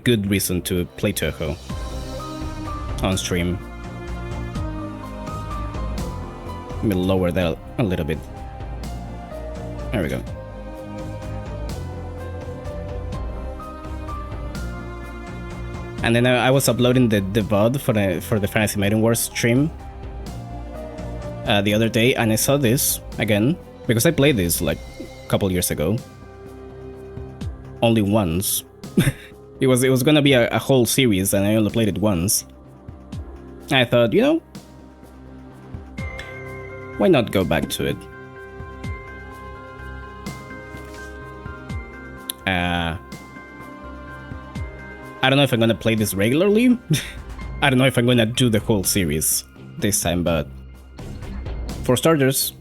good reason to play Touhou on stream. Let me lower that a little bit. There we go. And then I was uploading the VOD for the Fantasy Maiden Wars stream the other day, and I saw this again because I played this like a couple years ago. Only once. it was gonna be a whole series, and I only played it once. I thought, you know, why not go back to it? I don't know if I'm gonna play this regularly. I don't know if I'm gonna do the whole series this time, but for starters,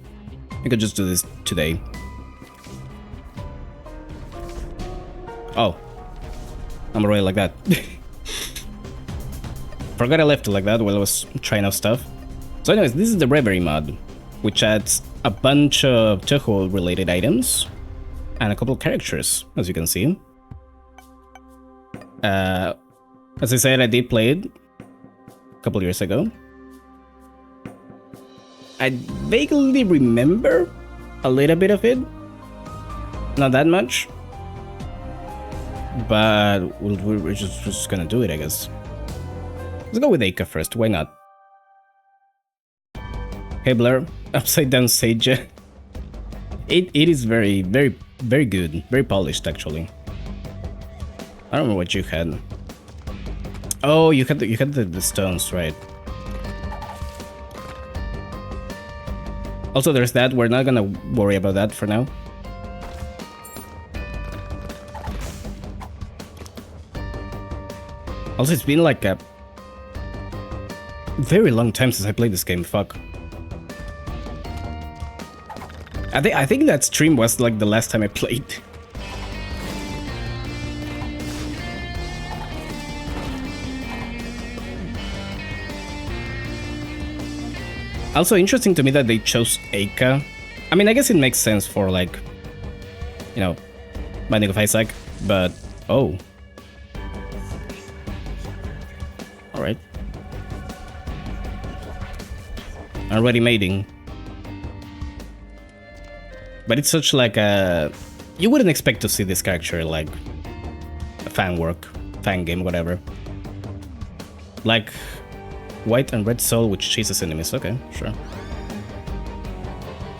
I could just do this today. Oh, I'm already like that. Forgot I left it like that while I was trying out stuff. So anyways, this is the Reverie mod, which adds a bunch of Touhou related items and a couple of characters, as you can see. As I said, I did play it a couple years ago. I vaguely remember a little bit of it, not that much, but we're just gonna do it, I guess. Let's go with Eika first, why not? Hey Blur, Upside Down Sage. It is very good, very polished actually. I don't remember what you had. Oh, you had the stones, right? Also, there's that. We're not gonna worry about that for now. Also, it's been like a very long time since I played this game. Fuck. I think that stream was like the last time I played. Also interesting to me that they chose Eika. I mean, I guess it makes sense for, like, you know, Binding of Isaac, but oh. Alright. Already mating. But it's such like a... You wouldn't expect to see this character like a fan work, fan game, whatever. Like white and red soul which chases enemies. Okay, sure.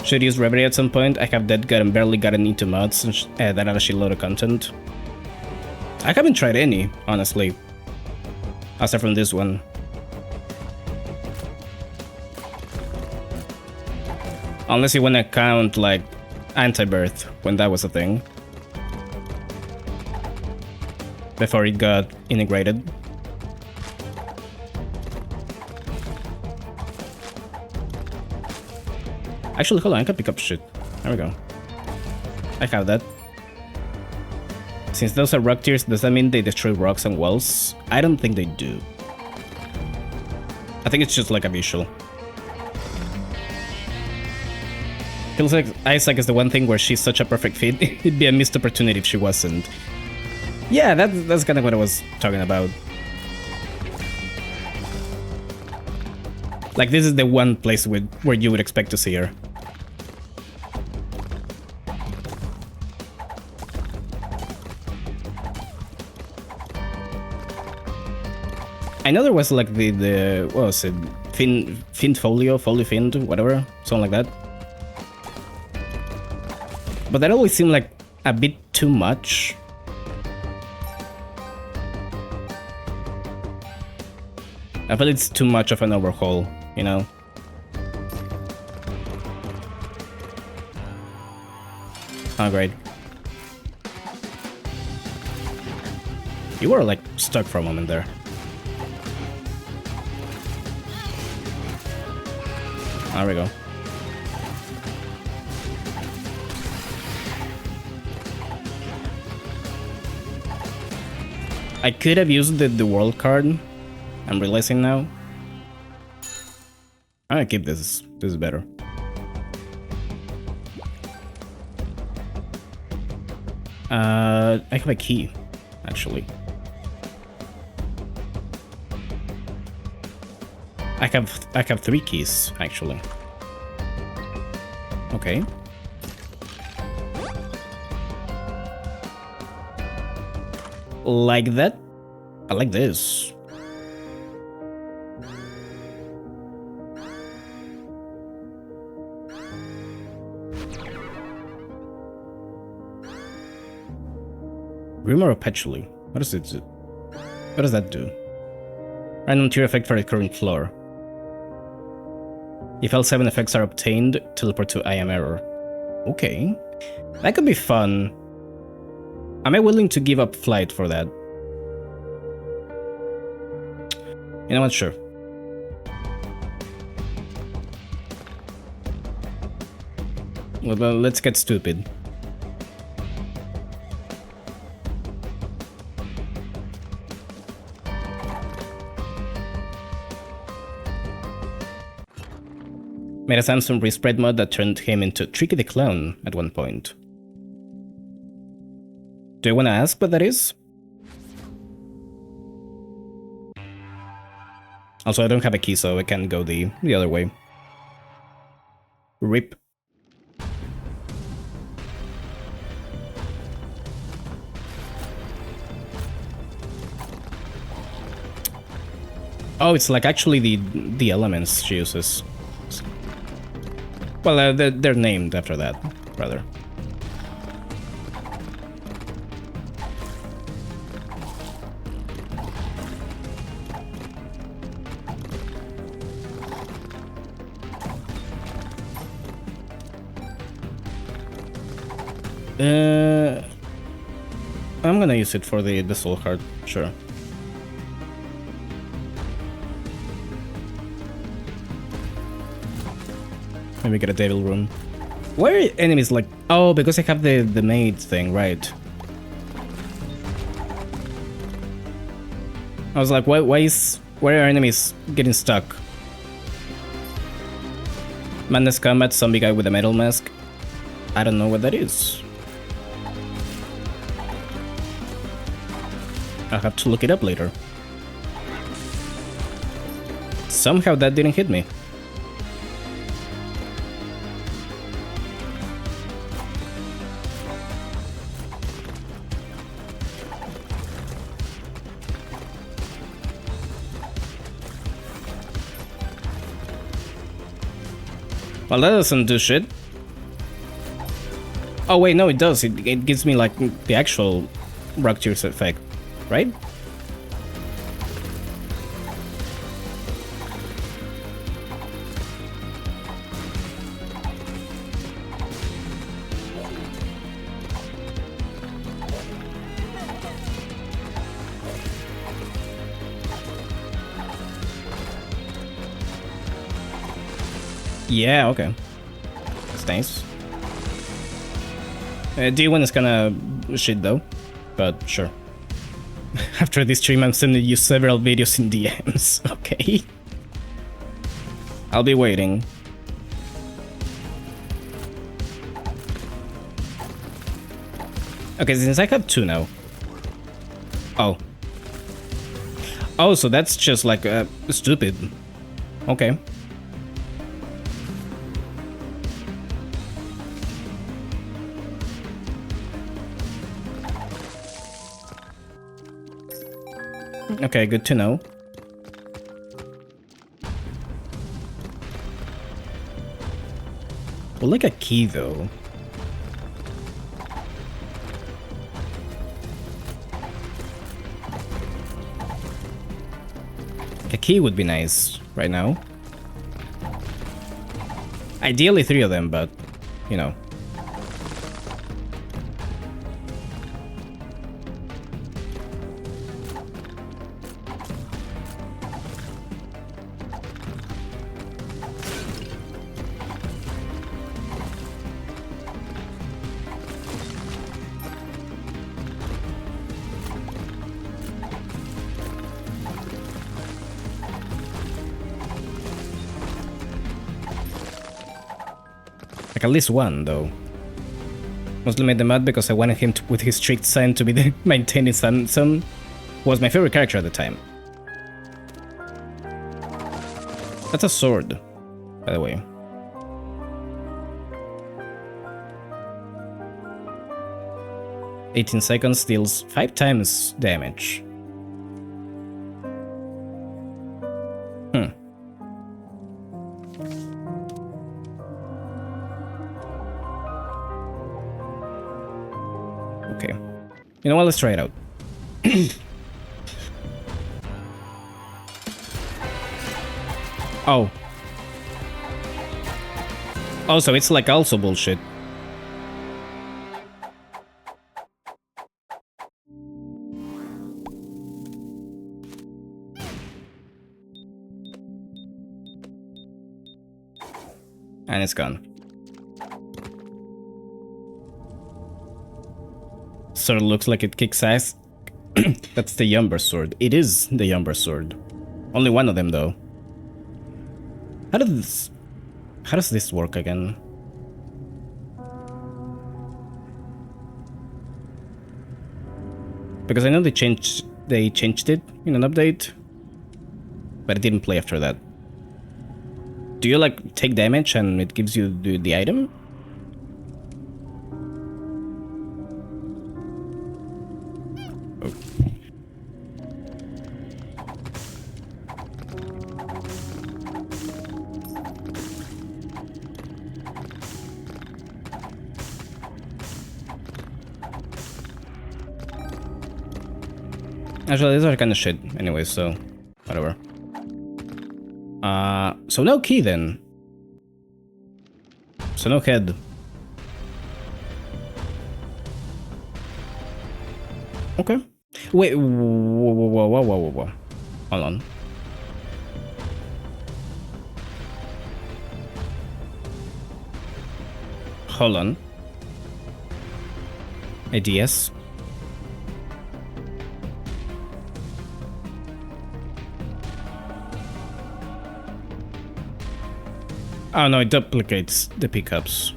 Should use Reverie at some point. I have that and barely gotten into mods that are actually load of content. I haven't tried any, honestly. Aside from this one. Unless you want to count like Anti-Birth, when that was a thing. Before it got integrated. Actually, hold on, I can pick up shit. There we go. I have that. Since those are rock tiers, does that mean they destroy rocks and walls? I don't think they do. I think it's just like a visual. Feels like Isaac is the one thing where she's such a perfect fit. It'd be a missed opportunity if she wasn't. Yeah, that's kind of what I was talking about. Like, this is the one place where you would expect to see her. I know there was like the what was it? Fiend Folio, Fiend, whatever, something like that. But that always seemed like a bit too much. I feel it's too much of an overhaul, you know? Oh, great. You were like stuck for a moment there. There we go. I could have used the world card. I'm realizing now. I'm gonna keep this. This is better. I have a key, actually. I have 3 keys, actually. Okay. Like that? I like this. Rumor perpetually. What does it do? What does that do? Random tier effect for the current floor. If all 7 effects are obtained, teleport to I am error. Okay. That could be fun. Am I willing to give up flight for that? You know what? Sure. Well, let's get stupid. Made a Samsung respread mod that turned him into Tricky the Clown at one point. Do you want to ask what that is? Also, I don't have a key, so I can't go the other way. RIP. Oh, it's like actually the elements she uses. Well, they're named after that, rather. I'm gonna use it for the soul heart, sure. Maybe get a devil rune. Why are enemies like... Oh, because I have the maid thing, right. I was like, why are enemies getting stuck? Madness Combat, zombie guy with a metal mask. I don't know what that is. I'll have to look it up later. Somehow that didn't hit me. Well, that doesn't do shit. Oh wait, no, it does. It gives me like the actual rock tears effect, right? Yeah, okay. That's nice. D1 is kinda shit though, but sure. After this stream, I'm sending you several videos in DMs, okay? I'll be waiting. Okay, since I have 2 now. Oh. Oh, so that's just like stupid. Okay. Okay, good to know. Well, like a key, though. A key would be nice right now. Ideally 3 of them, but, you know. At least 1, though. Mostly made the mod because I wanted him to, with his strict son to be the maintaining son, was my favorite character at the time. That's a sword, by the way. "18 seconds deals 5 times damage." Okay. You know what? Let's try it out. Oh. Oh, so it's like also bullshit. And it's gone. Sword looks like it kicks ass. That's the Yumber sword. It is the Yumber sword. Only one of them, though. How does this work again? Because I know they changed it in an update, but it didn't play after that. Do you like take damage and it gives you the item? Oh. Actually, these are kind of shit anyway, so whatever. So no key then. So no head. Okay. Wait, whoa. Hold on. Hold on. ADS. Oh no, it duplicates the pickups.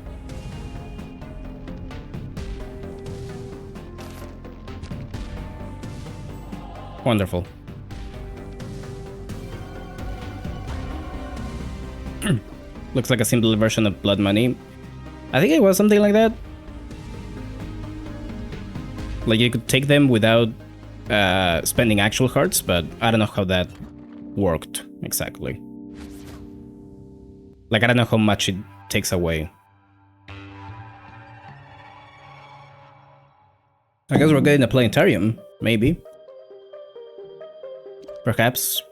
Wonderful. Looks like a simpler version of Blood Money. I think it was something like that. Like you could take them without spending actual hearts, but I don't know how that worked exactly. Like, I don't know how much it takes away. I guess we're getting a planetarium, maybe. Perhaps.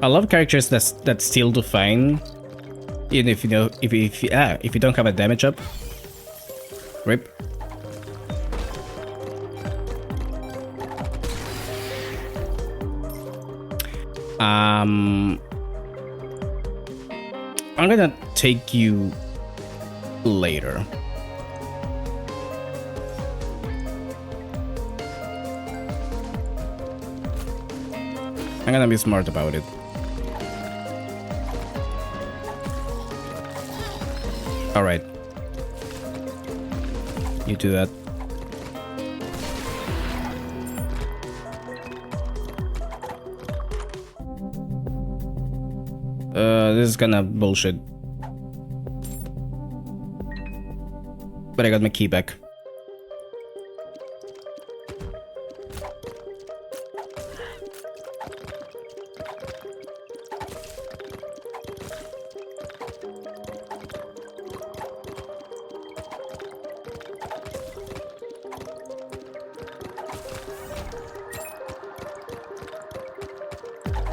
I love characters that steal to find, even if you know if you don't have a damage up. Rip. I'm gonna take you later. I'm gonna be smart about it. Alright. You do that. This is kinda bullshit. But I got my key back.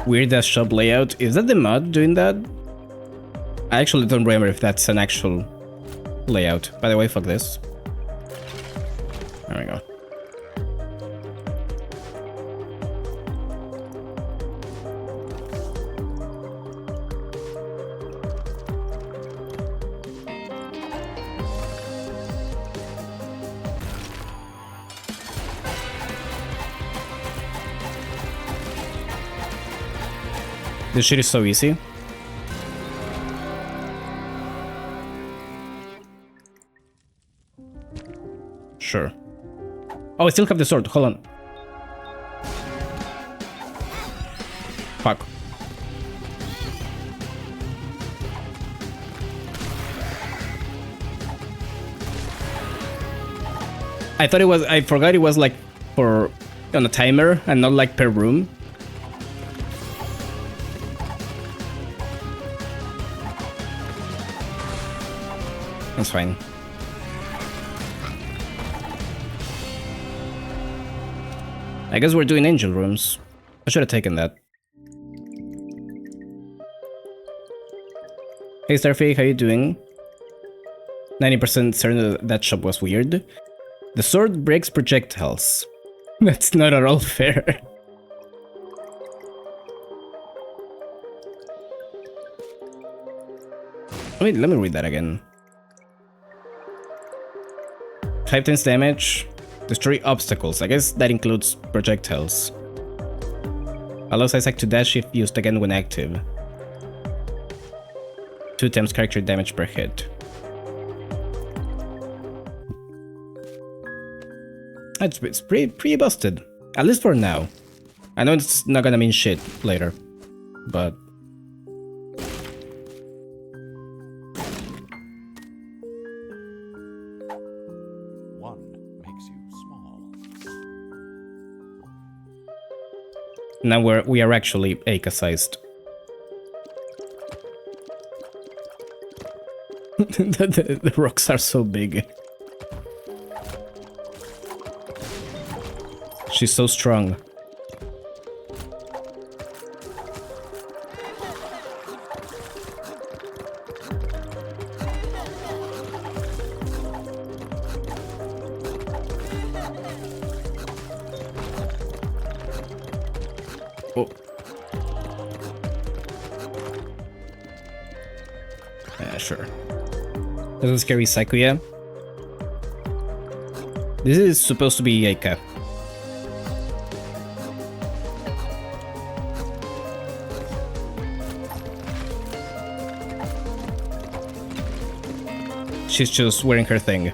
Weird ass shop layout. Is that the mod doing that? I actually don't remember if that's an actual layout. By the way, fuck this. There we go. This shit is so easy. Sure. Oh, I still have the sword. Hold on. Fuck. I thought it was. I forgot it was like for on a timer and not like per room. That's fine. I guess we're doing angel rooms. I should have taken that. Hey Starfy, how you doing? 90% certain that shop was weird. The sword breaks projectiles. That's not at all fair. Wait, let me read that again. 5 times damage. Destroy obstacles. I guess that includes projectiles. Allows Isaac to dash if used again when active. 2 times character damage per hit. It's pretty busted. At least for now. I know it's not gonna mean shit later. But... now we are actually Aka-sized. the rocks are so big. She's so strong. Oh. Sure. This is scary Sakuya. This is supposed to be Aka. She's just wearing her thing.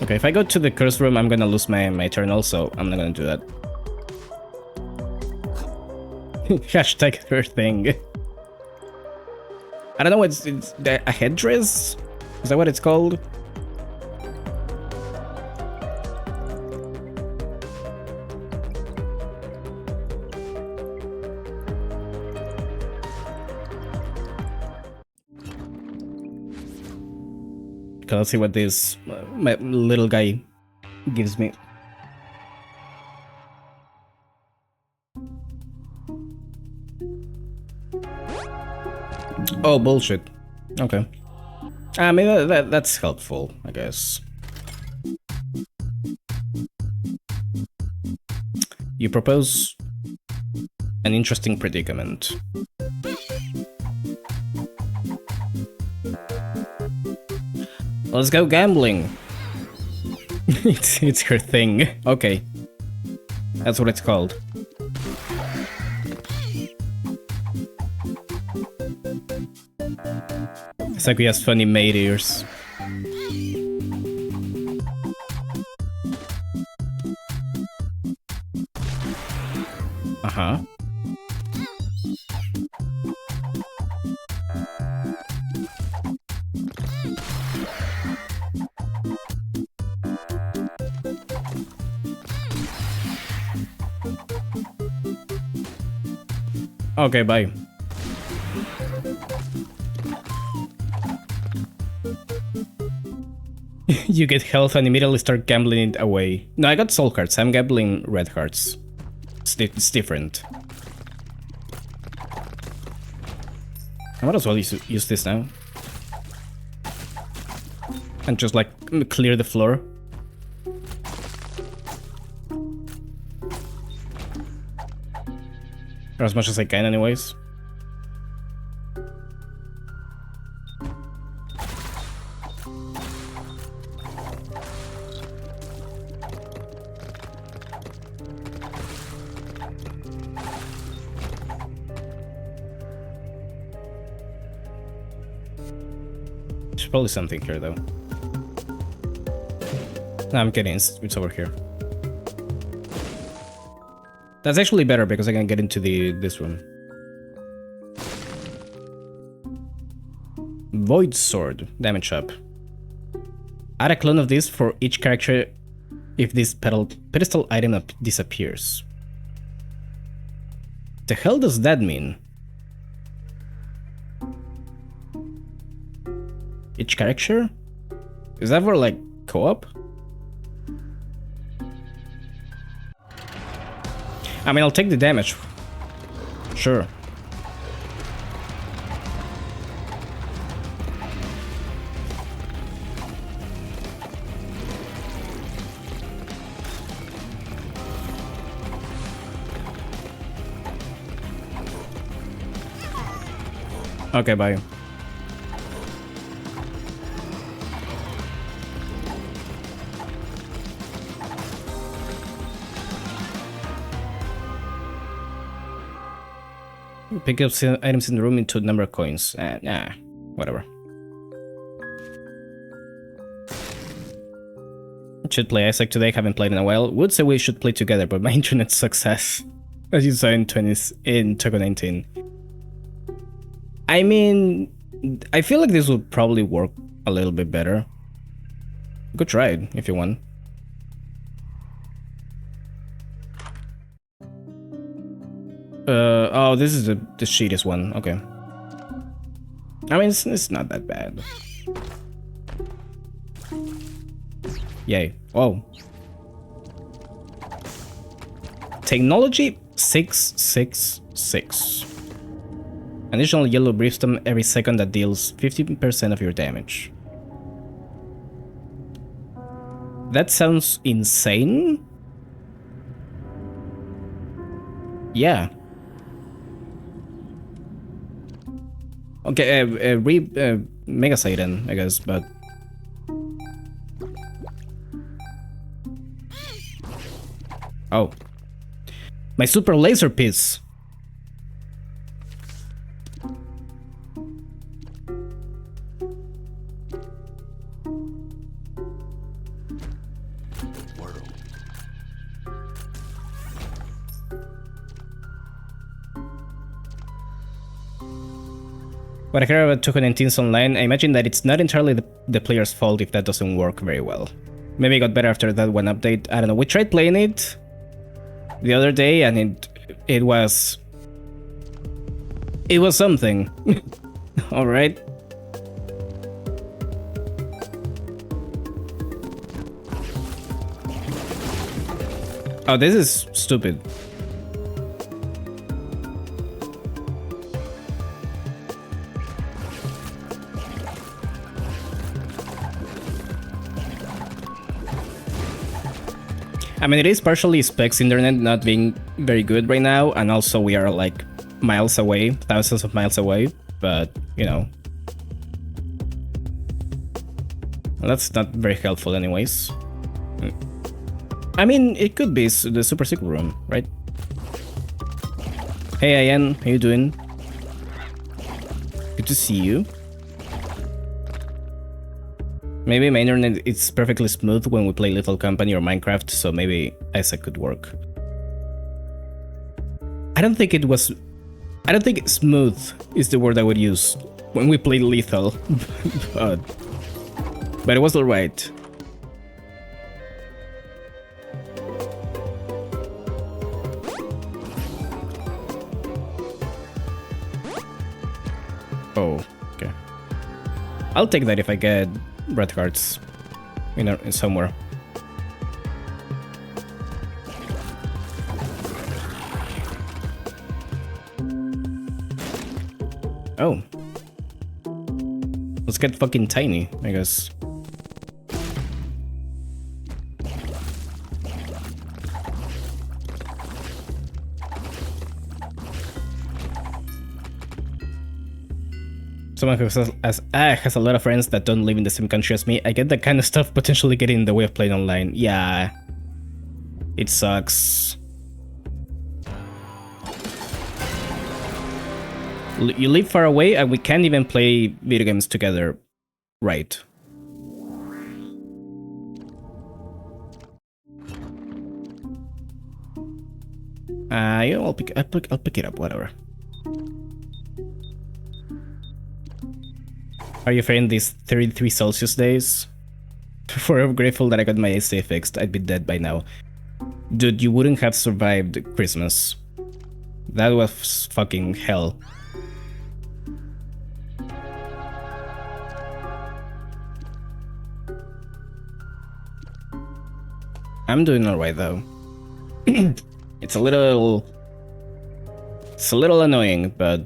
Okay, if I go to the curse room, I'm gonna lose my turn also. I'm not gonna do that. Hashtag her thing. I don't know, it's a headdress? Is that what it's called? Okay, let's see what this my little guy gives me. Oh, bullshit. Okay. Maybe that's helpful, I guess. You propose an interesting predicament. Let's go gambling. it's her thing. Okay. That's what it's called. Sakuya's funny maid ears. Uh-huh. Okay, bye. You get health and immediately start gambling it away. No, I got soul hearts. I'm gambling red hearts. It's different. I might as well use this now. And just like clear the floor. Or as much as I can anyways. probably something here though. No, I'm kidding, it's over here. That's actually better because I can get into this room. Void Sword, damage up. Add a clone of this for each character if this pedestal item disappears. The hell does that mean? Each character? Is that for like co-op? I mean, I'll take the damage. Sure. Okay, bye. Pick up items in the room into number of coins. Nah, whatever. Should play Isaac today, haven't played in a while. Would say we should play together, but my internet success, as you saw in Touhou 19. I mean, I feel like this would probably work a little bit better. You could try it if you want. Oh, this is the shittiest one. Okay. I mean, it's not that bad. Yay. Whoa. Technology 666. Additional yellow brimstone every second that deals 15% of your damage. That sounds insane. Yeah. Okay, Mega Satan, I guess, but... Oh. My super laser piece! What I hear about Touhou 19's online, I imagine that it's not entirely the player's fault if that doesn't work very well. Maybe it got better after that one update, I don't know. We tried playing it the other day and it was something. Alright. Oh, this is stupid. I mean, it is partially Specs internet not being very good right now, and also we are like miles away, thousands of miles away, but you know. Well, that's not very helpful anyways. I mean, it could be the super secret room, right? Hey Ian, how you doing? Good to see you. Maybe my internet is perfectly smooth when we play Little Company or Minecraft, so maybe Isaac could work. I don't think smooth is the word I would use when we play Lethal, but it was alright. Oh, okay. I'll take that if I get red cards in somewhere. Oh. Let's get fucking tiny, I guess. Someone who has a lot of friends that don't live in the same country as me, I get that kind of stuff potentially getting in the way of playing online. Yeah. It sucks. You live far away and we can't even play video games together. Right. Yeah, I'll pick it up, whatever. Are you fearing these 33 Celsius days? Forever grateful that I got my AC fixed. I'd be dead by now. Dude, you wouldn't have survived Christmas. That was fucking hell. I'm doing alright though. It's a little annoying, but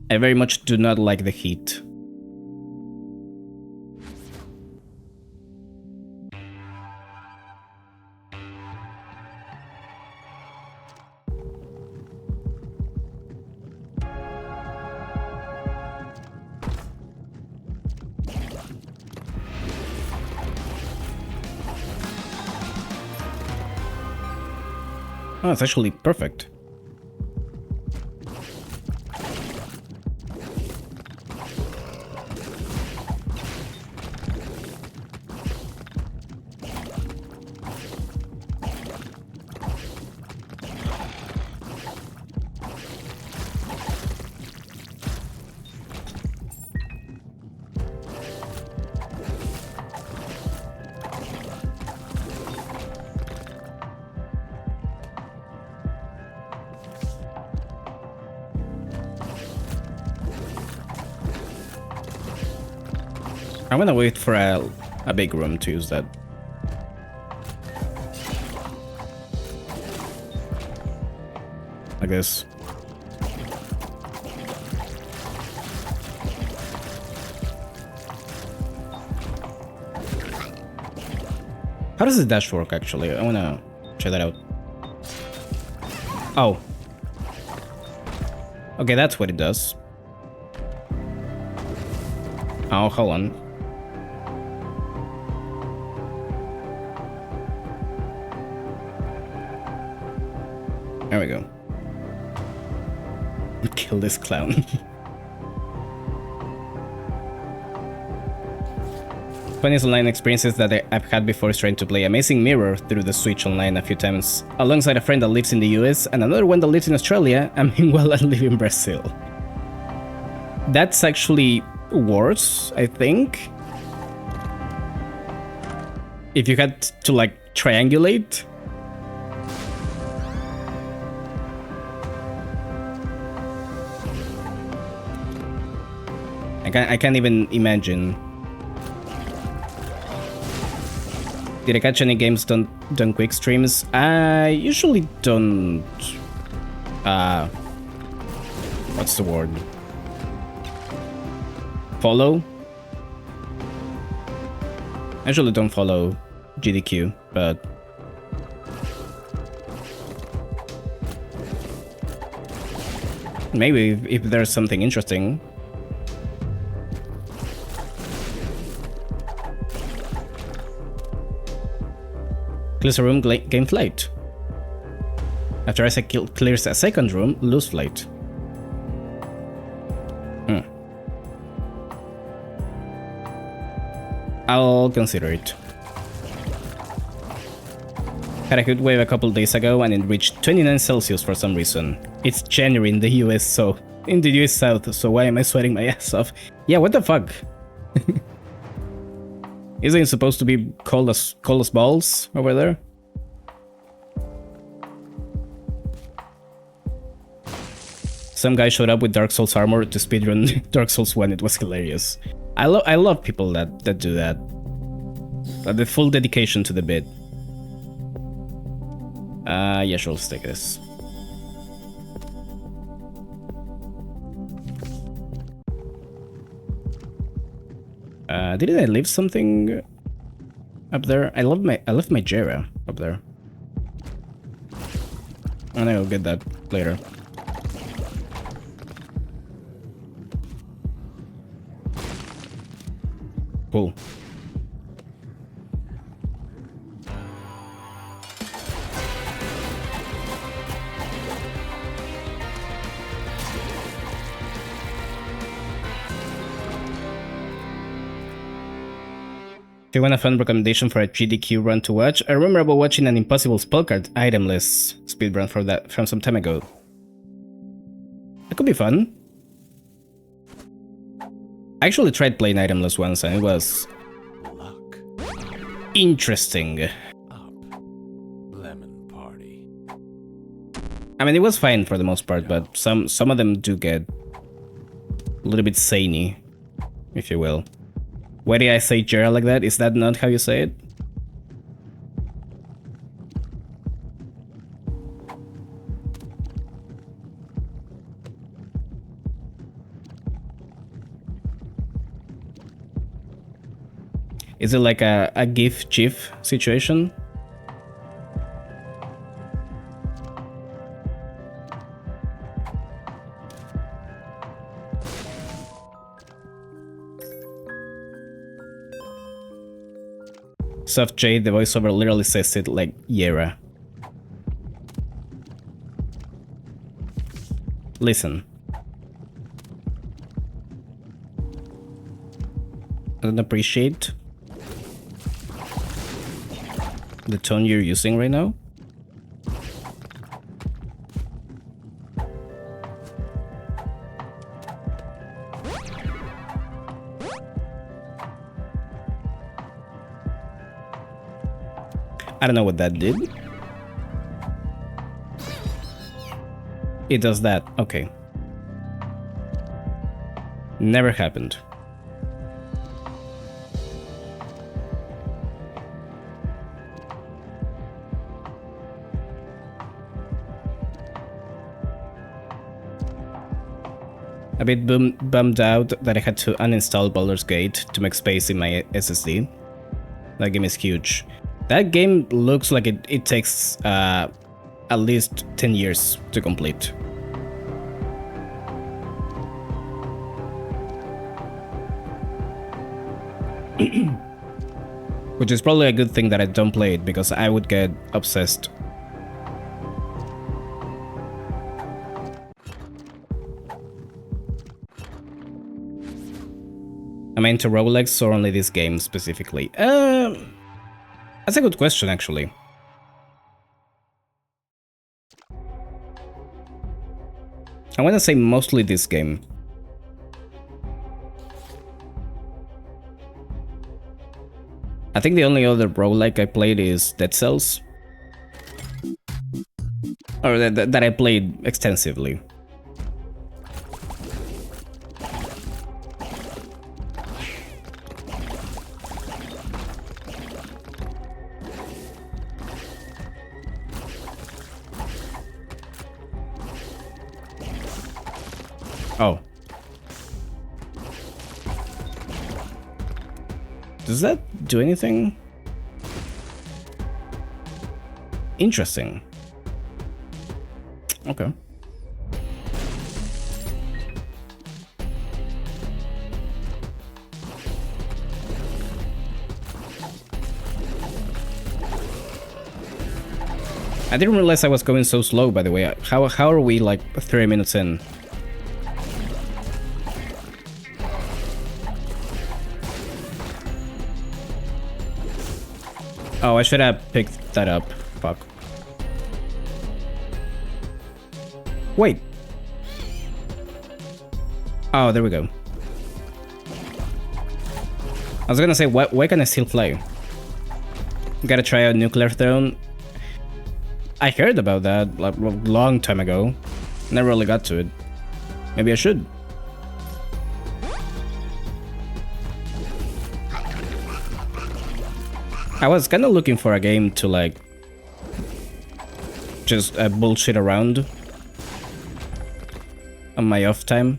I very much do not like the heat. Oh, it's actually perfect. I'm gonna wait for a big room to use that. Like this. How does the dash work actually? I wanna try that out. Oh. Okay, that's what it does. Oh, hold on. There we go. Kill this clown. Funniest online experiences that I've had before is trying to play Amazing Mirror through the Switch online a few times, alongside a friend that lives in the US and another one that lives in Australia, and meanwhile I live in Brazil. That's actually worse, I think. If you had to like triangulate. I can't even imagine. Did I catch any games done quick streams? I usually don't. What's the word? Follow? I usually don't follow GDQ, but maybe if there's something interesting. Clears a room, gain flight. After Isaac clears a second room, lose flight. I'll consider it. Had a good wave a couple days ago and it reached 29 Celsius for some reason. It's January in the US, so in the US South, so why am I sweating my ass off? Yeah, what the fuck? Isn't it supposed to be cold as balls over there? Some guy showed up with Dark Souls armor to speedrun Dark Souls 1. It was hilarious. I love people that do that. The full dedication to the bit. Yeah, sure, let's take this. Didn't I leave something up there? I left my Jera up there. And I'll get that later. Cool. If you want a fun recommendation for a GDQ run to watch, I remember watching an Impossible Spellcard itemless speedrun from some time ago. That could be fun. I actually tried playing itemless once and it was interesting. Lemon party. I mean, it was fine for the most part, but some of them do get a little bit zany, if you will. Why did I say Gerald like that? Is that not how you say it? Is it like a GIF situation? Soft J, the voiceover literally says it like Yera. Listen. I don't appreciate the tone you're using right now. I don't know what that did. It does that. Okay. Never happened. A bit bummed out that I had to uninstall Baldur's Gate to make space in my SSD. That game is huge. That game looks like it takes at least 10 years to complete. Which is probably a good thing that I don't play it, because I would get obsessed. Am I into roguelikes or only this game specifically? That's a good question, actually. I want to say mostly this game. I think the only other roguelike I played is Dead Cells. Or that I played extensively. Oh. Does that do anything? Interesting. Okay. I didn't realize I was going so slow, by the way. How are we like 30 minutes in? Oh, I should have picked that up. Fuck. Wait. Oh, there we go. I was gonna say, why can I still fly? Gotta try out Nuclear Throne. I heard about that like a long time ago. Never really got to it. Maybe I should. I was kind of looking for a game to like just bullshit around on my off time.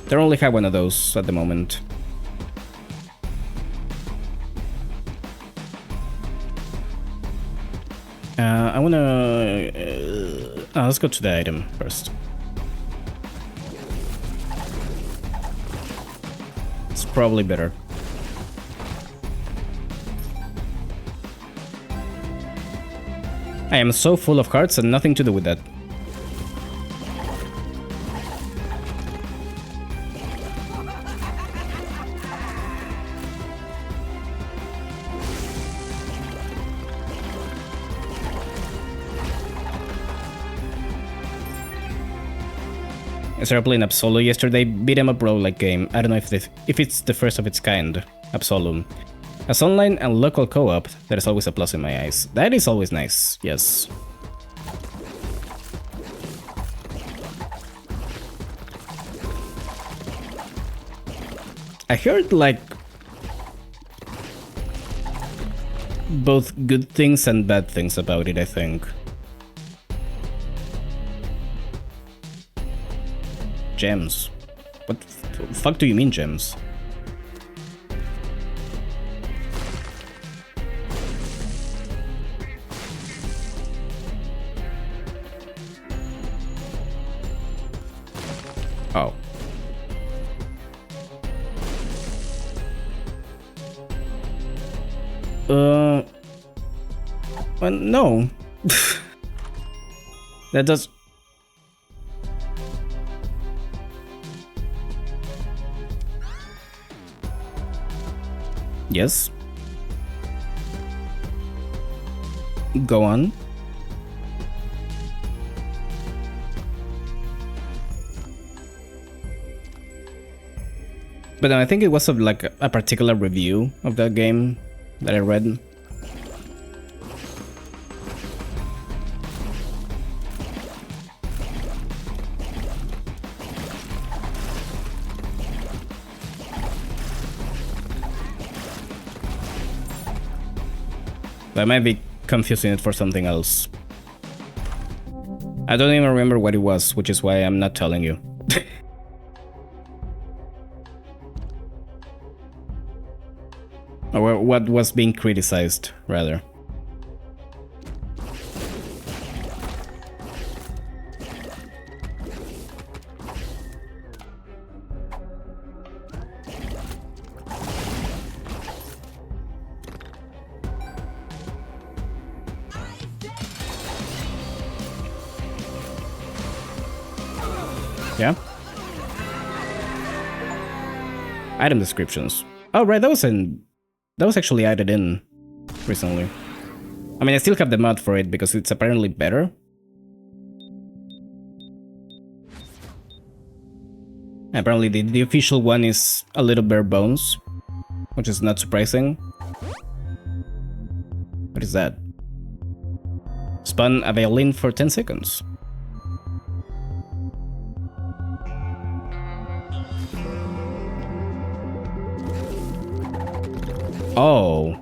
Don't only have one of those at the moment. I wanna let's go to the item first. It's probably better. I am so full of cards and nothing to do with that. I started playing Absolu yesterday, beat 'em up roguelike game. I don't know if it's the first of its kind, Absolu. As online and local co-op, that is always a plus in my eyes. That is always nice, yes. I heard, like, both good things and bad things about it, I think. Gems. What the fuck do you mean, gems? Oh. Well, no. That does... Yes. Go on. But I think it was like a particular review of that game that I read. I might be confusing it for something else. I don't even remember what it was, which is why I'm not telling you. Or what was being criticized, rather. Yeah? Item descriptions. Oh, right, that was actually added in recently. I mean, I still have the mod for it because it's apparently better. Apparently the official one is a little bare bones, which is not surprising. What is that? Spun a violin for 10 seconds. Oh.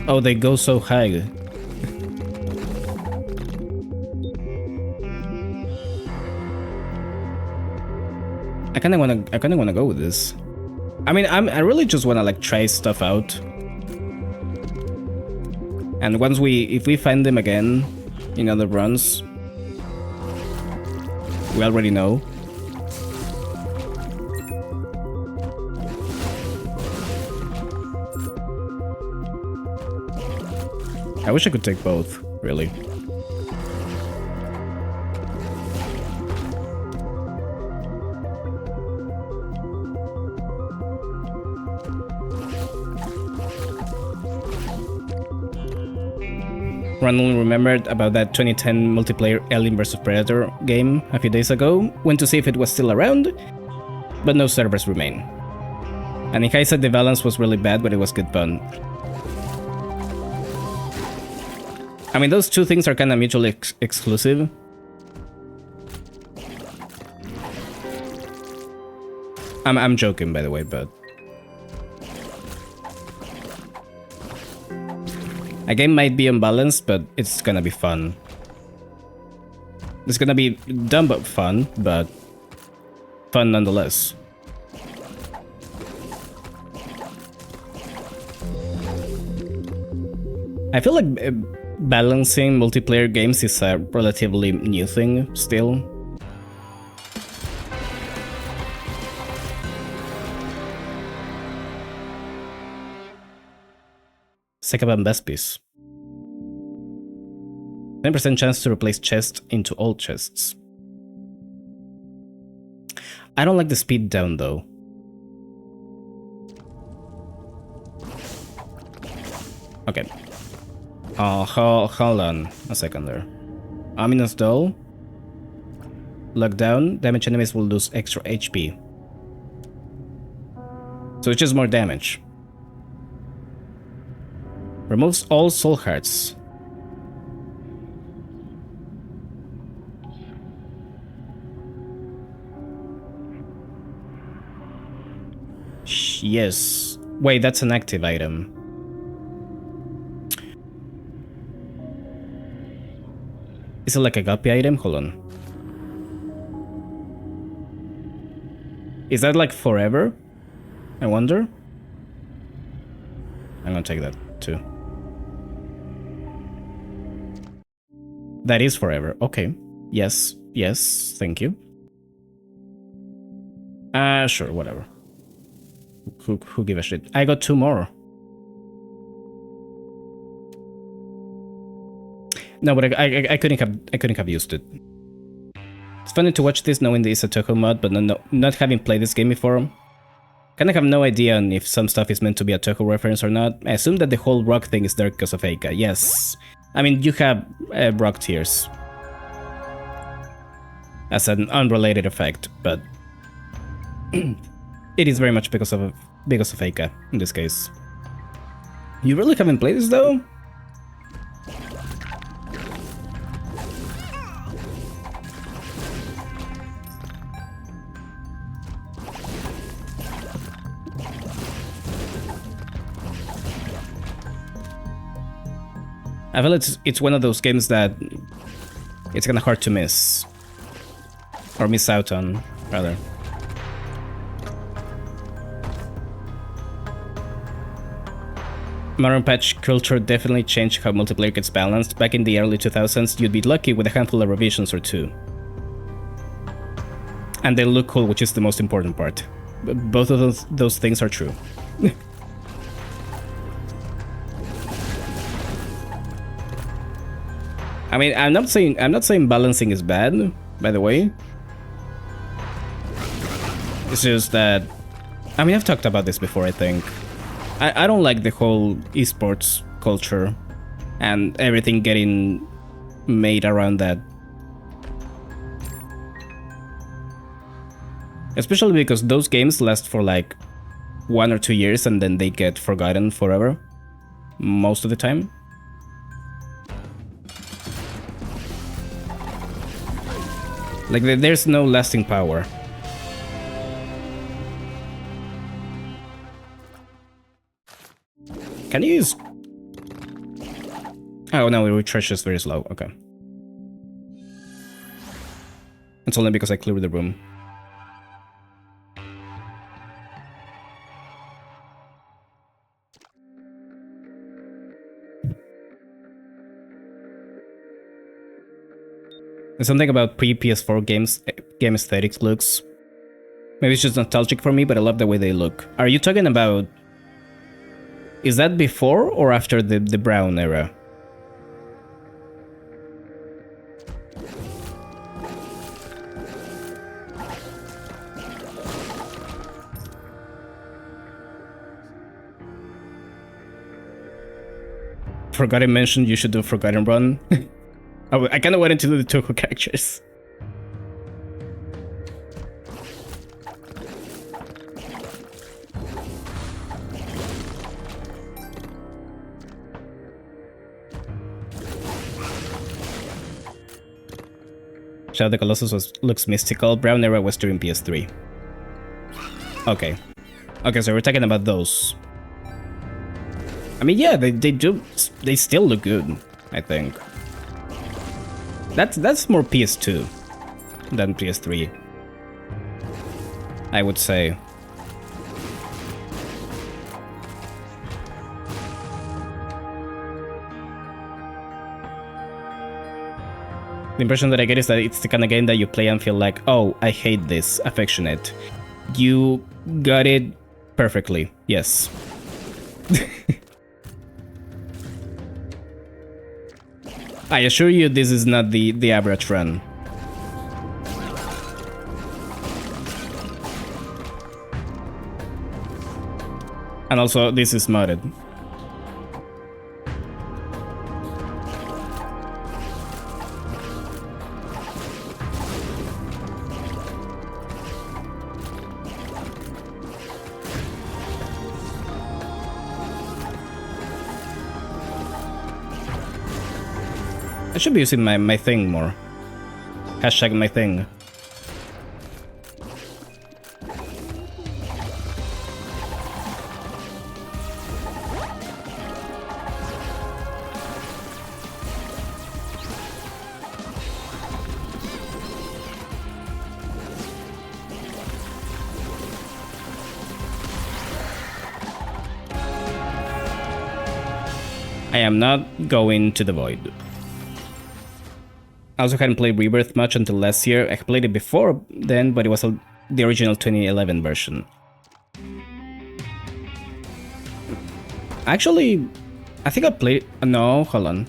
Oh, they go so high. I kinda wanna go with this. I mean, I really just wanna like try stuff out. And if we find them again in other runs, we already know. I wish I could take both, really. Randomly remembered about that 2010 multiplayer Alien vs Predator game a few days ago. Went to see if it was still around, but no servers remain. And Ikai said the balance was really bad, but it was good fun. I mean, those two things are kind of mutually exclusive. I'm joking, by the way, but... A game might be unbalanced, but it's gonna be fun. It's gonna be dumb but fun, but fun nonetheless. I feel like balancing multiplayer games is a relatively new thing still. Sekaban Bespis. 10% chance to replace chest into all chests. I don't like the speed down though. Okay. Hold on a second there. Ominous Doll? Lockdown, damage enemies will lose extra HP. So it's just more damage. Removes all soul hearts. Yes. Wait, that's an active item. Is it like a guppy item? Hold on. Is that like forever? I wonder. I'm gonna take that too. That is forever. Okay. Yes. Yes. Thank you. Sure. Whatever. Who give a shit? I got 2 more. No, but I couldn't have used it. It's funny to watch this knowing this is a Touhou mod, but not having played this game before. Kinda have no idea on if some stuff is meant to be a Touhou reference or not. I assume that the whole rock thing is there because of Eika. Yes. I mean, you have rock tears as an unrelated effect, but it is very much because of Eika in this case. You really haven't played this though? I feel it's one of those games that it's kinda hard to miss. Or miss out on, rather. Modern patch culture definitely changed how multiplayer gets balanced. Back in the early 2000s, you'd be lucky with a handful of revisions or 2. And they look cool, which is the most important part. Both of those things are true. I mean, I'm not saying balancing is bad, by the way. It's just that, I mean, I've talked about this before, I think. I don't like the whole esports culture and everything getting made around that. Especially because those games last for like 1 or 2 years and then they get forgotten forever. Most of the time. Like, there's no lasting power. Can you use... Oh no, it refreshes very slow. Okay. It's only because I cleared the room. There's something about pre-PS4 game aesthetics looks. Maybe it's just nostalgic for me, but I love the way they look. Are you talking about... Is that before or after the brown era? Forgotten mentioned you should do Forgotten Run. I kind of wanted to do the Touhou characters. Shadow of the Colossus looks mystical. Brown era was during PS3. Okay. Okay, so we're talking about those. I mean, yeah, they still look good, I think. That's more PS2 than PS3, I would say. The impression that I get is that it's the kind of game that you play and feel like, oh, I hate this, affectionate. You got it perfectly, yes. I assure you this is not the average run. And also, this is modded. I should be using my thing more. Hashtag my thing. I am not going to the void. I also hadn't played Rebirth much until last year. I played it before then, but it was the original 2011 version. Actually, I think I played... No, hold on.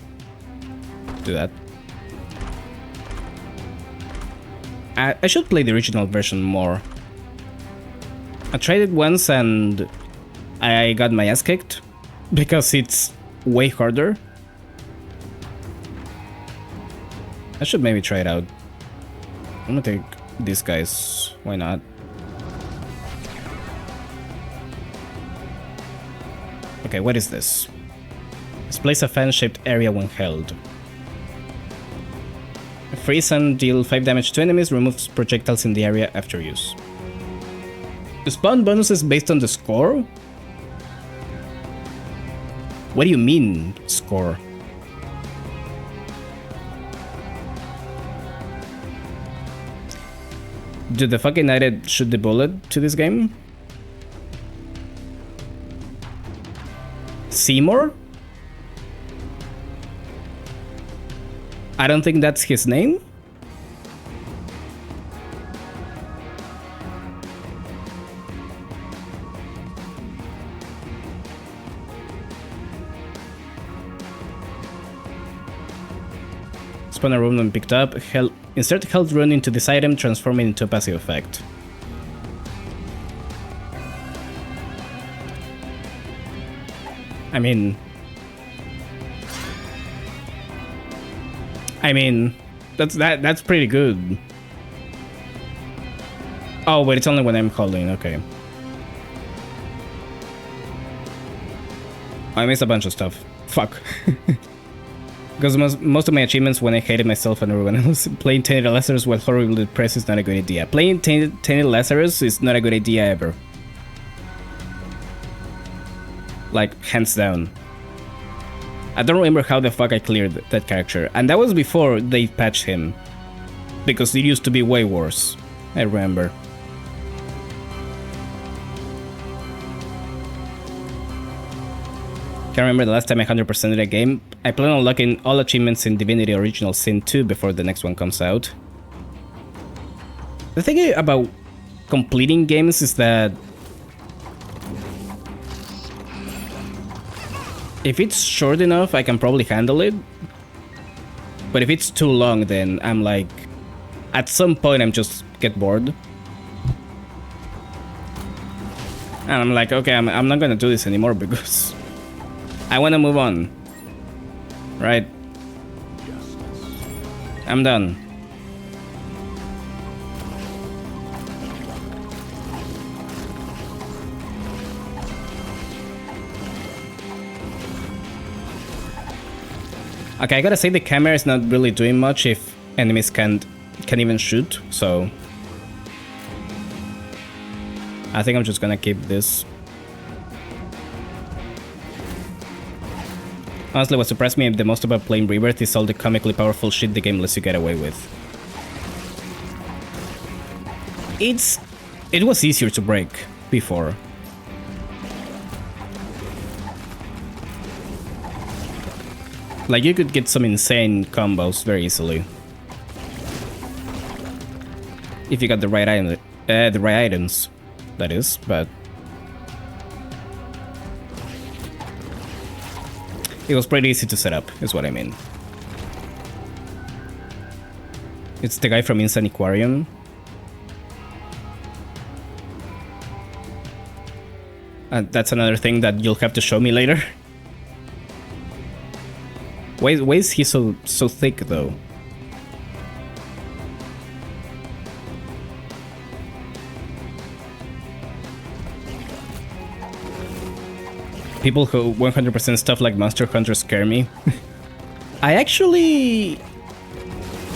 Do that. I should play the original version more. I tried it once and I got my ass kicked because it's way harder. I should maybe try it out. I'm gonna take these guys. Why not? Okay, what is this? Displays a fan-shaped area when held. Freeze and deal 5 damage to enemies, removes projectiles in the area after use. The spawn bonus is based on the score? What do you mean, score? Did the fucking United shoot the bullet to this game? Seymour? I don't think that's his name. Spawn a room when picked up. Insert held rune into this item, transform it into a passive effect. I mean, that's pretty good. Oh, but it's only when I'm holding. Okay. I missed a bunch of stuff. Fuck. Because most of my achievements when I hated myself and everyone else. Playing Tainted Lazarus while horribly depressed is not a good idea. Playing Tainted Lazarus is not a good idea ever. Like, hands down. I don't remember how the fuck I cleared that character. And that was before they patched him. Because it used to be way worse. I remember. Can't remember the last time I 100%ed a game. I plan on unlocking all achievements in Divinity Original Sin 2 before the next one comes out. The thing about completing games is that if it's short enough, I can probably handle it. But if it's too long, then I'm like, at some point I'm just get bored. And I'm like, okay, I'm not gonna do this anymore because I want to move on. Right? I'm done. Okay, I gotta say the camera is not really doing much if enemies can't even shoot, so I think I'm just gonna keep this. Honestly, what surprised me the most about playing Rebirth is all the comically powerful shit the game lets you get away with. It was easier to break before. Like, you could get some insane combos very easily. If you got the right items, that is, but it was pretty easy to set up, is what I mean. It's the guy from Insane Aquarium. And that's another thing that you'll have to show me later. Why is he so thick, though? People who 100% stuff like Monster Hunter scare me. I actually...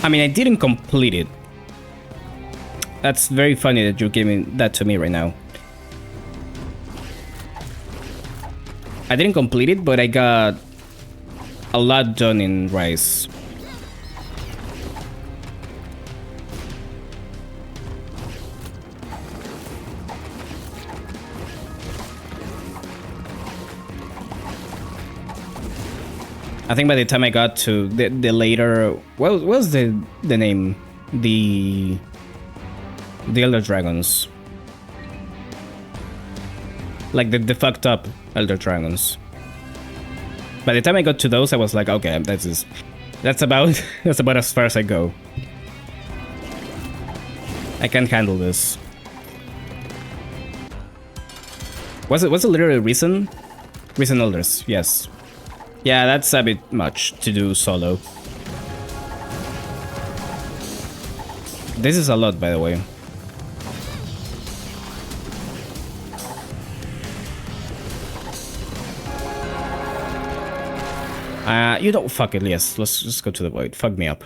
I mean, I didn't complete it. That's very funny that you're giving that to me right now. I didn't complete it, but I got a lot done in Rise. I think by the time I got to the later... What was the name? The Elder Dragons. Like the fucked up Elder Dragons. By the time I got to those, I was like, okay, that's about that's about as far as I go. I can't handle this. Was it literally Recent Elders? Yes. Yeah, that's a bit much to do solo. This is a lot, by the way. You don't... Fuck it, yes. Let's just go to the void. Fuck me up.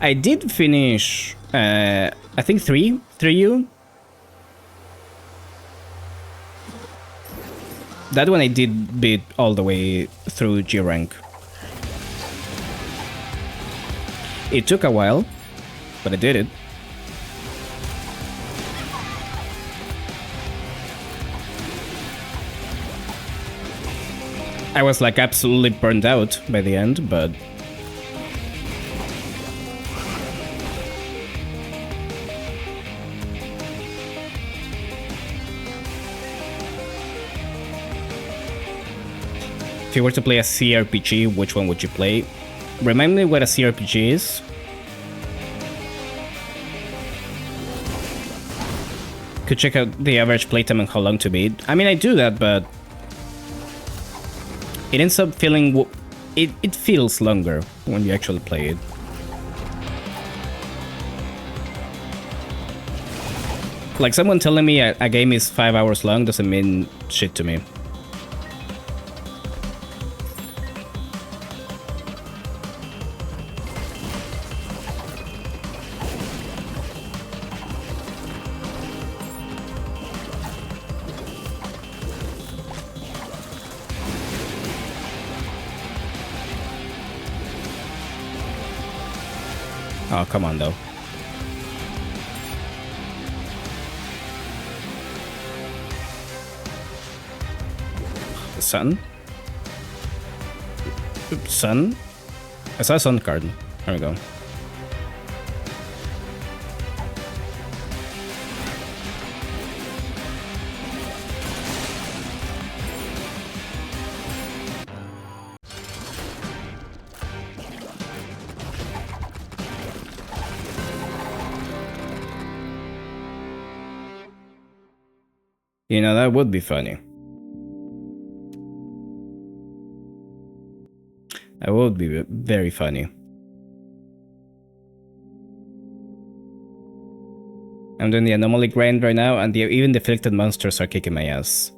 I did finish... I think 3U. That one I did beat all the way through G rank. It took a while, but I did it. I was like absolutely burned out by the end, but... If you were to play a CRPG, which one would you play? Remind me what a CRPG is. Could check out the average playtime and how long to beat. I mean, I do that, but... It ends up feeling... It feels longer when you actually play it. Like, someone telling me a game is 5 hours long doesn't mean shit to me. Oh, come on, though. The sun? Sun? I saw a sun card. There we go. You know, that would be funny. That would be very funny. I'm doing the anomaly grind right now, and even the afflicted monsters are kicking my ass.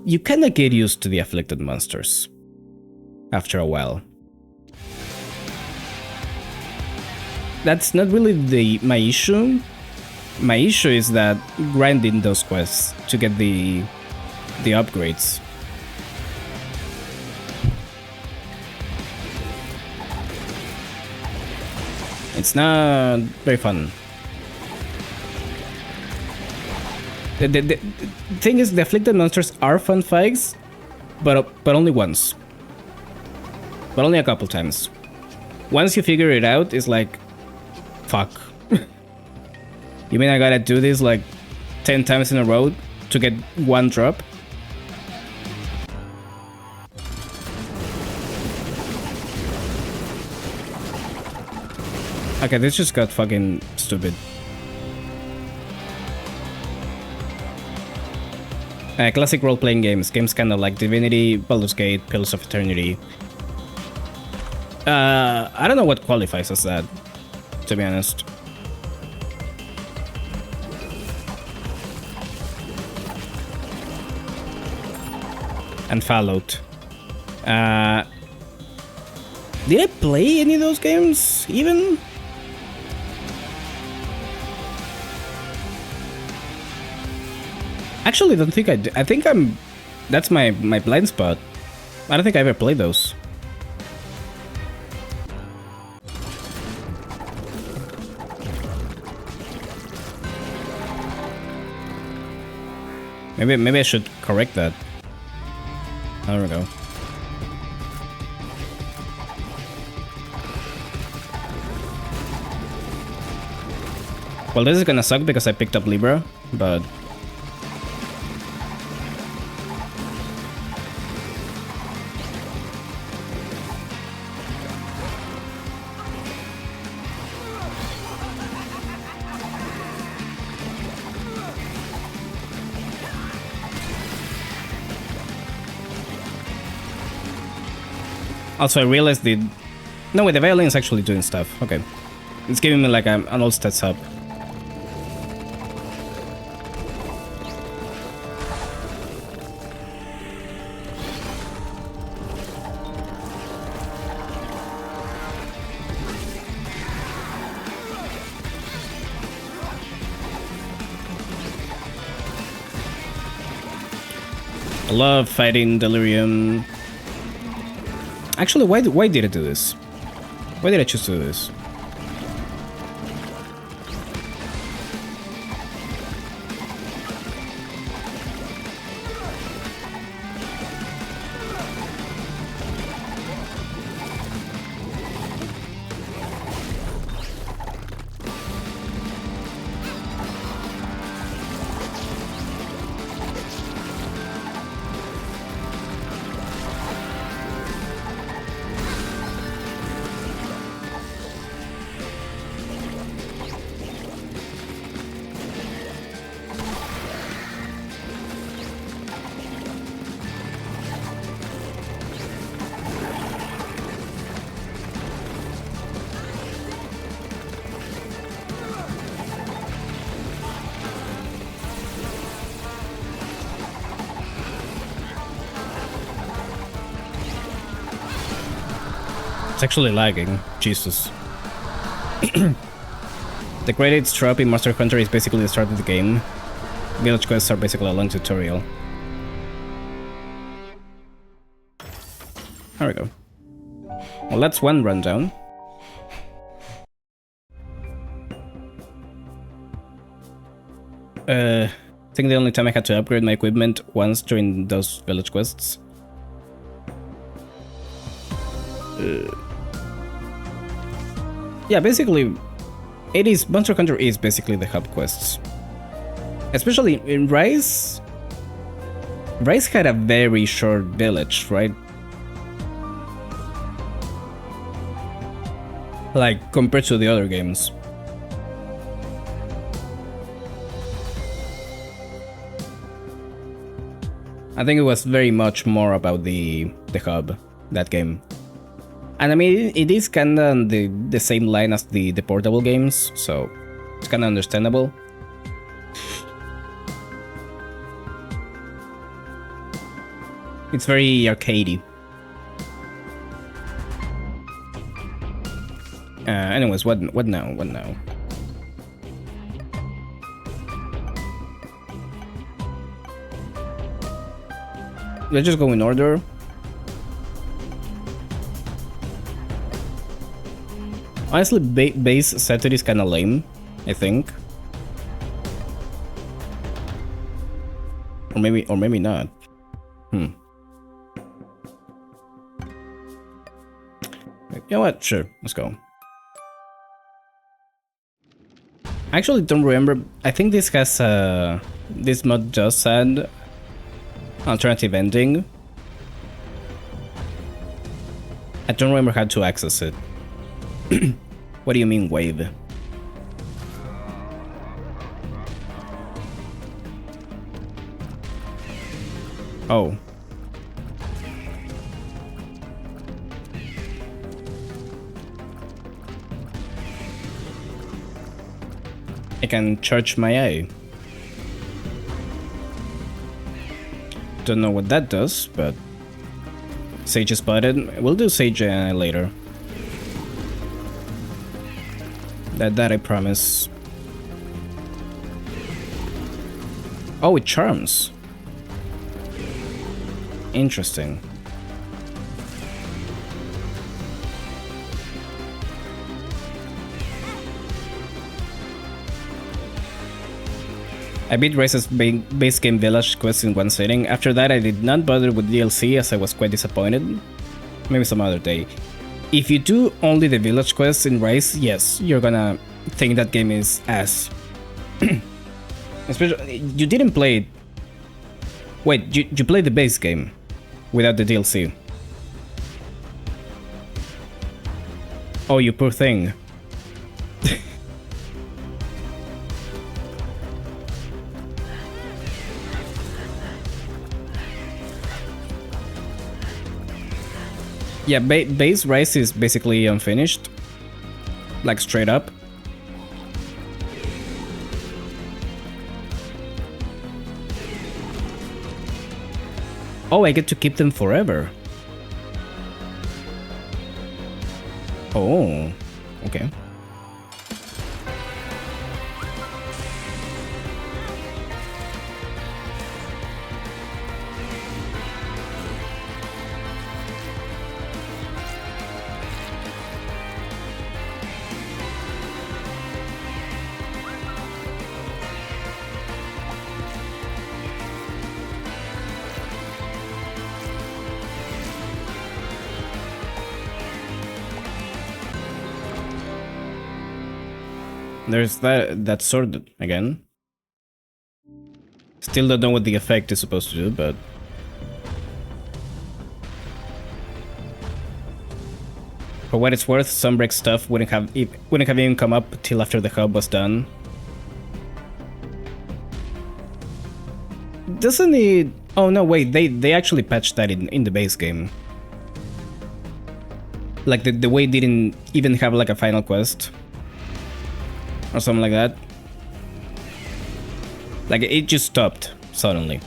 You kinda get used to the afflicted monsters after a while. That's not really my issue. My issue is that grinding those quests to get the upgrades. It's not very fun. The thing is, the afflicted monsters are fun fights, but only once. But only a couple times. Once you figure it out, it's like, fuck. You mean I gotta do this like 10 times in a row to get one drop? Okay, this just got fucking stupid. Classic role-playing games. Games kinda like Divinity, Baldur's Gate, Pillars of Eternity. I don't know what qualifies as that, to be honest. and Fallout. Did I play any of those games even? Actually, don't think I did. I think that's my blind spot. I don't think I ever played those. Maybe I should correct that. There we go. Well, this is gonna suck because I picked up Libra, but also I realized no wait, the violin is actually doing stuff. Okay, it's giving me like an all stats up. I love fighting Delirium. Actually, why did I do this? Why did I choose to do this? It's actually lagging. Jesus. The credits drop in Monster Hunter is basically the start of the game. Village quests are basically a long tutorial. There we go. Well, that's one rundown. I think the only time I had to upgrade my equipment once during those village quests. Yeah, basically, Monster Hunter is basically the hub quests. Especially in Rise. Rise had a very short village, right? Like, compared to the other games. I think it was very much more about the hub, that game. And I mean, it is kinda on the same line as the portable games, so it's kinda understandable. It's very arcadey. Anyways, what now? What now? Let's just go in order. Honestly, base Saturday is kinda lame, I think. Or maybe not. You know what? Sure, let's go. I actually don't remember. I think this has this mod just had alternative ending. I don't remember how to access it. What do you mean, wave? Oh. I can charge my eye. Don't know what that does, but Sage is spotted. We'll do Sage later. That I promise. Oh, it charms. Interesting. I beat Rice's base game village quest in one sitting. After that, I did not bother with DLC as I was quite disappointed. Maybe some other day. If you do only the village quests in Rice, yes, you're gonna think that game is ass. Especially, you didn't play it. Wait, you played the base game without the DLC. Oh, you poor thing. Yeah, base Rice is basically unfinished. Like, straight up. Oh, I get to keep them forever. Oh, okay. There's that sword again. Still don't know what the effect is supposed to do, but for what it's worth, Sunbreak stuff wouldn't have even come up till after the hub was done. Doesn't it? Oh no, wait, they actually patched that in the base game. Like the way it didn't even have like a final quest. Or something like that. Like, it just stopped suddenly.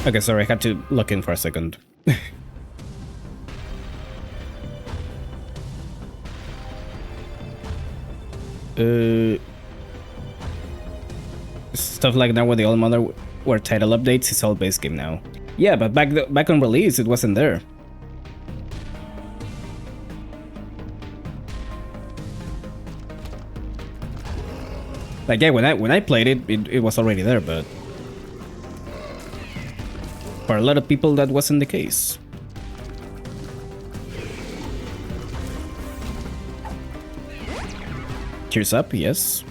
Okay, sorry, I had to look in for a second. Stuff like that with the All Mother were title updates is all base game now. Yeah, but back on release it wasn't there. Like, yeah, when I played it, it was already there, but for a lot of people that wasn't the case. Tears up, yes.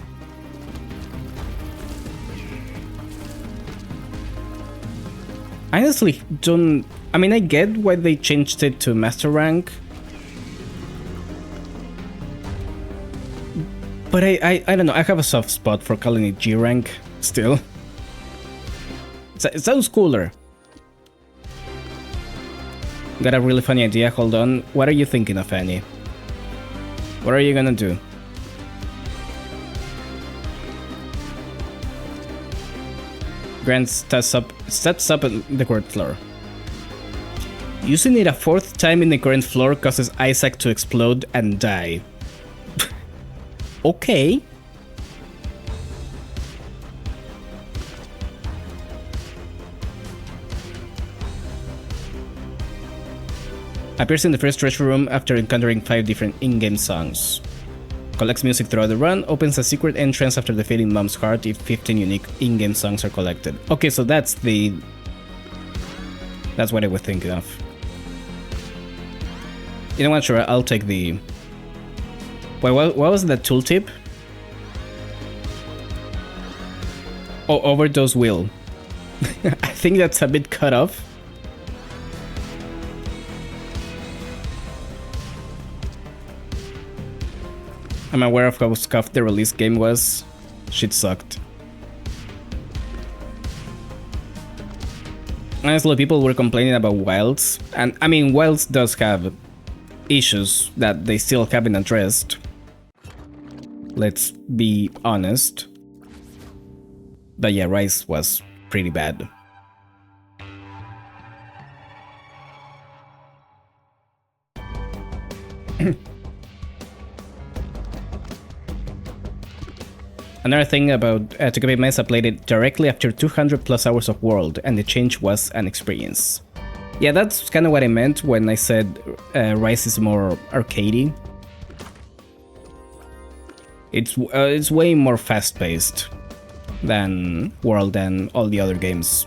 I honestly don't... I mean, I get why they changed it to Master Rank. But I don't know, I have a soft spot for calling it G Rank, still. It sounds cooler. Got a really funny idea, hold on. What are you thinking of, Annie? What are you gonna do? Grant steps up on the current floor. Using it a fourth time in the current floor causes Isaac to explode and die. Okay. Appears in the first treasure room after encountering 5 different in-game songs. Collects music throughout the run, opens a secret entrance after defeating Mom's Heart if 15 unique in-game songs are collected. Okay, so that's what I was thinking of. You know what? Sure, I'll take the... Wait, what was that tooltip? Oh, overdose will. I think that's a bit cut off. I'm aware of how scuffed the release game was. Shit sucked. Honestly, people were complaining about Wilds, and I mean, Wilds does have issues that they still haven't addressed. Let's be honest. But yeah, Rise was pretty bad. Another thing about To Be Mess, I played it directly after 200 plus hours of World, and the change was an experience. Yeah, that's kind of what I meant when I said Rise is more arcadey. It's way more fast-paced than World and all the other games.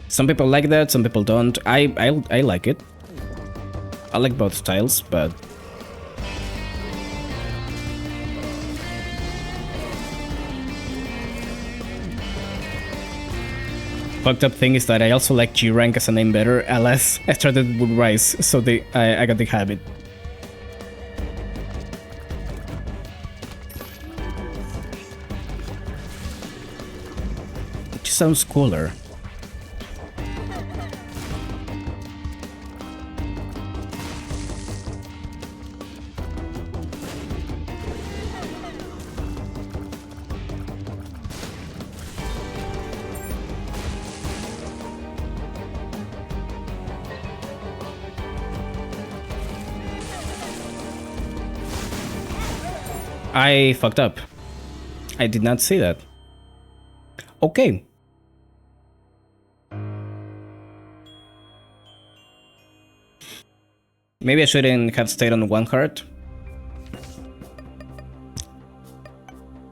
Some people like that, some people don't. I like it. I like both styles, but fucked up thing is that I also like G rank as a name better, alas I started with Rise, so I got the habit. It just sounds cooler. I fucked up. I did not see that. Okay. Maybe I shouldn't have stayed on one heart.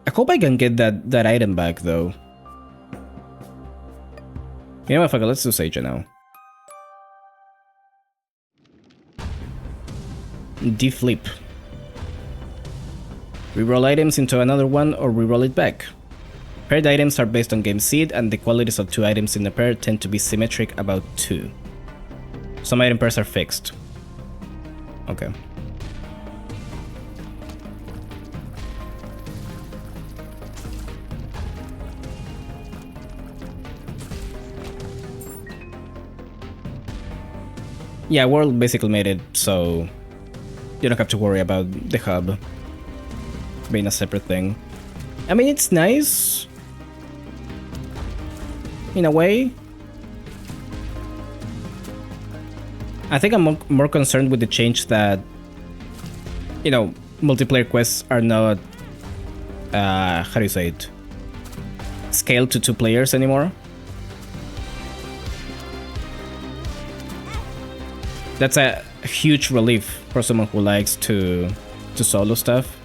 I hope I can get that item back though. You know what, fuck it, let's do Sage now. D-flip. Reroll items into another one or reroll it back. Paired items are based on game seed, and the qualities of two items in a pair tend to be symmetric about 2. Some item pairs are fixed. Okay. Yeah, World basically made it so you don't have to worry about the hub being a separate thing. I mean, it's nice in a way. I think I'm more concerned with the change that, you know, multiplayer quests are not, how do you say it, scaled to 2 players anymore. That's a huge relief for someone who likes to solo stuff.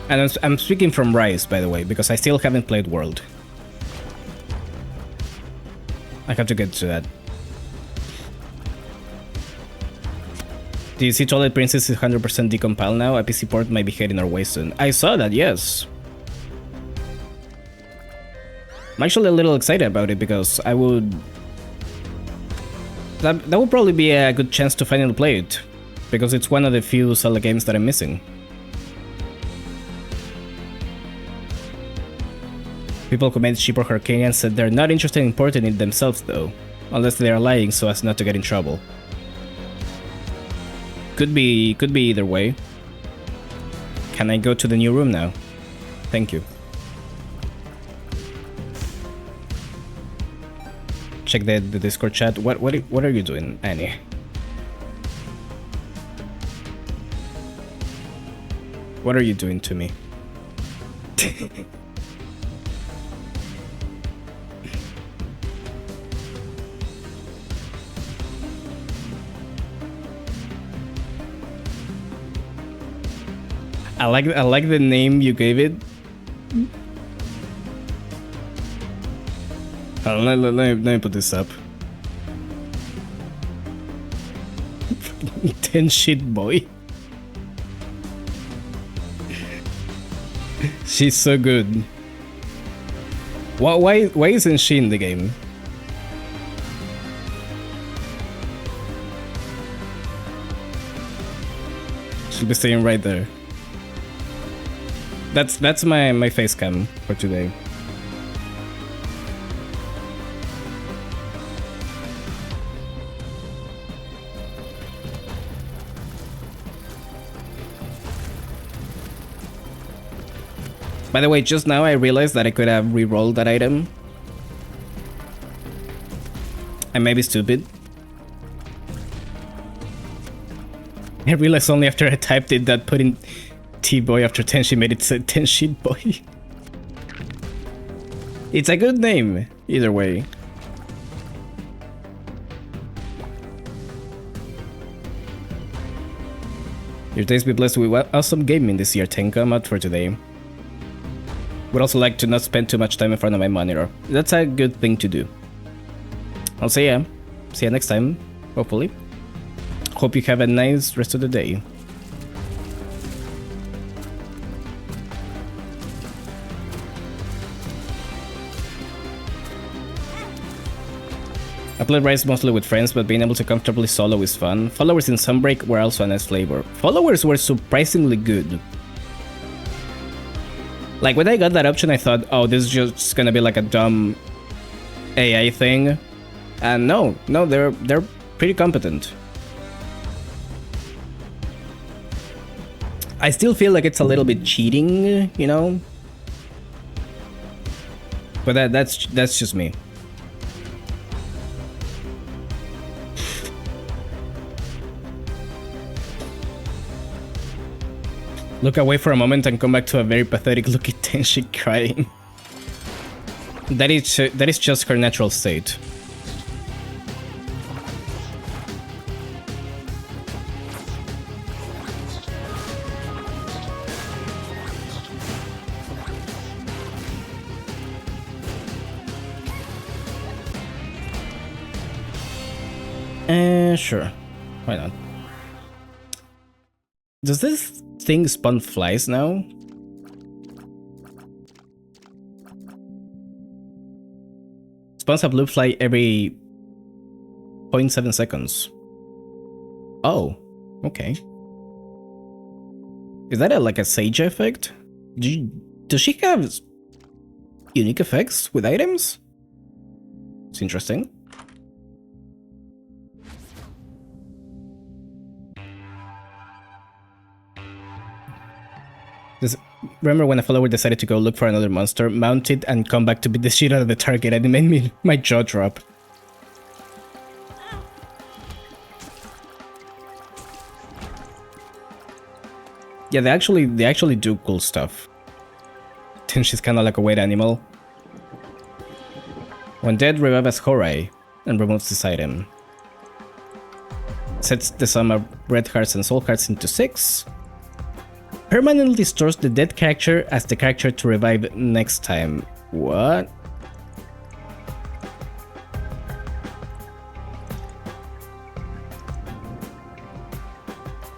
And I'm speaking from Rise, by the way, because I still haven't played World. I have to get to that. Do you see Twilight Princess is 100% decompiled now? A PC port might be heading our way soon. I saw that, yes. I'm actually a little excited about it because I would... That would probably be a good chance to finally play it, because it's one of the few Zelda games that I'm missing. People who made Sheep or Hyrcanian said they're not interested in porting it themselves though, unless they are lying so as not to get in trouble. Could be either way. Can I go to the new room now? Thank you. Check the Discord chat. What are you doing, Annie? What are you doing to me? I like the name you gave it. Let me put this up. 10 shit boy. She's so good. Why isn't she in the game? She'll be staying right there. That's my face cam for today. By the way, just now I realized that I could have re-rolled that item. I may be stupid. I realized only after I typed it that putting T-Boy after 10 she made it say 10 shit boy. It's a good name, either way. Your days be blessed with awesome gaming this year, Tenka. I'm out for today. Would also like to not spend too much time in front of my monitor. That's a good thing to do. I'll see ya. See ya next time, hopefully. Hope you have a nice rest of the day. I played Rise mostly with friends, but being able to comfortably solo is fun. Followers in Sunbreak were also a nice flavor. Followers were surprisingly good. Like, when I got that option, I thought, oh, this is just gonna be like a dumb AI thing. And no, they're pretty competent. I still feel like it's a little bit cheating, you know? But that's just me. Look away for a moment and come back to a very pathetic look at Tenshi crying. That is just her natural state. Sure. Why not? Does this thing spawn flies now? Spawns a blue fly every 0.7 seconds. Oh, okay. Is that like a Sage effect? Does she have unique effects with items? It's interesting. Remember when a follower decided to go look for another monster, mount it, and come back to beat the shit out of the target, and it made my jaw drop. Yeah, they actually do cool stuff. Then she's kinda like a wet animal. When dead, revive as Horai, and removes this item. Sets the sum of red hearts and soul hearts into 6. Permanently stores the dead character as the character to revive next time. What?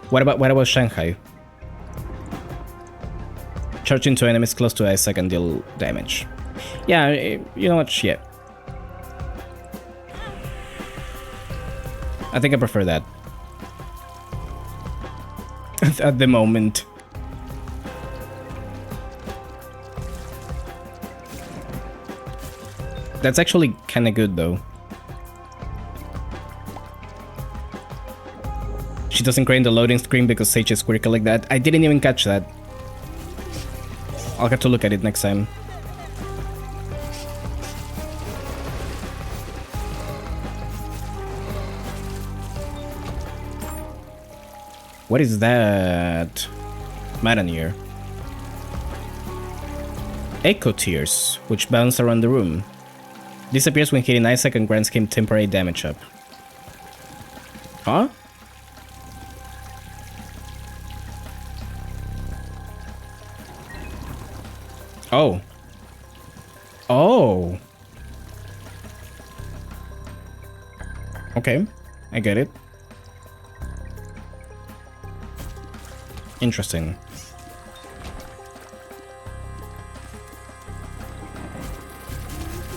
What about Shanghai? Charge into enemies close to Isaac and deal damage. Yeah, you know what? Yeah. I think I prefer that. At the moment. That's actually kinda good though. She doesn't cry in the loading screen because Sage is quirky like that. I didn't even catch that. I'll have to look at it next time. What is that? Maranir. Echo Tears, which bounce around the room. Disappears when hitting Isaac and grants him temporary damage up. Huh? Oh. Oh. Okay, I get it. Interesting.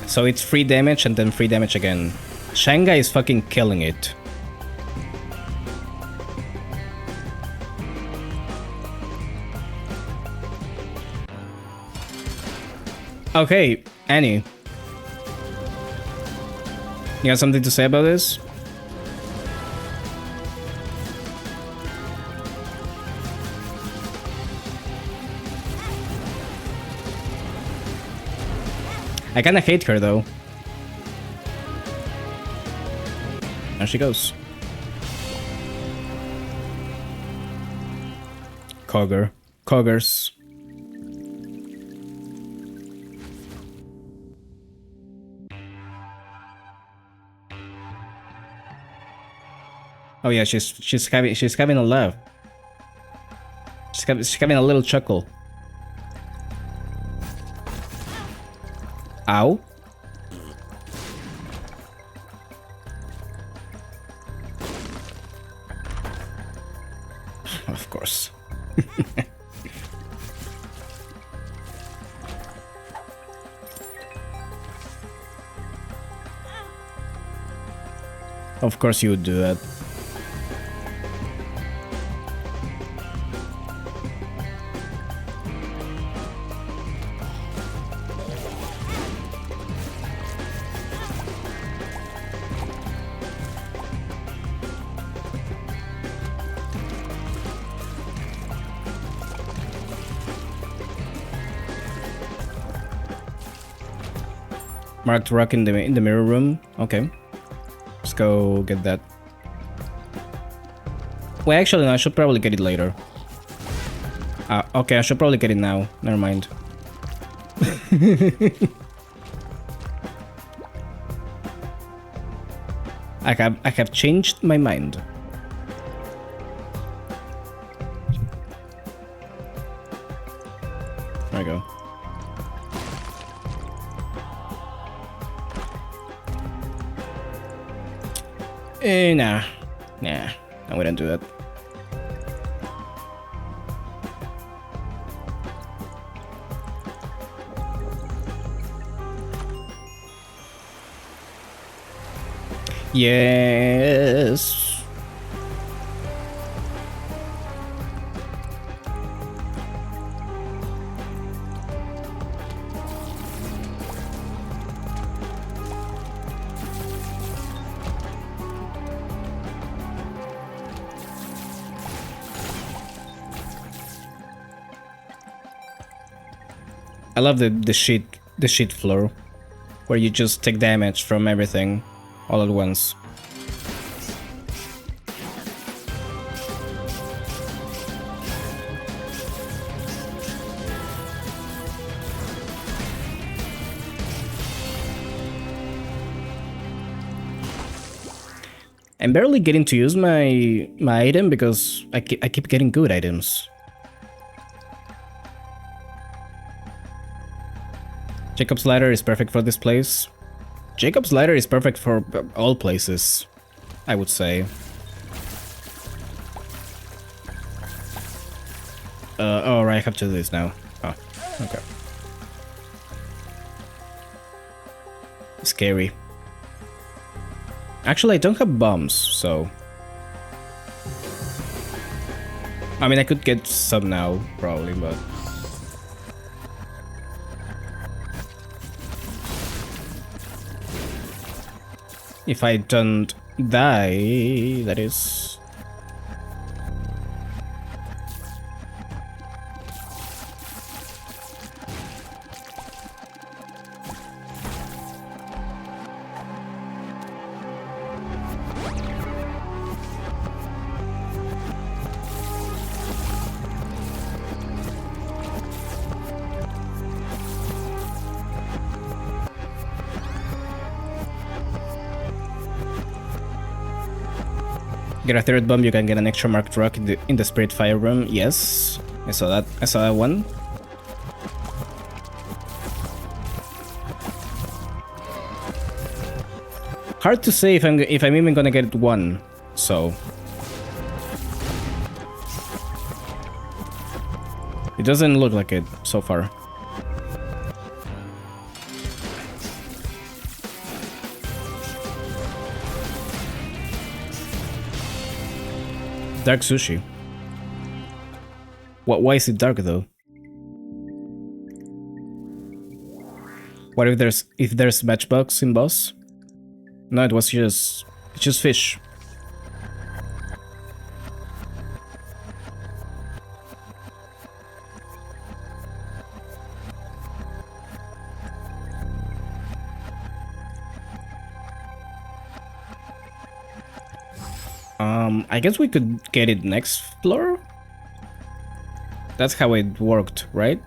So it's free damage and then free damage again. Shanghai is fucking killing it. Okay, Annie. You got something to say about this? I kinda hate her though. There she goes. Cogger. Coggers. Oh yeah, she's having a laugh. She's having a little chuckle. Ow. Of course. Of course you would do that. Marked rock in the mirror room. Okay, let's go get that. Well, actually, no, I should probably get it later. Okay, I should probably get it now. Never mind. I have changed my mind. There we go. Nah. Nah, I wouldn't do that. Yes. I love the sheet floor, where you just take damage from everything all at once. I'm barely getting to use my item because I keep getting good items. Jacob's ladder is perfect for this place. Jacob's ladder is perfect for all places, I would say. Oh, right, I have to do this now. Oh, okay. Scary. Actually, I don't have bombs, so... I mean, I could get some now, probably, but... If I don't die, that is... Get a third bomb, you can get an extra marked rock in the spirit fire room. Yes, I saw that. I saw that one. Hard to say if I'm even gonna get one, so... It doesn't look like it so far. Dark sushi. Why is it dark though? What if there's matchbox in boss? No, it was just fish. I guess we could get it next floor? That's how it worked, right?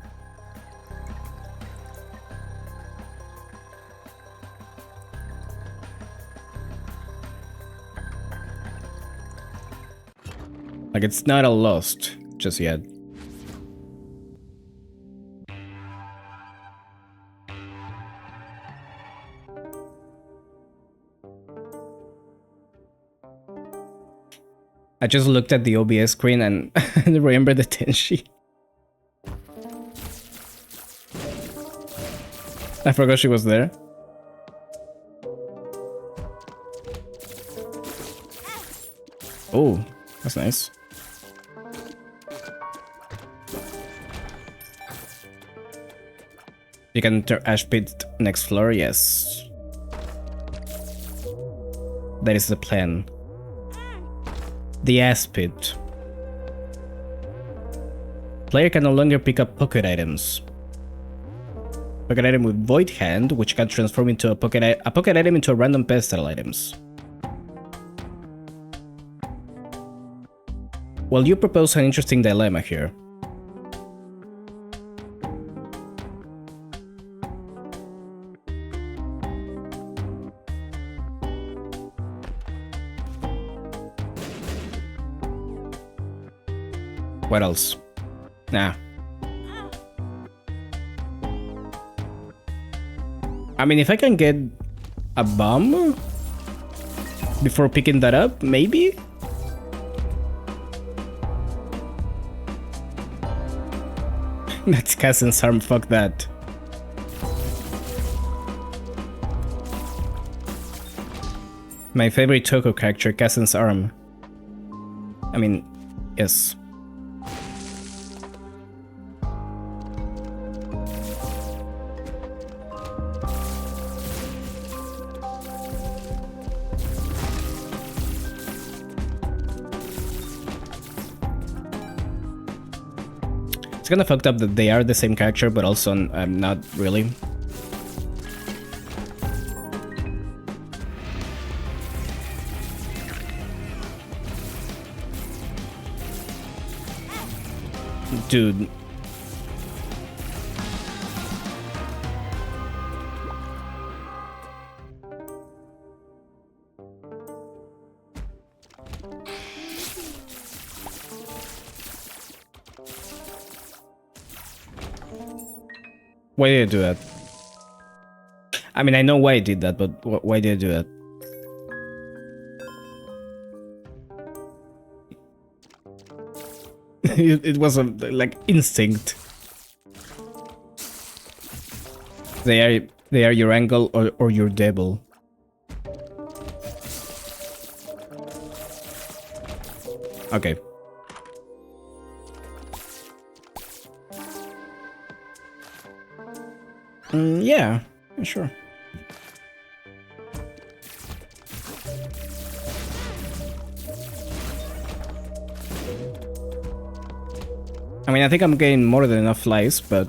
Like, it's not a lost just yet. I just looked at the OBS screen and remember the Tenshi. I forgot she was there. Oh, that's nice. You can enter Ash Pit next floor, yes. That is the plan. The Ash Pit. Player can no longer pick up pocket items. Pocket item with Void Hand, which can transform into a pocket item into a random pedestal items. Well, you propose an interesting dilemma here. What else? Nah. I mean, if I can get a bomb before picking that up, maybe? That's Cassen's arm, fuck that. My favorite Touhou character, Cassen's arm. I mean, yes. It's kinda fucked up that they are the same character, but also not really. Dude. Why did I do that? I mean, I know why I did that, but why did I do that? It was a, like, instinct. They are your angle or your devil. Okay. Yeah, sure. I mean, I think I'm getting more than enough lives, but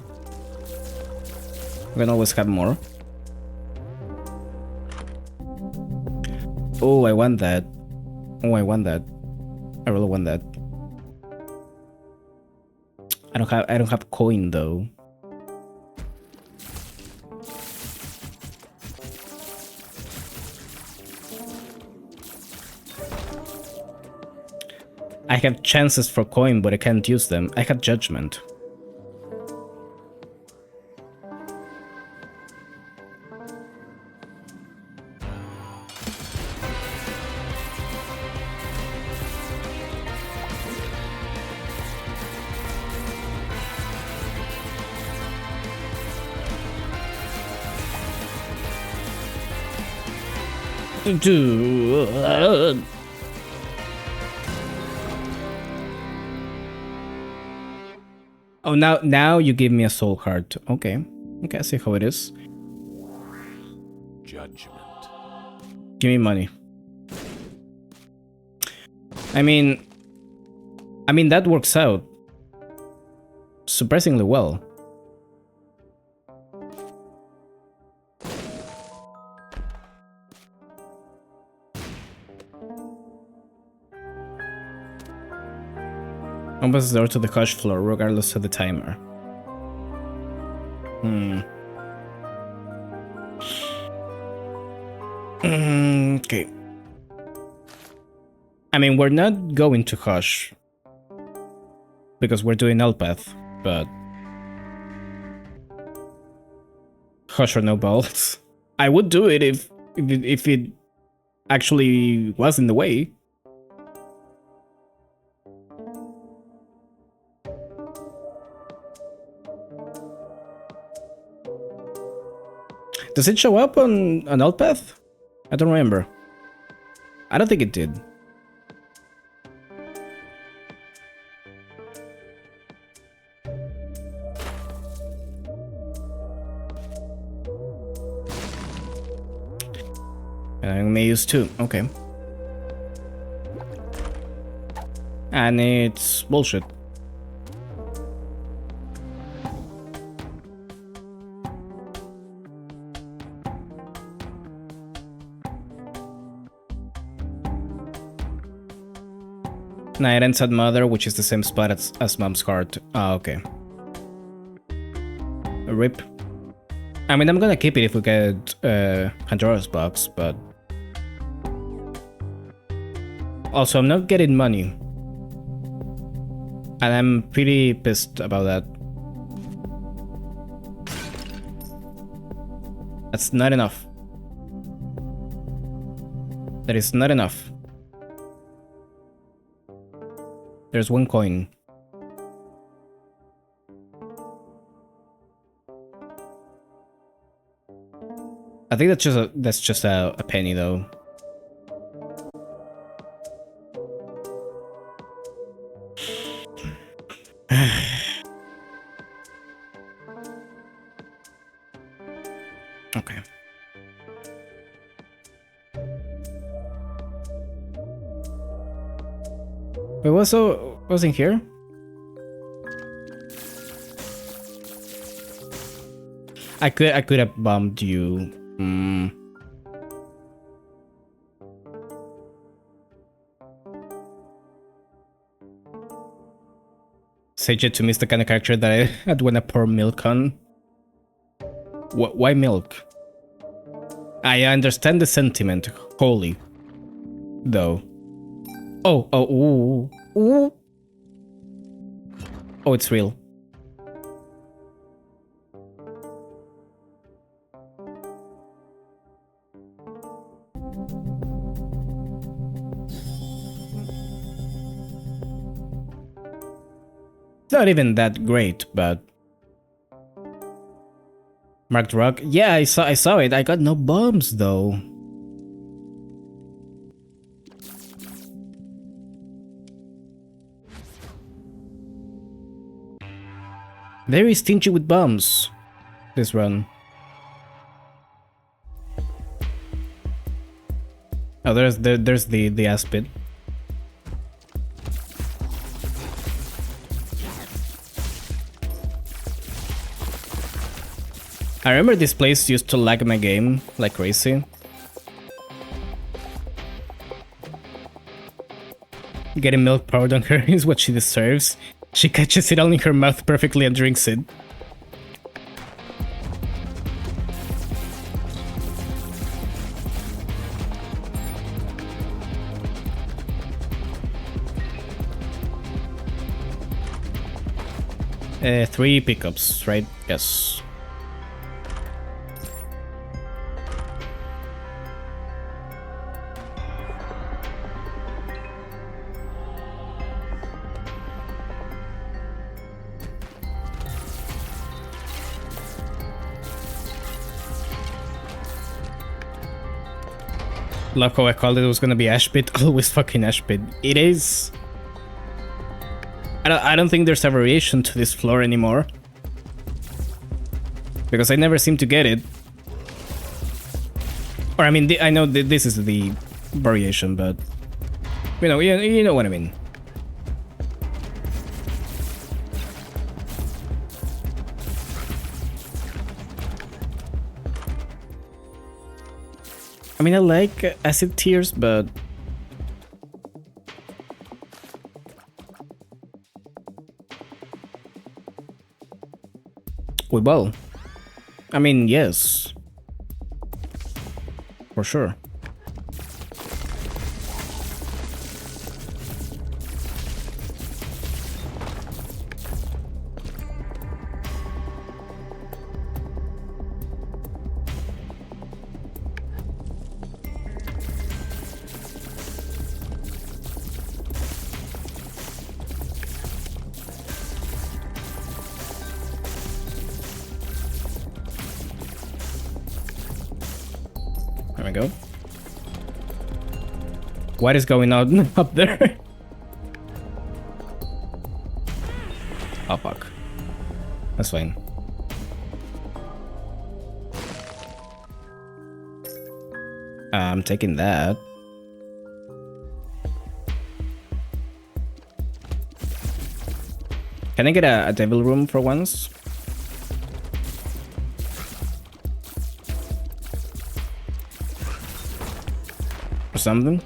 we can always have more. Oh, I want that. Oh, I want that. I really want that. I don't have coin though. I have chances for coin, but I can't use them. I have judgment. Oh, now you give me a soul heart. Okay. Okay, I see how it is. Judgment. Give me money. I mean that works out surprisingly well. Opens the door to the hush floor, regardless of the timer. Okay. I mean, we're not going to hush because we're doing Elpath, but hush or no balls. I would do it if it actually was in the way. Does it show up on an Elpath? I don't remember. I don't think it did. I may use 2. Okay. And it's bullshit. Night ends at Mother, which is the same spot as Mom's heart. Ah, okay. A rip. I mean, I'm gonna keep it if we get Pandora's box, but also I'm not getting money, and I'm pretty pissed about that. That's not enough. That is not enough. There's 1 coin. I think that's just a penny though. Okay. Wait, what's in here? I could have bombed you. Sage to me is the kind of character that I'd wanna pour milk on. Why milk? I understand the sentiment, wholly, though. Oh, ooh. Oh, it's real. Not even that great, but marked rock. Yeah, I saw it. I got no bombs though. Very stingy with bombs this run. Oh, there's the aspid. I remember this place used to lag my game like crazy. Getting milk poured on her is what she deserves. She catches it all in her mouth perfectly and drinks it. Three pickups, right? Yes. Love how I called it was gonna be Ash Pit. Always fucking Ash Pit. It is. I don't think there's a variation to this floor anymore. Because I never seem to get it. Or I mean, I know this is the variation, but you know what I mean. I mean, I like acid tears, but well, I mean, yes, for sure. There we go. What is going on up there? Oh fuck. That's fine. I'm taking that. Can I get a devil room for once? Or something?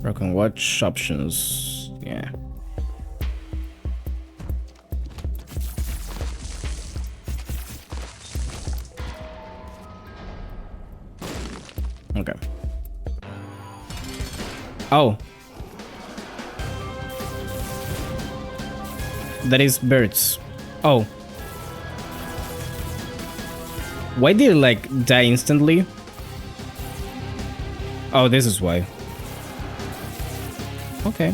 Broken watch options. Yeah. Okay. Oh. That is birds. Oh. Why did it like die instantly? Oh, this is why. Okay.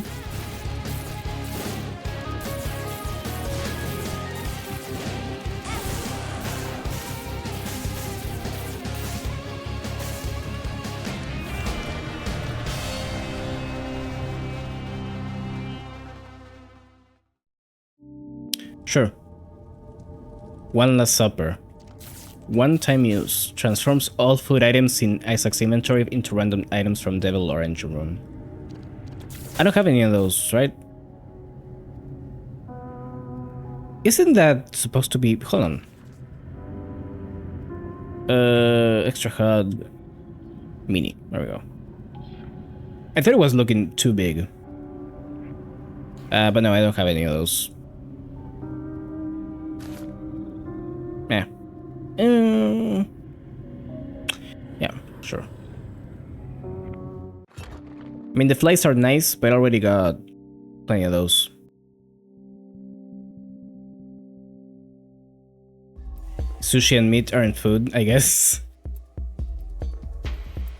Sure. One last supper. One-time use. Transforms all food items in Isaac's inventory into random items from Devil or Engine Room. I don't have any of those, right? Isn't that supposed to be... Hold on. Extra HUD. Mini. There we go. I thought it was looking too big. But no, I don't have any of those. Yeah. Yeah, sure. I mean, the flies are nice, but I already got plenty of those. Sushi and meat aren't food, I guess.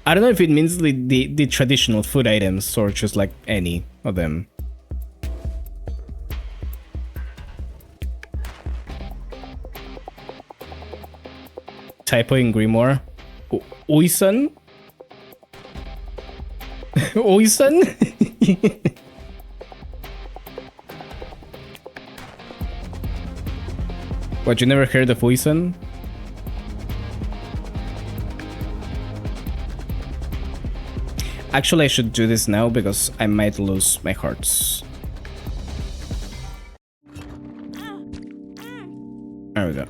I don't know if it means the traditional food items or just like any of them. Typo in Grimoire. Oisan? Oisan? What, you never heard of Oisan? Actually, I should do this now because I might lose my hearts. There we go.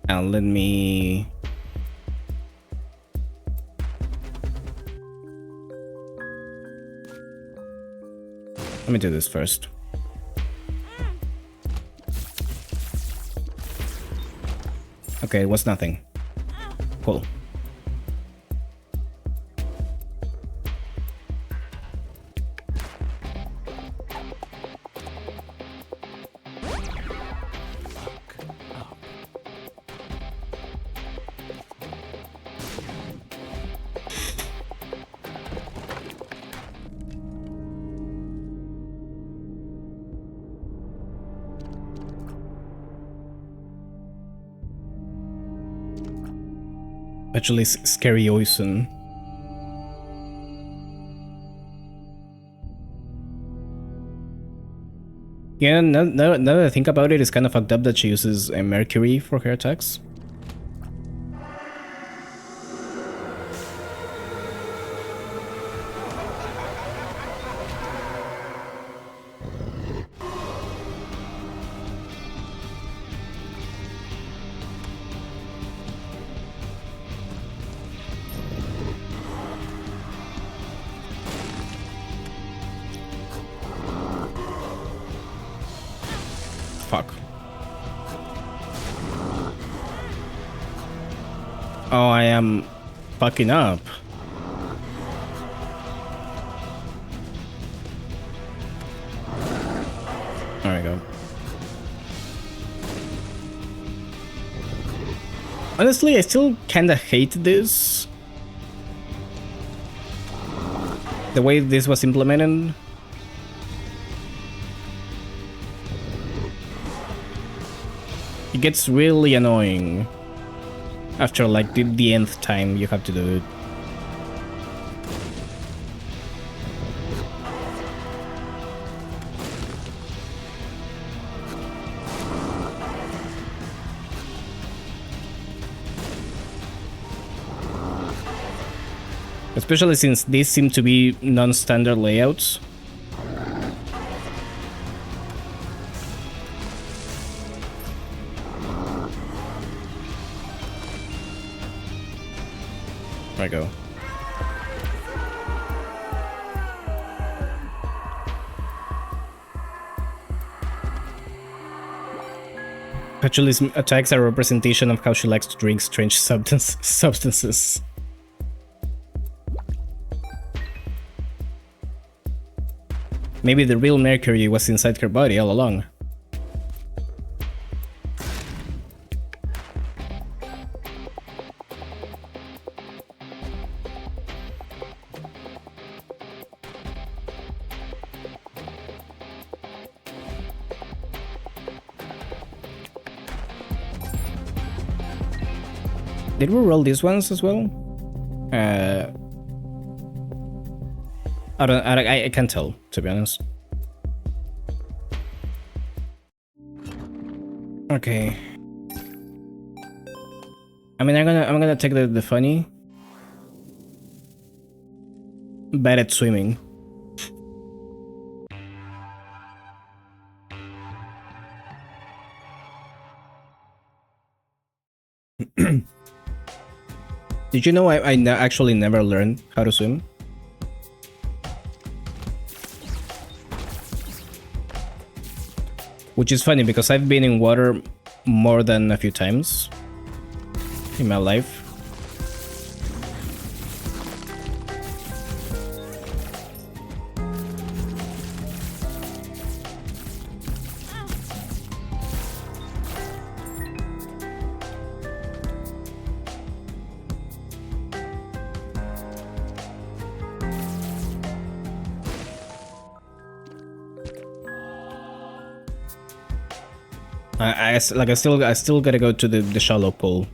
And let me... Let me do this first. Okay, it was nothing. Cool. Actually, scary Oisun. Yeah, now that I think about it, it's kind of fucked up that she uses a Mercury for her attacks. Fuck. Oh, I am fucking up. There we go. Honestly, I still kinda hate this. The way this was implemented. It gets really annoying after like the nth time you have to do it. Especially since these seem to be non-standard layouts. There we go. Actually's attacks are a representation of how she likes to drink strange substances. Maybe the real Mercury was inside her body all along. Did we roll these ones as well? I can't tell, to be honest. Okay. I mean, I'm gonna take the funny. Bad at swimming. Did you know I actually never learned how to swim? Which is funny because I've been in water more than a few times in my life. I still gotta go to the shallow pool.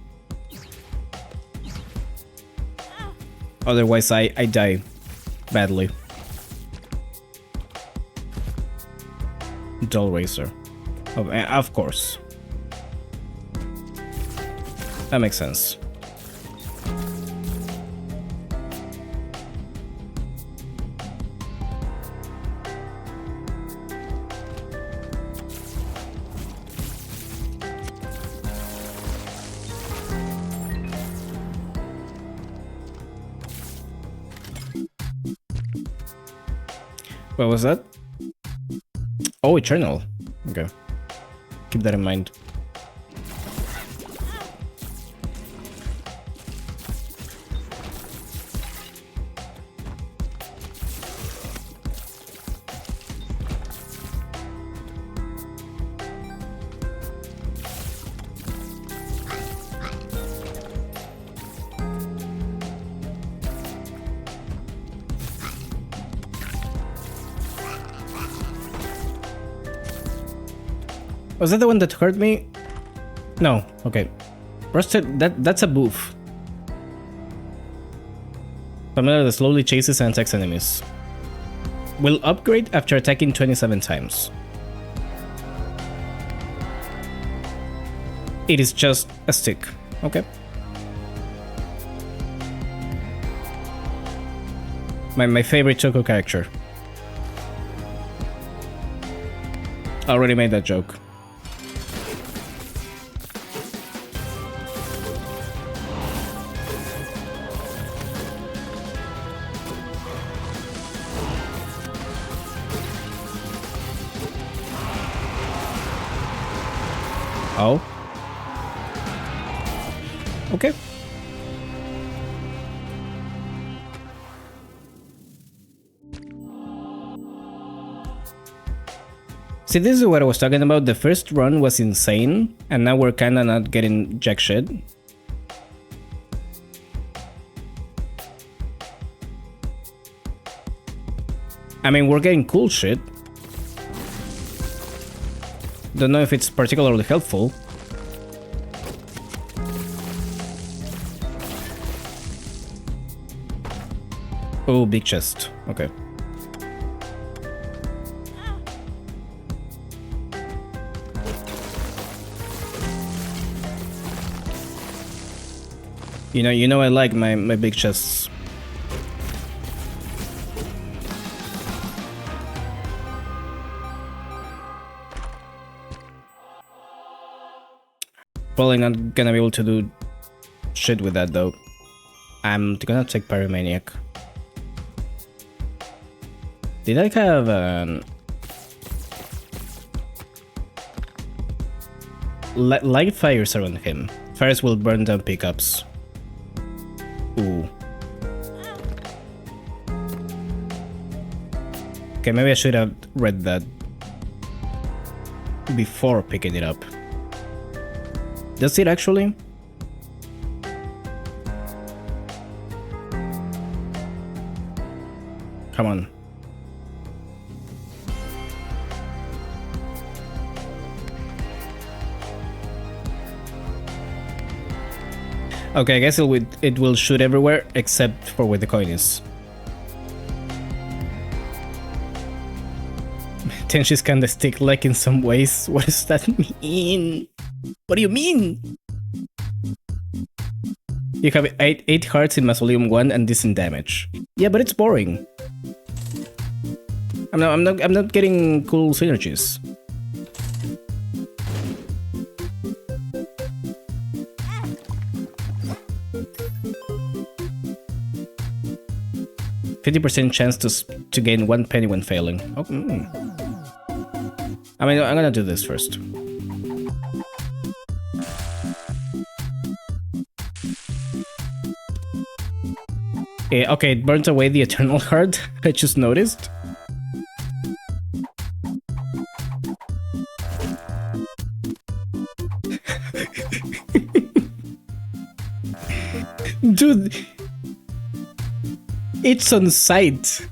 Otherwise, I die badly. Dull Racer. Oh, of course. That makes sense. What was that? Oh, Eternal. Okay. Keep that in mind. Was that the one that hurt me? No. Okay. Rusted. That's a boof. Familiar that slowly chases and attacks enemies. Will upgrade after attacking 27 times. It is just a stick. Okay. My favorite Touhou character. I already made that joke. Oh. Okay. See, this is what I was talking about. The first run was insane, and now we're kinda not getting jack shit. I mean, we're getting cool shit. Don't know if it's particularly helpful. Oh, big chest. Okay. You know I like my big chests. Probably not gonna be able to do shit with that though. I'm gonna take Pyromaniac. Did I have light fires around him? Fires will burn down pickups. Ooh. Okay, maybe I should have read that before picking it up. Does it actually? Come on. Okay, I guess it will shoot everywhere except for where the coin is. Tenshi's kinda stick-like in some ways. What does that mean? What do you mean? You have 8 hearts in Mausoleum 1 and decent damage. Yeah, but it's boring. I'm not getting cool synergies. %50 chance to gain 1 penny when failing. Oh, I mean, I'm gonna do this first. Okay, it burns away the Eternal Heart. I just noticed. Dude, it's on site,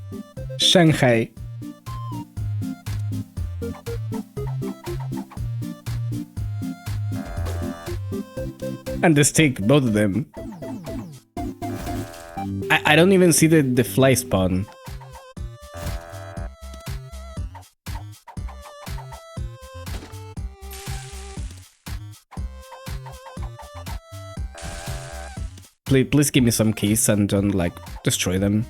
Shanghai. And the stick, both of them. I don't even see the fly spawn. Please give me some keys and don't, like, destroy them.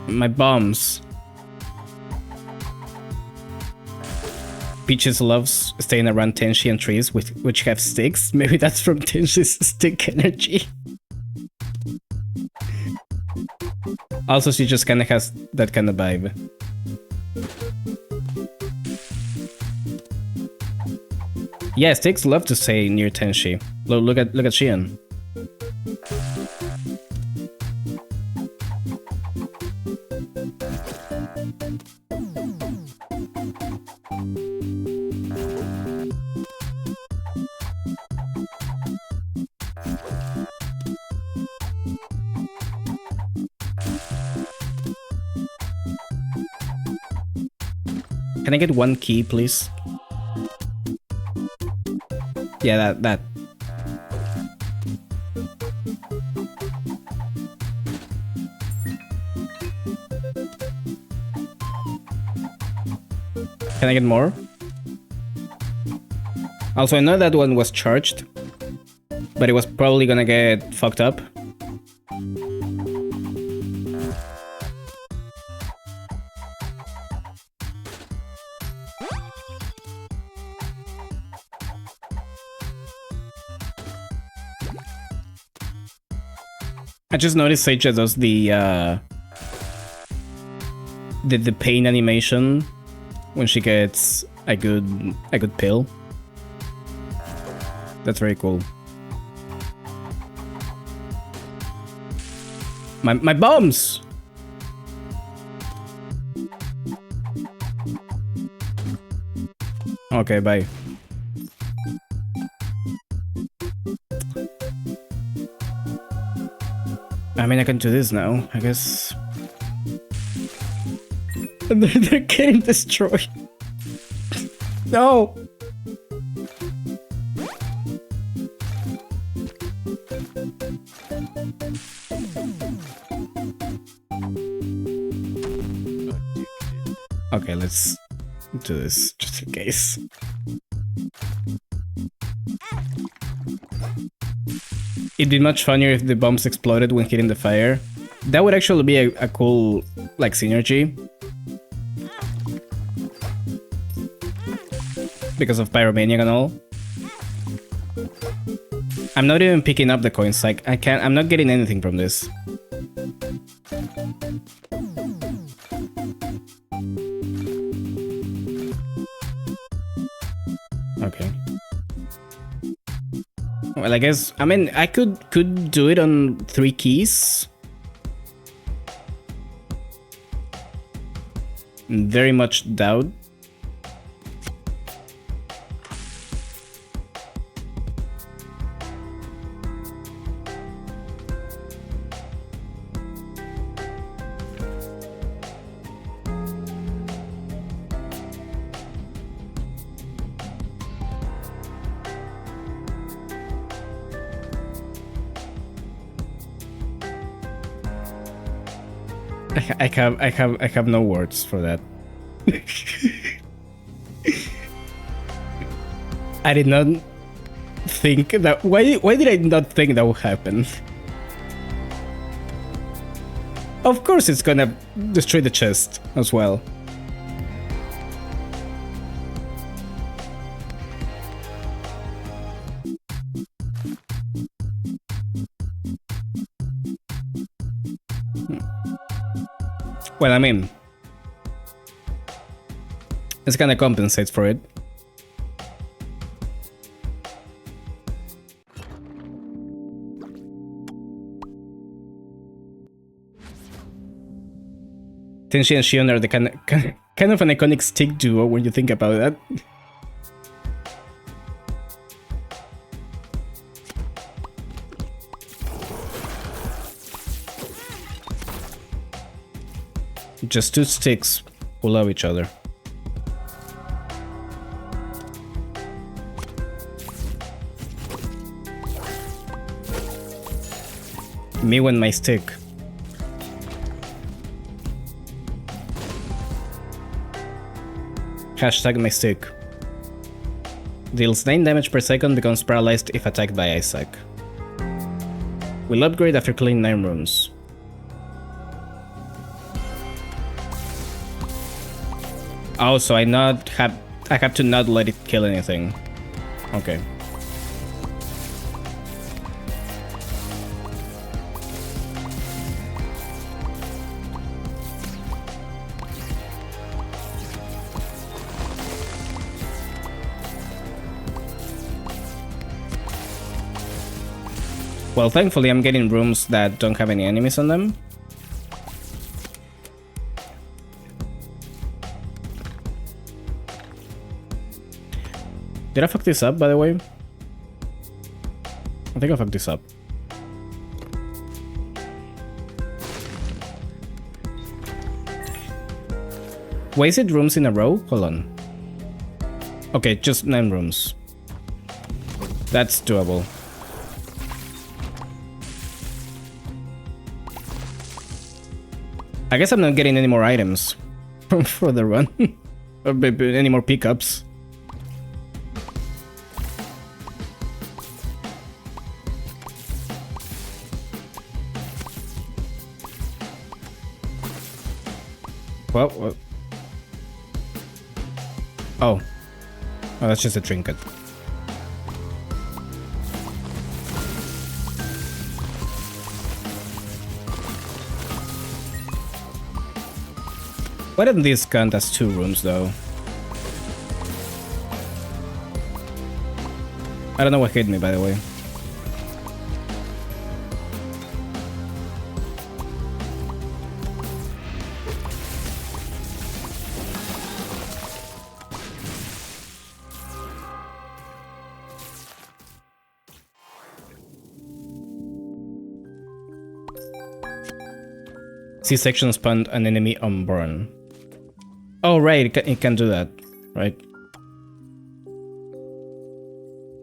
My bombs. Peaches loves staying around Tenshi and trees which have sticks. Maybe that's from Tenshi's stick energy. Also, she just kinda has that kind of vibe. Yeah, sticks love to stay near Tenshi. Look at Shion. Can I get one key, please? Yeah, that. Can I get more? Also, I know that one was charged, but it was probably gonna get fucked up. I just noticed Sage does the pain animation when she gets a good pill. That's very cool. My bombs. Okay, bye. I mean, I can do this now, I guess. They're getting destroyed. No! Okay, let's do this just in case. It'd be much funnier if the bombs exploded when hitting the fire. That would actually be a cool, like, synergy. Because of Pyromaniac and all. I'm not even picking up the coins, like, I'm not getting anything from this. Okay. Well, I guess, I mean, I could do it on 3 keys. Very much doubt. I have no words for that. I did not think that. Why did I not think that would happen? Of course, it's gonna destroy the chest as well. Well, I mean, this kind of compensates for it. Tenshi and Shion are the kind of an iconic stick duo when you think about that. Just 2 sticks who love each other. Me and my stick. Hashtag my stick. Deals 9 damage per second, becomes paralyzed if attacked by Isaac. Will upgrade after clearing 9 rooms. Oh, so I have to not let it kill anything. Okay. Well, thankfully I'm getting rooms that don't have any enemies on them. Did I fuck this up, by the way? I think I fucked this up. Wasted rooms in a row? Hold on. Okay, just 9 rooms. That's doable. I guess I'm not getting any more items for the run. Or any more pickups. What? Oh. Oh, that's just a trinket. Why didn't this count as 2 rooms, though? I don't know what hit me, by the way. C-section spawned an enemy unborn. Oh, right, it can do that, right?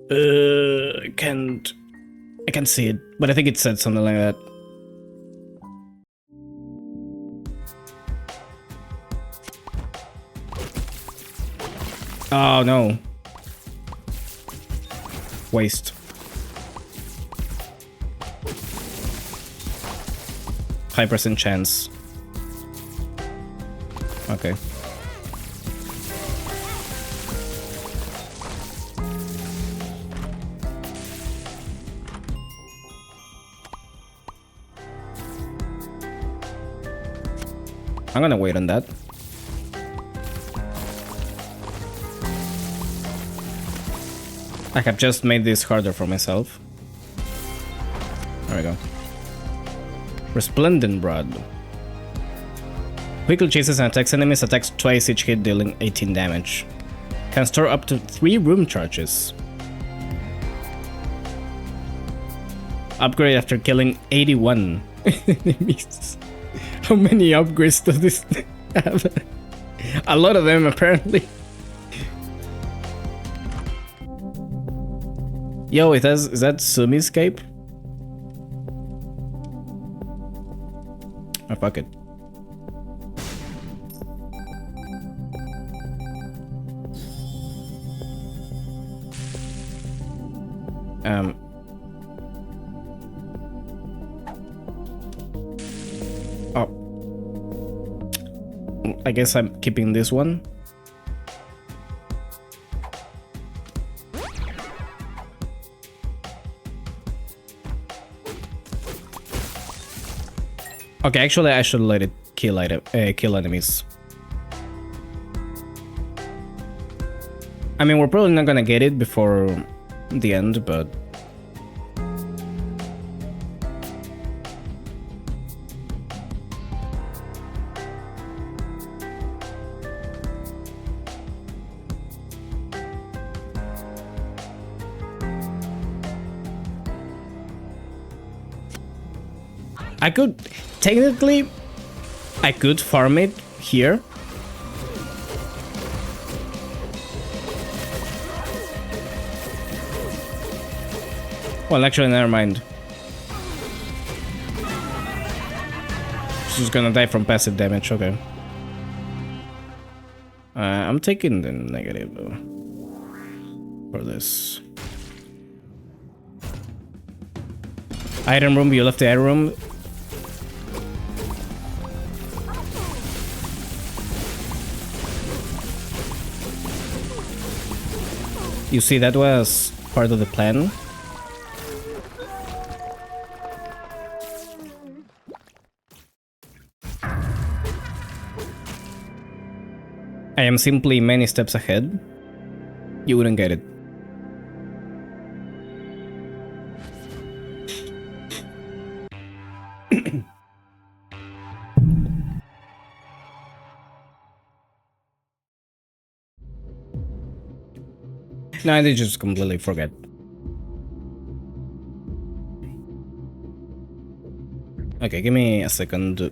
I can't see it, but I think it said something like that. Oh no. Waste. High percent chance. Okay. I'm gonna wait on that. I have just made this harder for myself. There we go. Resplendent Rod. Quickly chases and attacks enemies, attacks twice each hit, dealing 18 damage. Can store up to 3 room charges. Upgrade after killing 81 enemies. How many upgrades does this have? A lot of them, apparently. Yo, is that Sumi's cape? Oh, fuck it. Oh. I guess I'm keeping this one. Okay, actually, I should let it kill enemies. I mean, we're probably not gonna get it before the end, but I could technically farm it here. Well, actually, never mind. She's gonna die from passive damage, okay. I'm taking the negative for this. Item room, you left the item room. You see, that was part of the plan. I am simply many steps ahead. You wouldn't get it. No, I did just completely forget. Okay, give me a second.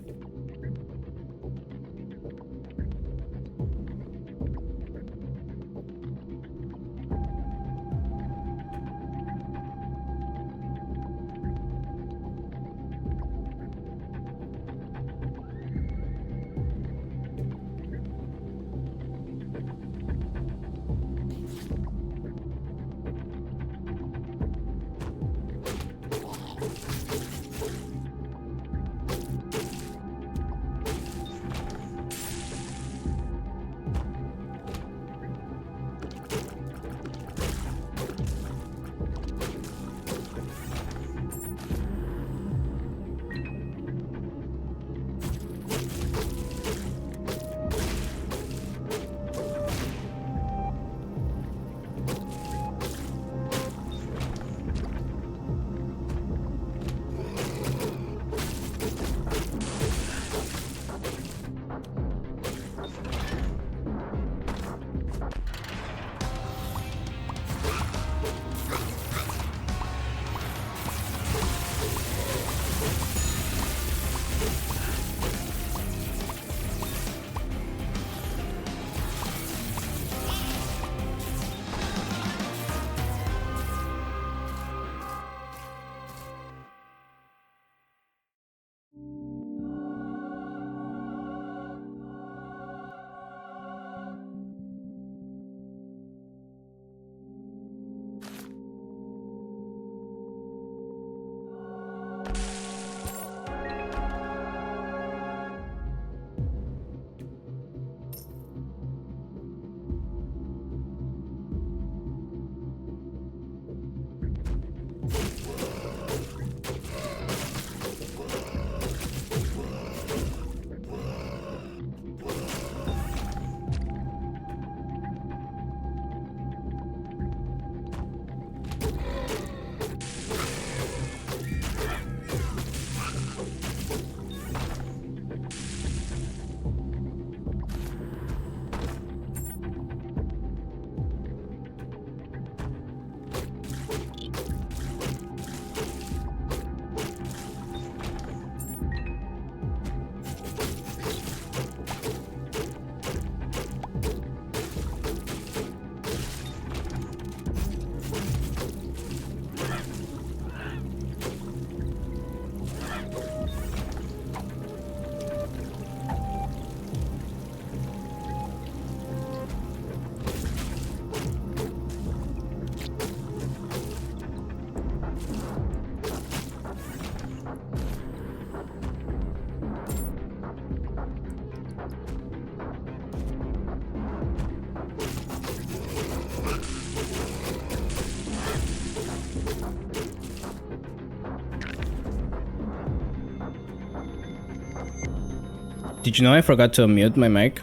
Did you know I forgot to mute my mic?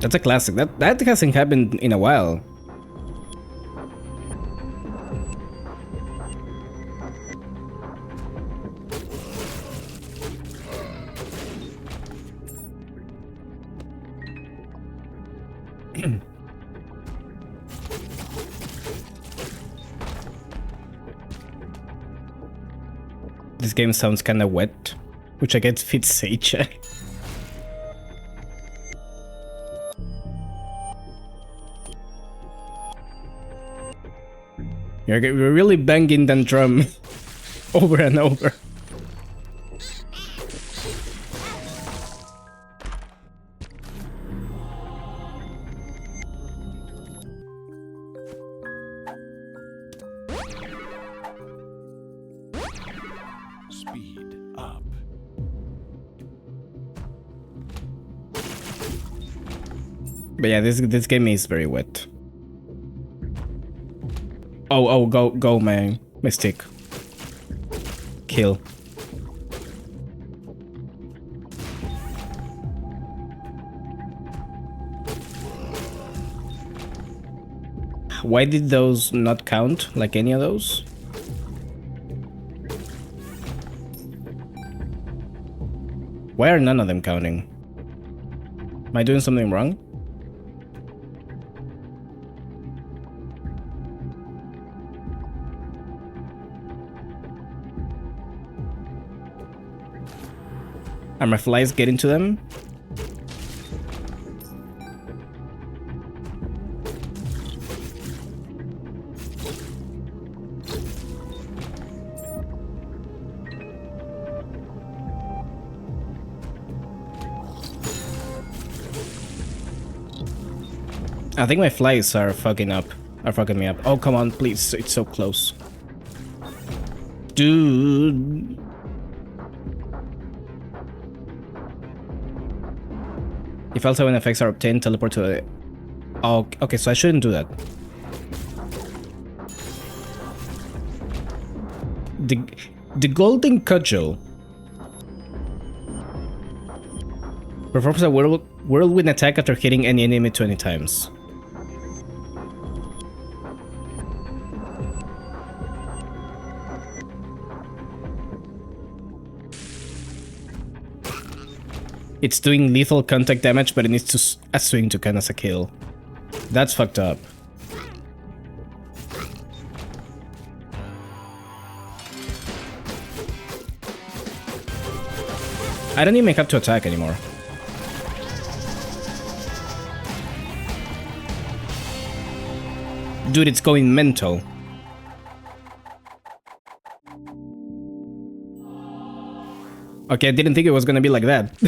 That's a classic. That hasn't happened in a while. This game sounds kinda wet, which I guess fits Sage. You're really banging that drum over and over. Speed up. But yeah, this game is very wet. Oh, go, man. Mistake. Kill. Why did those not count like any of those? Why are none of them counting? Am I doing something wrong? Are my flies getting to them? I think my flies are fucking me up. Oh, come on, please. It's so close. Dude. If also when effects are obtained, teleport to a... Oh, okay, so I shouldn't do that. The golden cudgel performs a whirlwind attack after hitting any enemy 20 times. It's doing lethal contact damage, but it needs a swing to count as a kill. That's fucked up. I don't even have to attack anymore. Dude, it's going mental. Okay, I didn't think it was gonna be like that.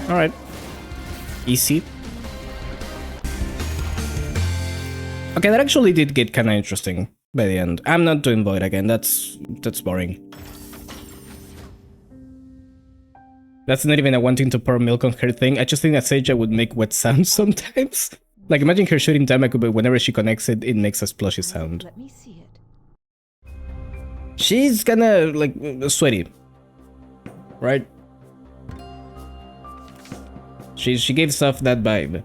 Alright. Easy. Okay, that actually did get kinda interesting by the end. I'm not doing Void again, that's boring. That's not even a wanting to pour milk on her thing. I just think that Seija would make wet sounds sometimes. Like, imagine her shooting Tamaku, but whenever she connects it, it makes a splashy sound. Let me see it. She's kinda, like, sweaty. Right? She gave stuff that vibe.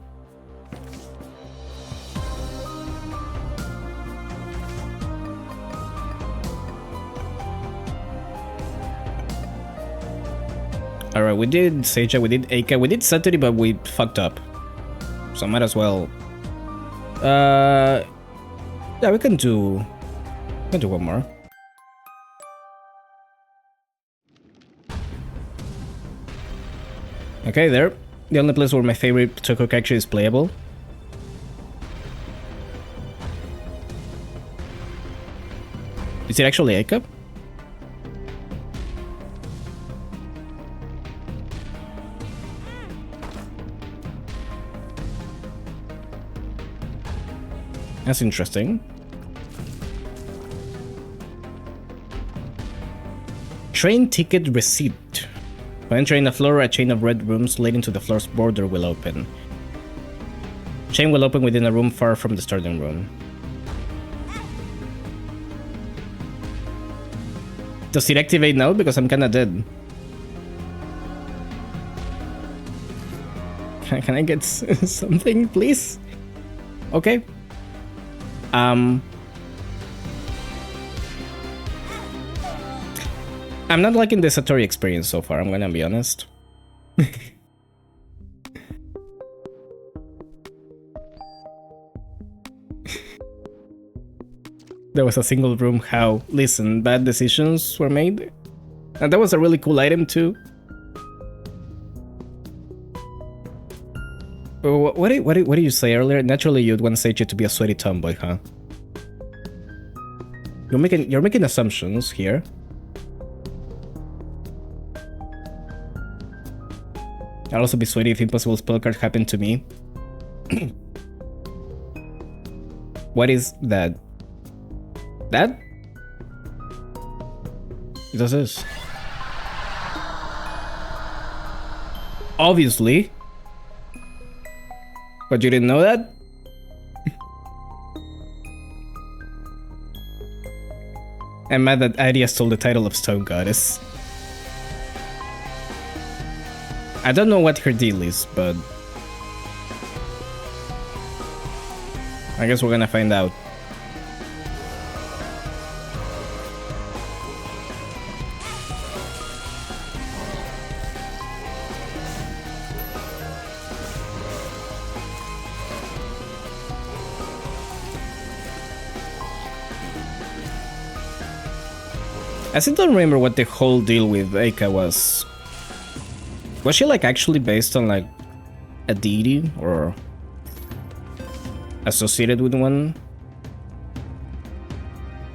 Alright, we did Seija, we did Eika, we did Satori, but we fucked up. So I might as well... yeah, we can do one more. Okay, there. The only place where my favorite Touhou character is playable. Is it actually Aika? That's interesting. Train ticket receipt. When entering the floor, a chain of red rooms leading to the floor's border will open. Chain will open within a room far from the starting room. Does it activate now? Because I'm kinda dead. Can I get something, please? Okay. I'm not liking the Satori experience so far, I'm gonna be honest. There was a single room. How? Listen, bad decisions were made. And that was a really cool item too. What did you say earlier? Naturally, you'd want Seichi to be a sweaty tomboy, huh? You're making assumptions here. I'd also be sweaty if impossible spell card happened to me. What is that? That? It does this. Obviously. But you didn't know that? I'm mad that Aria stole the title of Stone Goddess. I don't know what her deal is, but I guess we're gonna find out. I still don't remember what the whole deal with Eika was. Was she like actually based on like a deity or associated with one?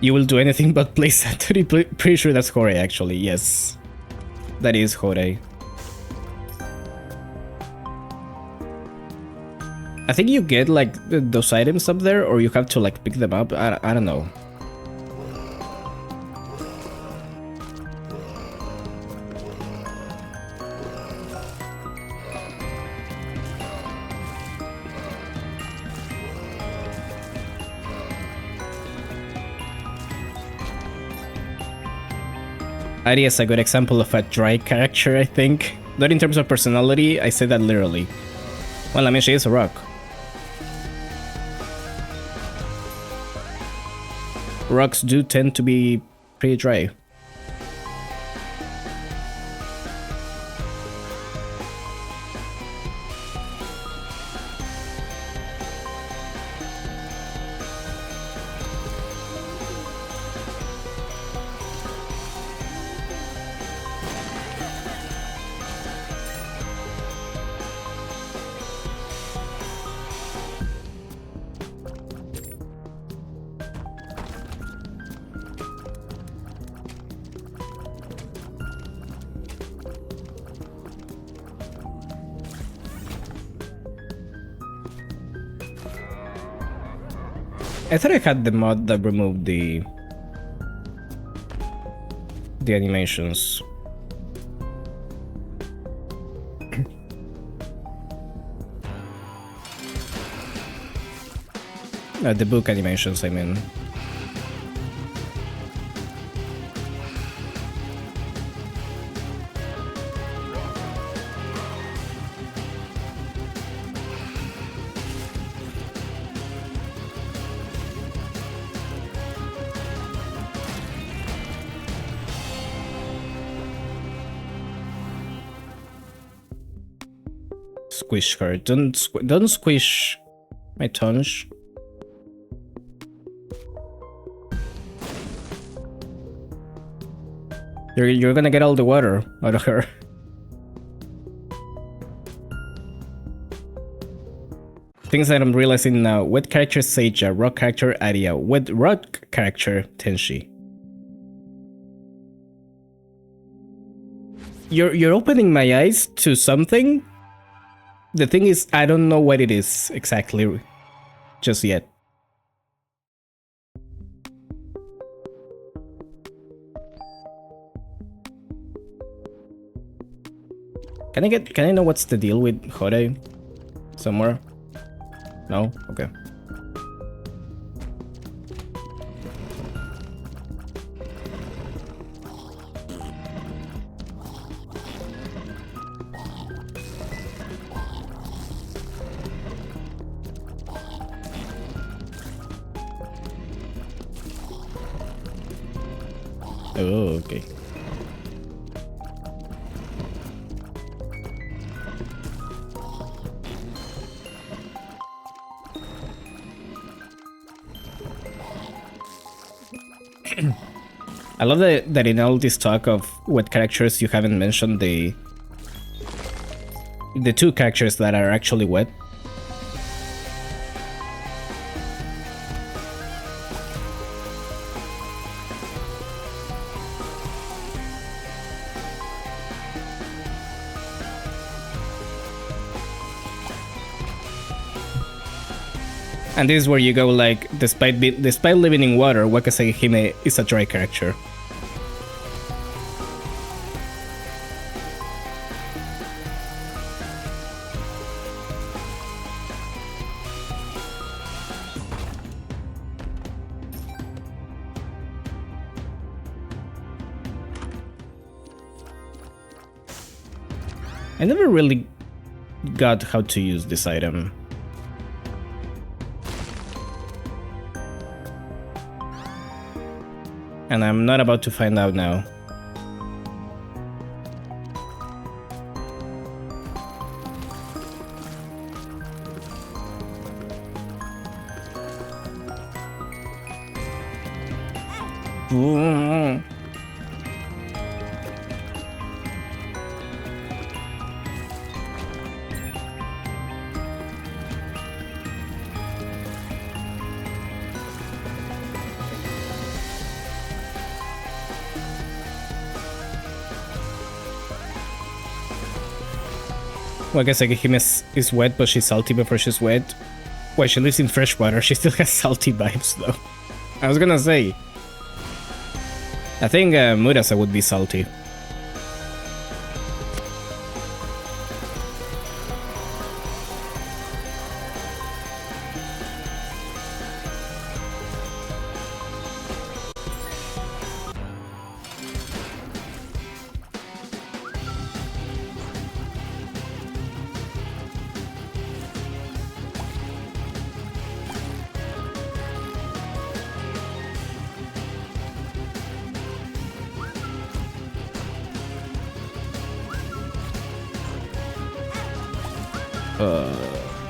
You will do anything but play Satori. Pretty sure that's Hore actually, yes. That is Hore. I think you get like those items up there or you have to like pick them up. I don't know. Aria is a good example of a dry character, I think. Not in terms of personality, I say that literally. Well, I mean, she is a rock. Rocks do tend to be pretty dry. I thought I had the mod that removed the animations. The book animations, I mean. Squish her. Don't squish my tongue. You're gonna get all the water out of her. Things that I'm realizing now. Wet character Seija, rock character Aria, wet rock character Tenshi. You're opening my eyes to something. The thing is, I don't know what it is exactly just yet. Can I know what's the deal with Hore somewhere? No? Okay. Oh, okay. I love that in all this talk of wet characters you haven't mentioned the two characters that are actually wet. And this is where you go like, despite living in water, Wakase Hime is a dry character. I never really got how to use this item. And I'm not about to find out now. Well, I guess like Hime is wet, but she's salty before she's wet. Well, she lives in fresh water. She still has salty vibes, though. I was gonna say. I think Murasa would be salty.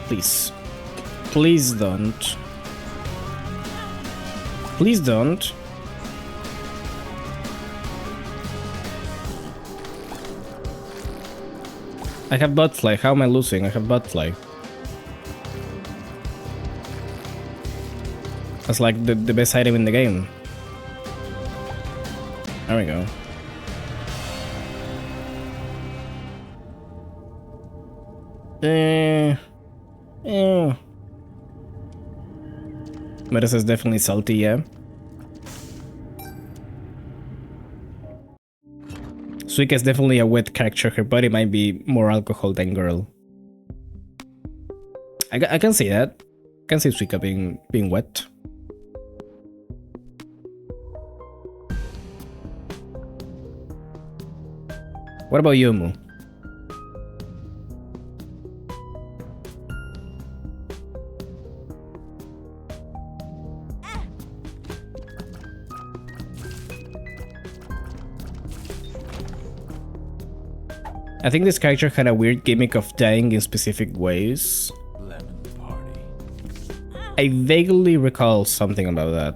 Please. Please don't. Please don't. I have Botfly. How am I losing? I have Botfly. That's like the best item in the game. There we go. Metas is definitely salty, yeah. Suika is definitely a wet character. Her body might be more alcohol than girl. I can see that. I can see Suika being wet. What about Yomu? I think this character had a weird gimmick of dying in specific ways. Lemon party. I vaguely recall something about that.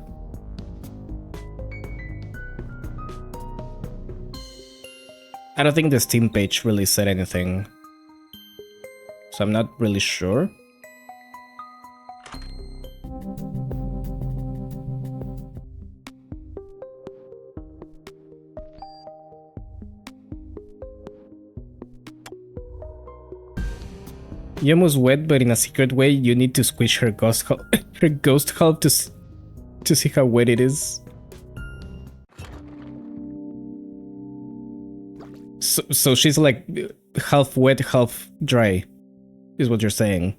I don't think the Steam page really said anything, so I'm not really sure. Yomu's wet, but in a secret way. You need to squish her ghost her ghost half to see how wet it is. So she's like half wet, half dry, is what you're saying.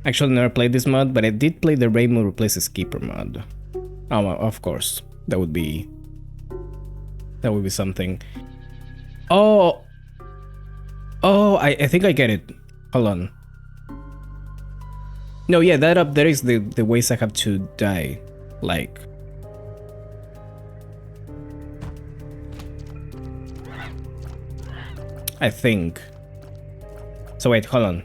Actually, never played this mod, but I did play the Rainbow Replaces Keeper mod. Oh, well, of course, that would be something. Oh, I think I get it. Hold on. No, yeah, that up there is the ways I have to die, like. I think. So wait, hold on.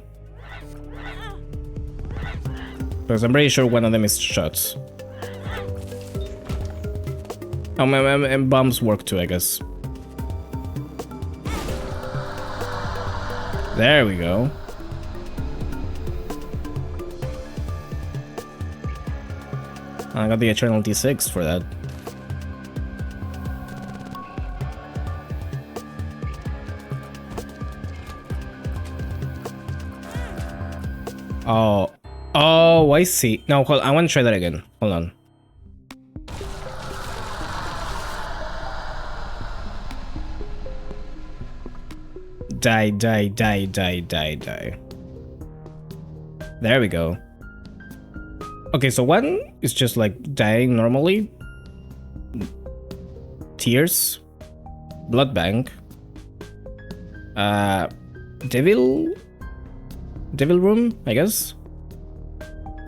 Because I'm pretty sure one of them is shots. Oh, and bombs work too, I guess. There we go. I got the Eternal D6 for that. Oh, I see. No, hold, I want to try that again. Hold on. Die. There we go. Okay, so one is just like dying normally. Tears. Blood bank. Devil room, I guess.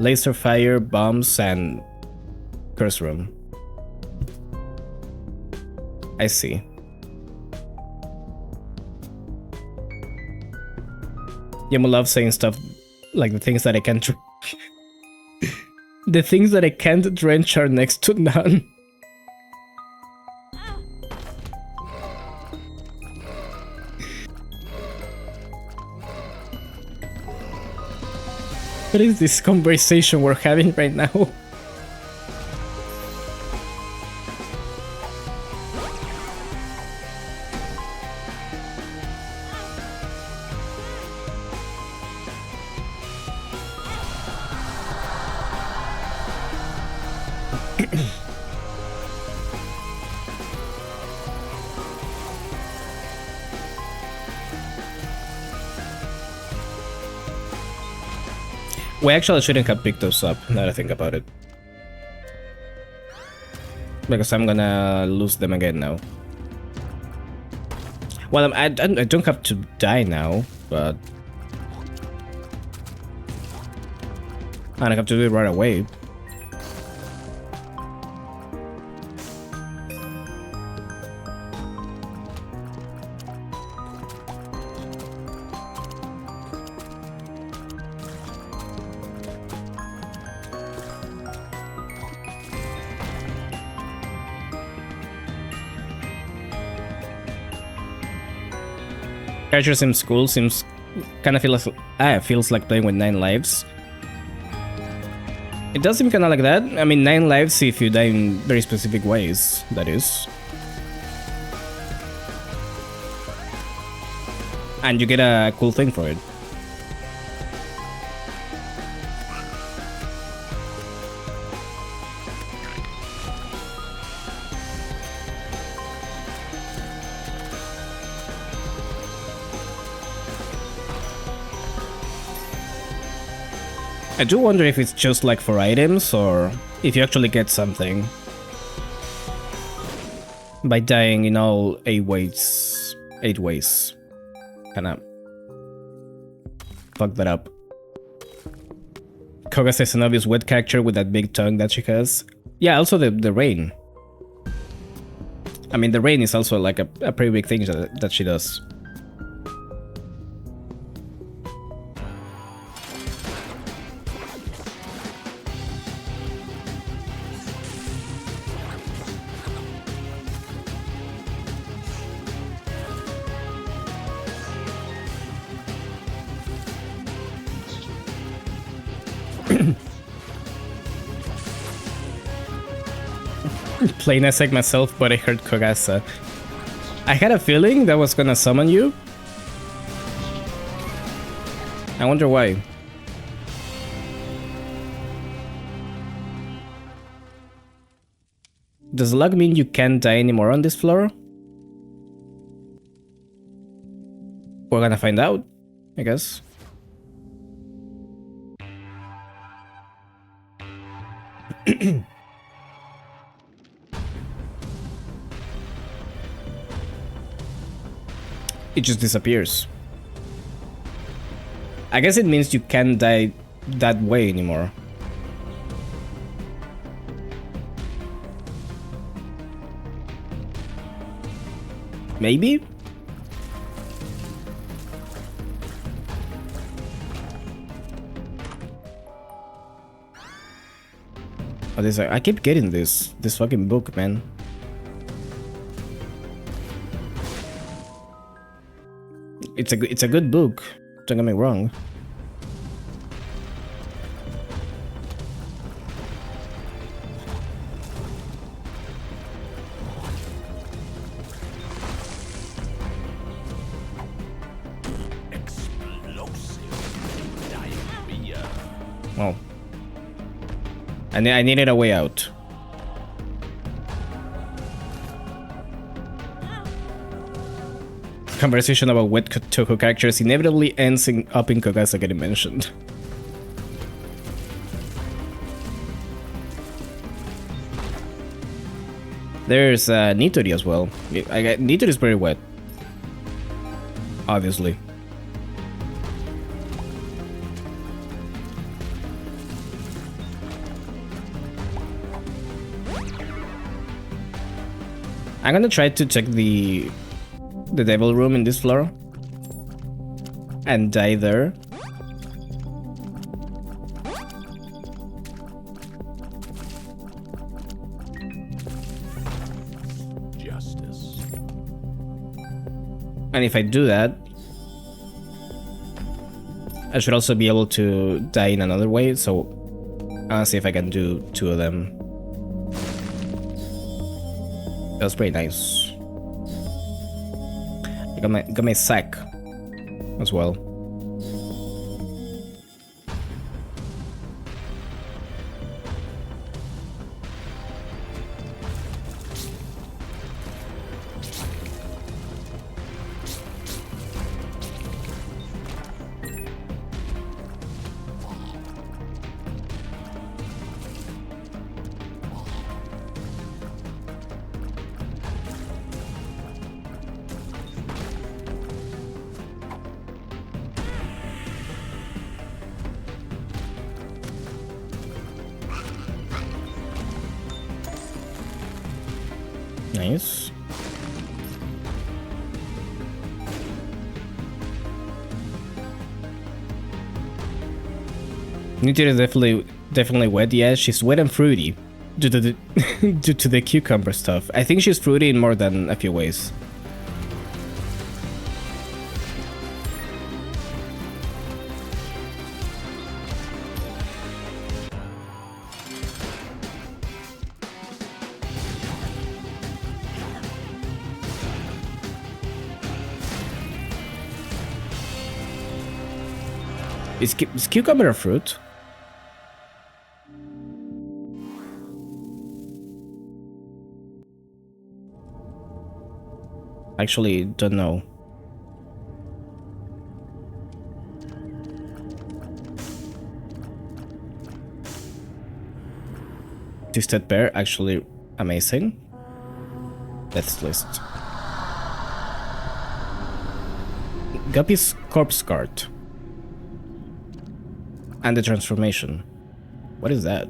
Laser fire, bombs, and curse room. I see. Yemu loves saying stuff like the things that I can't the things that I can't drench are next to none. What is this conversation we're having right now? We actually shouldn't have picked those up, now that I think about it. Because I'm gonna lose them again now. Well, I don't have to die now, but... I have to do it right away. Characters in school seems kind of feels like playing with 9 lives. It does seem kind of like that. I mean, 9 lives if you die in very specific ways, that is. And you get a cool thing for it. I do wonder if it's just like for items or if you actually get something by dying in all 8 ways. 8 ways. Kinda fuck that up. Koga says an obvious wet character with that big tongue that she has. Yeah, also the rain. I mean, the rain is also like a pretty big thing that she does. Playing Esek myself, but I heard Kogasa. I had a feeling that was gonna summon you. I wonder why. Does luck mean you can't die anymore on this floor? We're gonna find out, I guess. It just disappears. I guess it means you can't die that way anymore. Maybe? Oh, this, I keep getting this fucking book, man. It's a good book. Don't get me wrong. Well, I needed a way out. Conversation about wet Touhou characters inevitably ends up in Kogasa getting mentioned. There's Nitori as well. Nitori is very wet. Obviously. I'm gonna try to check the devil room in this floor and die there. Justice. And if I do that, I should also be able to die in another way, so I'll see if I can do 2 of them. That was pretty nice. I got my sack as well. Nice. Nitori is definitely wet. Yeah, she's wet and fruity due to the due to the cucumber stuff. I think she's fruity in more than a few ways. Is cucumber a fruit? Actually, don't know. Twisted pear, actually amazing. Let's list. Guppy's corpse guard. And the transformation. What is that?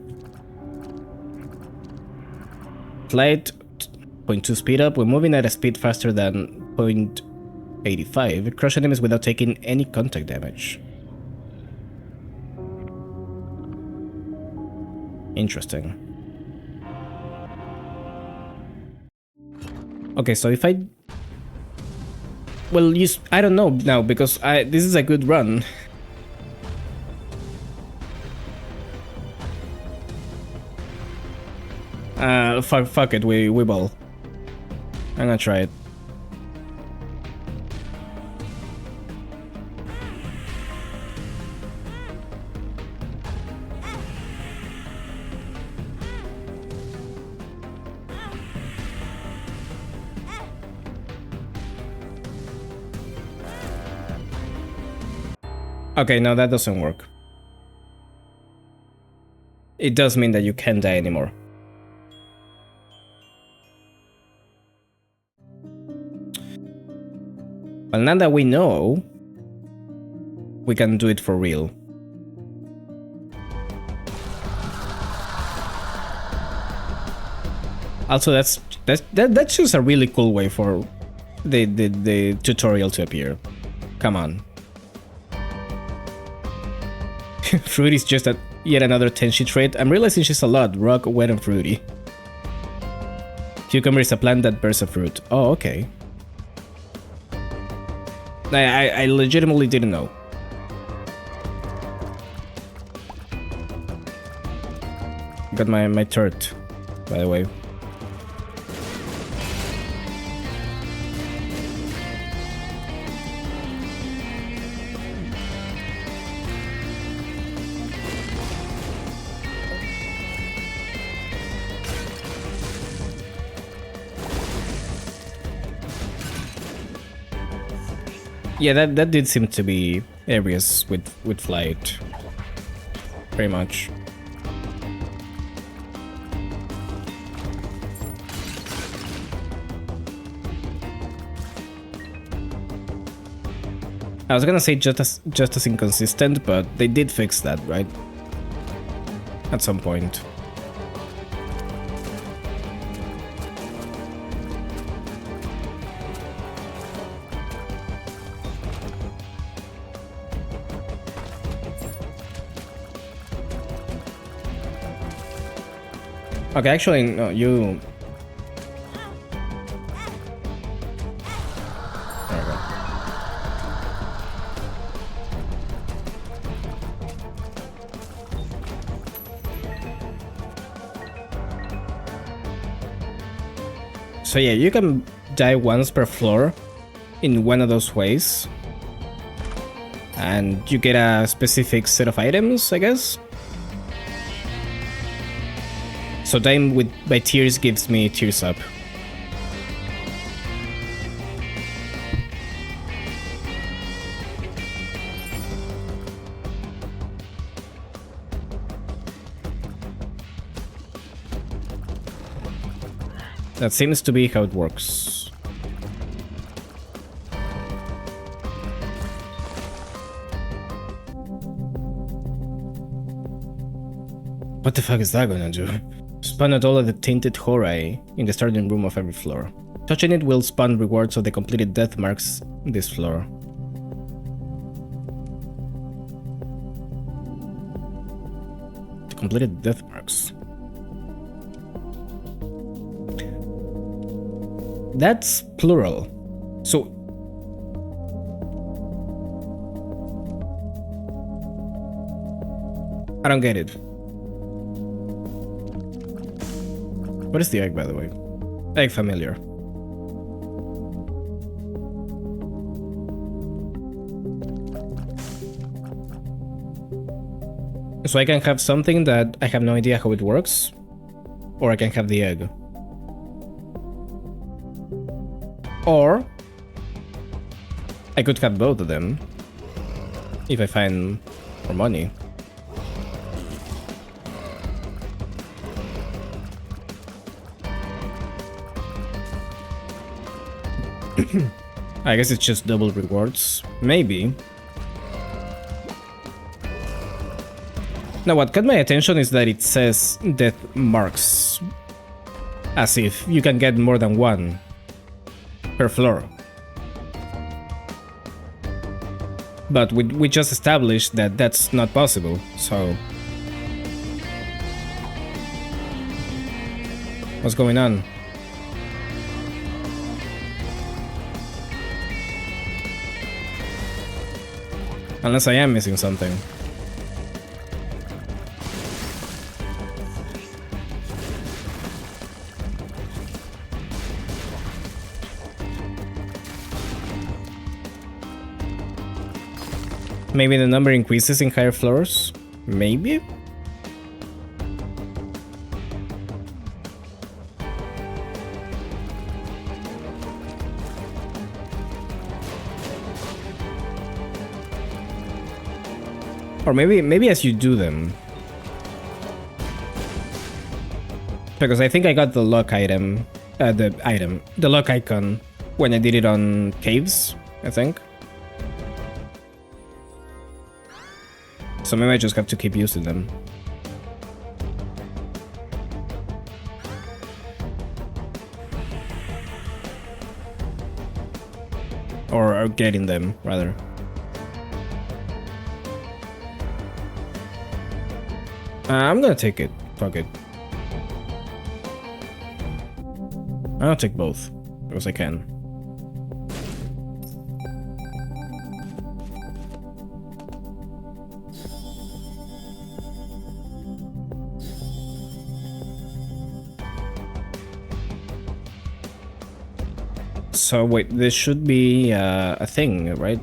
Flight 0.2 speed up. We're moving at a speed faster than 0.85. Crush enemies without taking any contact damage. Interesting. Okay, so if I... Well, I don't know now, because this is a good run. Fuck it, we ball. I'm gonna try it. Okay, no, that doesn't work. It does mean that you can't die anymore. Well, now that we know, we can do it for real. Also, that's just a really cool way for the tutorial to appear. Come on. Fruity's just yet another Tenshi trait. I'm realizing she's a lot. Rock, wet, and fruity. Cucumber is a plant that bears a fruit. Oh, okay. I legitimately didn't know. Got my turret, by the way. Yeah, that did seem to be areas with flight. Pretty much. I was gonna say just as inconsistent, but they did fix that, right? At some point. Okay, actually, no, you... There we go. So yeah, you can die once per floor in one of those ways. And you get a specific set of items, I guess? So dying by tears gives me tears up. That seems to be how it works. What the fuck is that gonna do? Spawn at all of the tainted Horai in the starting room of every floor. Touching it will spawn rewards of the completed death marks this floor. The completed death marks. That's plural. So I don't get it. What is the egg, by the way? Egg familiar. So I can have something that I have no idea how it works, or I can have the egg. Or I could have both of them if I find more money. I guess it's just double rewards. Maybe. Now what caught my attention is that it says death marks. As if you can get more than one per floor. But we just established that that's not possible, so... What's going on? Unless I am missing something. Maybe the number increases in higher floors? Maybe? Or maybe as you do them. Because I think I got the luck item, the luck icon when I did it on caves, I think. So maybe I just have to keep using them. Or getting them, rather. I'm gonna take it. Fuck it. I'll take both, because I can. So wait, this should be a thing, right?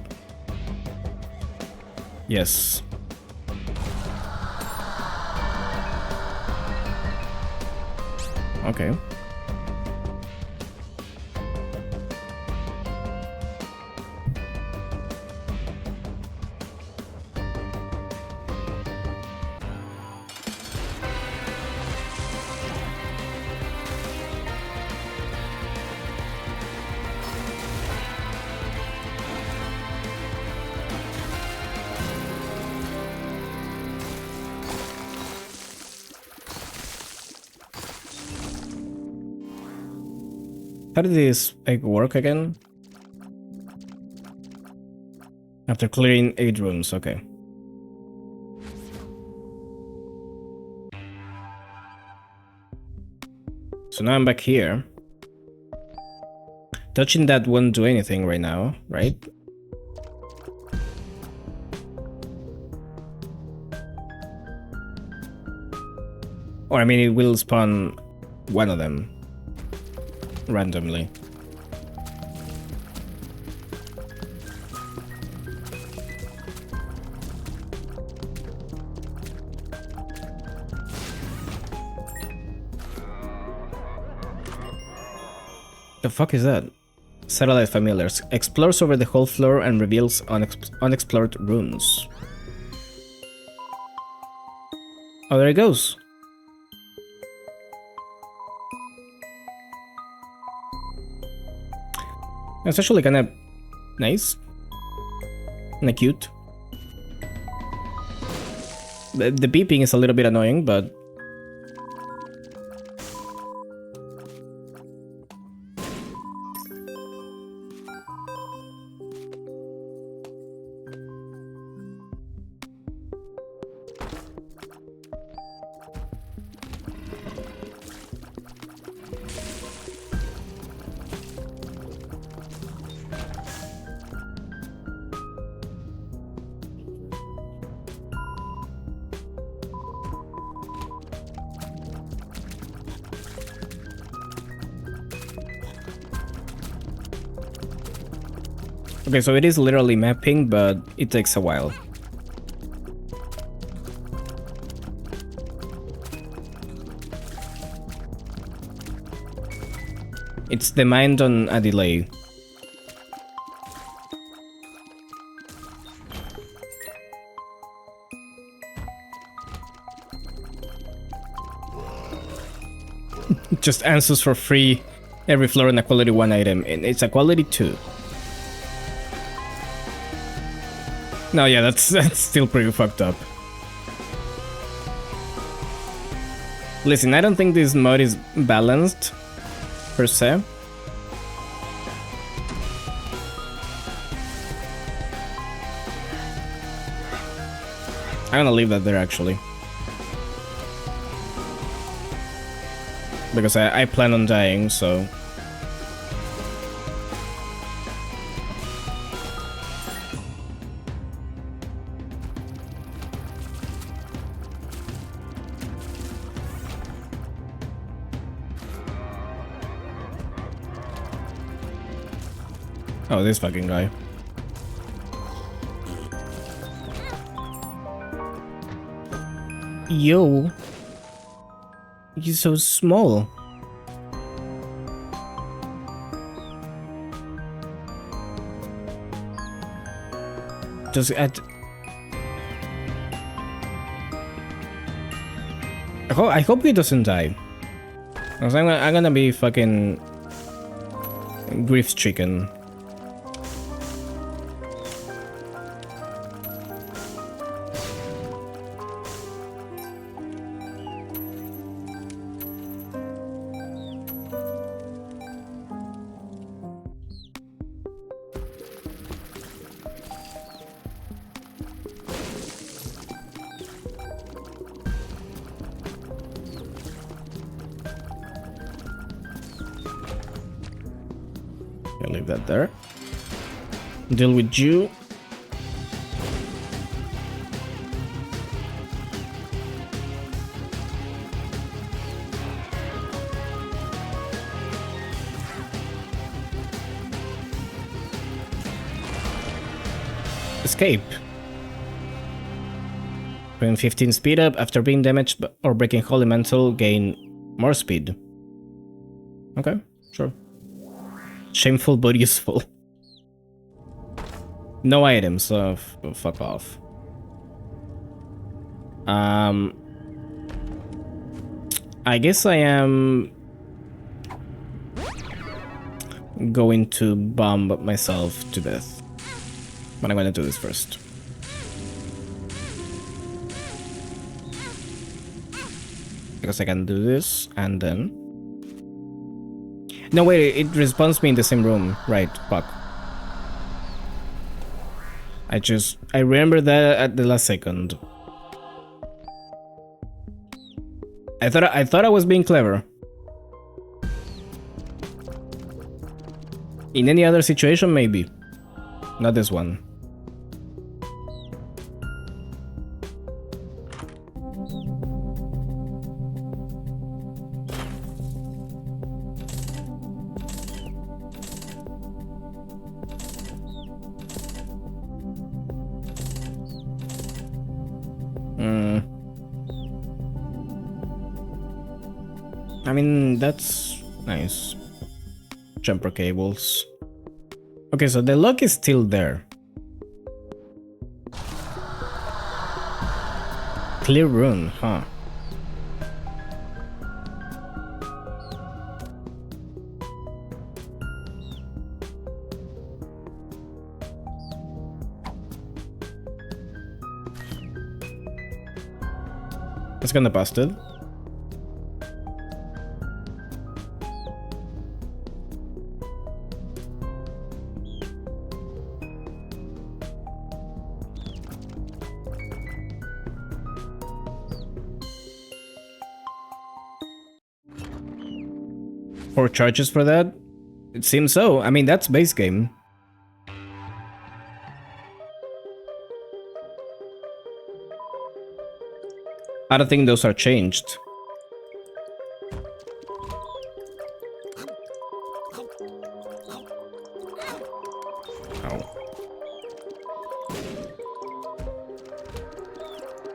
Yes. Okay. How did this work again? After clearing 8 rooms, okay. So now I'm back here. Touching that won't do anything right now, right? Or I mean, it will spawn one of them randomly. The fuck is that? Satellite familiars. Explores over the whole floor and reveals unexplored rooms. Oh, there it goes. It's actually kinda nice. Kinda cute. The beeping is a little bit annoying, but... Okay, so it is literally mapping, but it takes a while. It's the mind on a delay. Just answers for free every floor in a quality 1 item, and it's a quality 2. No, yeah, that's still pretty fucked up. Listen, I don't think this mod is balanced, per se. I'm gonna leave that there, actually. Because I plan on dying, so... Oh, this fucking guy. Yo, you're so small. Just at. I hope he doesn't die. Because I'm gonna be fucking grief-stricken. I'll leave that there. Deal with you. Escape. When 15 speed up after being damaged or breaking holy mantle, gain more speed. Okay, sure. Shameful but useful. No items, so fuck off. I guess I am going to bomb myself to death. But I'm gonna do this first. Because I can do this and then. No, wait, it respawns me in the same room. Right, fuck. I remember that at the last second. I thought I was being clever. In any other situation, maybe. Not this one. I mean, that's nice. Jumper cables. Okay, so the lock is still there. Clear rune, huh? It's kinda busted. Four charges for that? It seems so. I mean, that's base game. I don't think those are changed. Oh.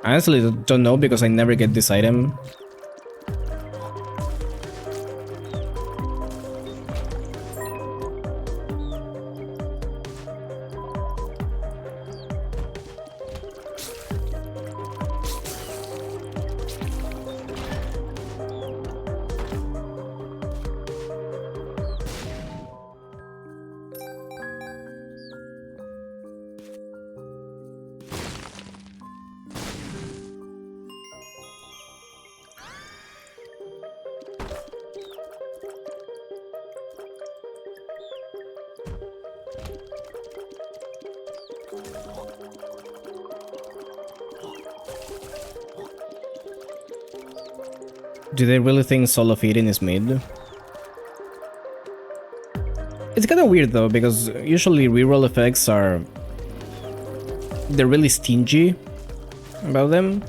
I honestly don't know because I never get this item. Do they really think solo feeding is mid? It's kinda weird though, because usually reroll effects are... they're really stingy about them.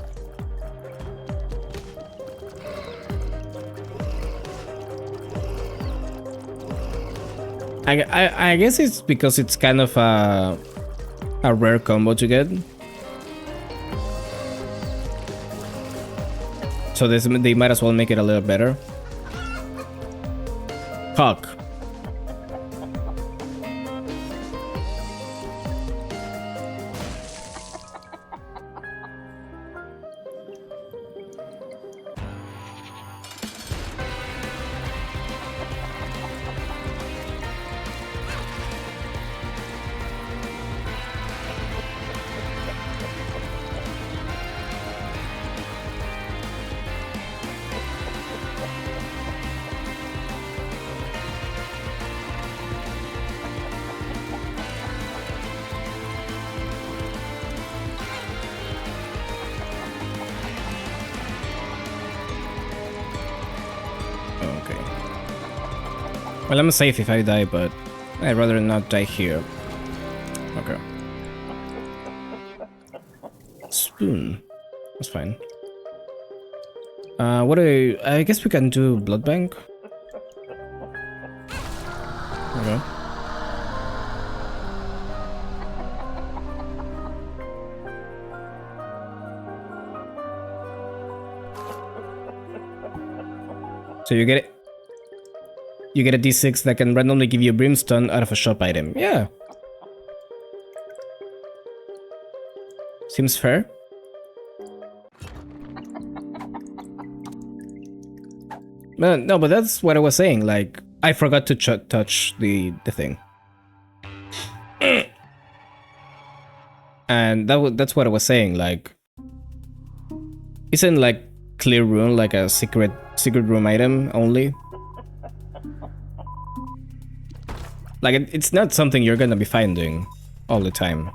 I guess it's because it's kind of a rare combo to get. So they might as well make it a little better. Cock. Well, I'm safe if I die, but I'd rather not die here. Okay. Spoon. That's fine. What do I guess we can do blood bank. Okay. So you get it. You get a D6 that can randomly give you a brimstone out of a shop item. Yeah. Seems fair. No, but that's what I was saying. Like, I forgot to touch the thing. And that's what I was saying. Like, isn't like clear rune like a secret room item only? Like, it's not something you're gonna be finding all the time.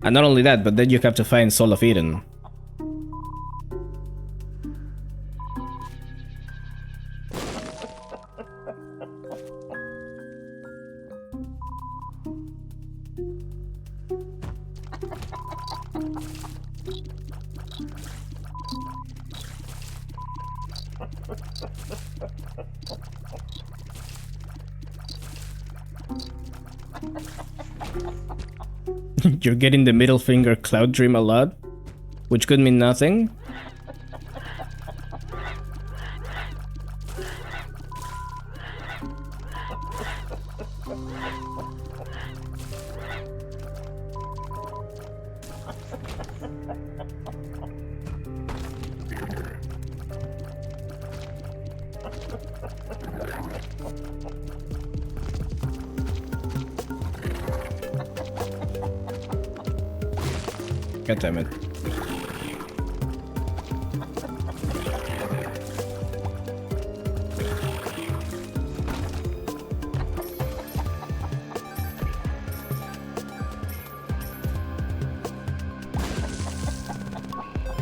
And not only that, but then you have to find Soul of Eden. You're getting the middle finger cloud dream a lot, which could mean nothing. God damn it.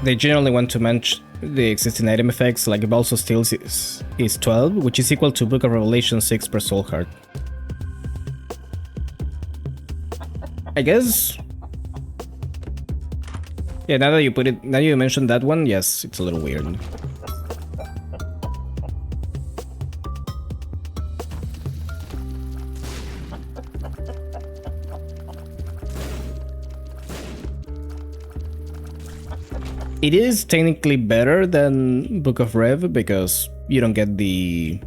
They generally want to match the existing item effects, like it also still is 12, which is equal to Book of Revelation 6 per soul heart. I guess. Yeah, now that you mentioned that one, yes, it's a little weird. It is technically better than Book of Rev because you don't get the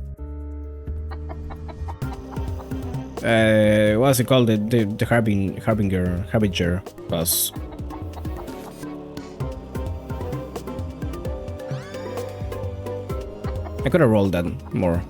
what's it called, the Harbinger pass. I could have rolled that more.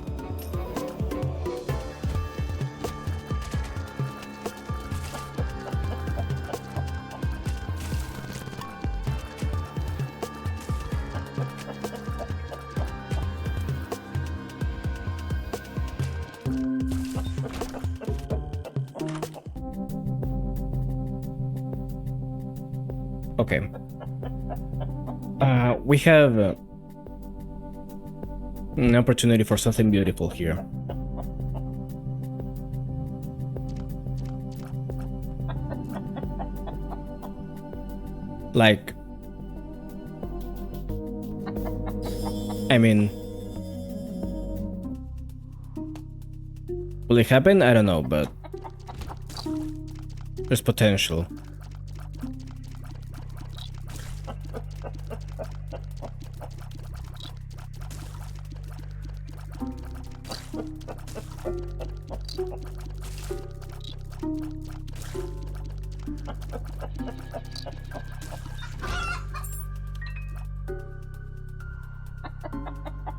Okay. We have an opportunity for something beautiful here. Like, I mean, will it happen? I don't know, but there's potential.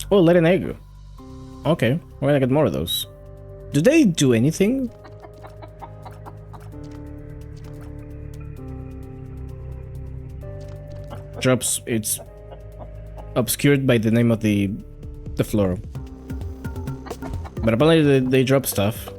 Oh, let an egg. Okay, we're gonna get more of those. Do they do anything? Drops, it's obscured by the name of the floor. But apparently they drop stuff.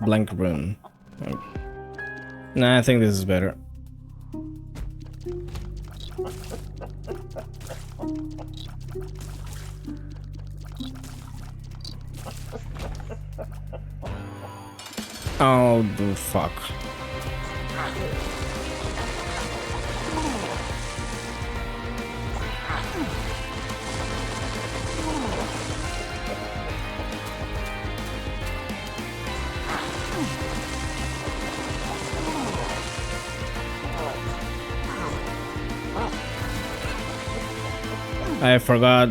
Blank rune. Oh. Nah, I think this is better. Oh, the fuck. I forgot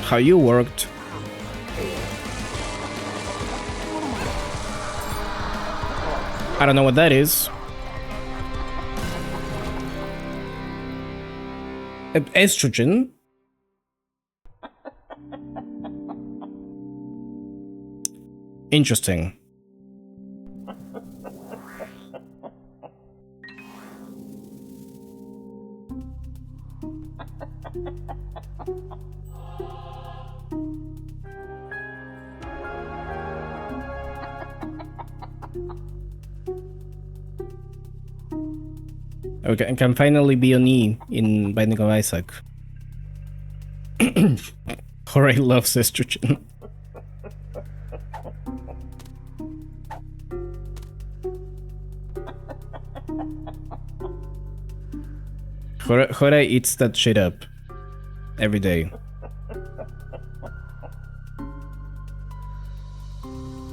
how you worked. I don't know what that is. Estrogen? Interesting. Okay, I can finally be on E in Binding of Isaac. Horai loves estrogen. Horai eats that shit up every day.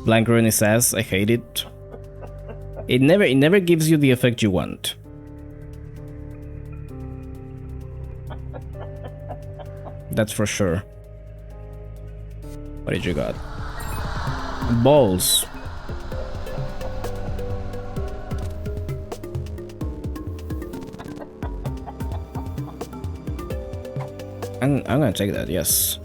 Blank rune is ass, I hate it. It never gives you the effect you want. That's for sure. What did you got? Balls. I'm gonna take that, yes.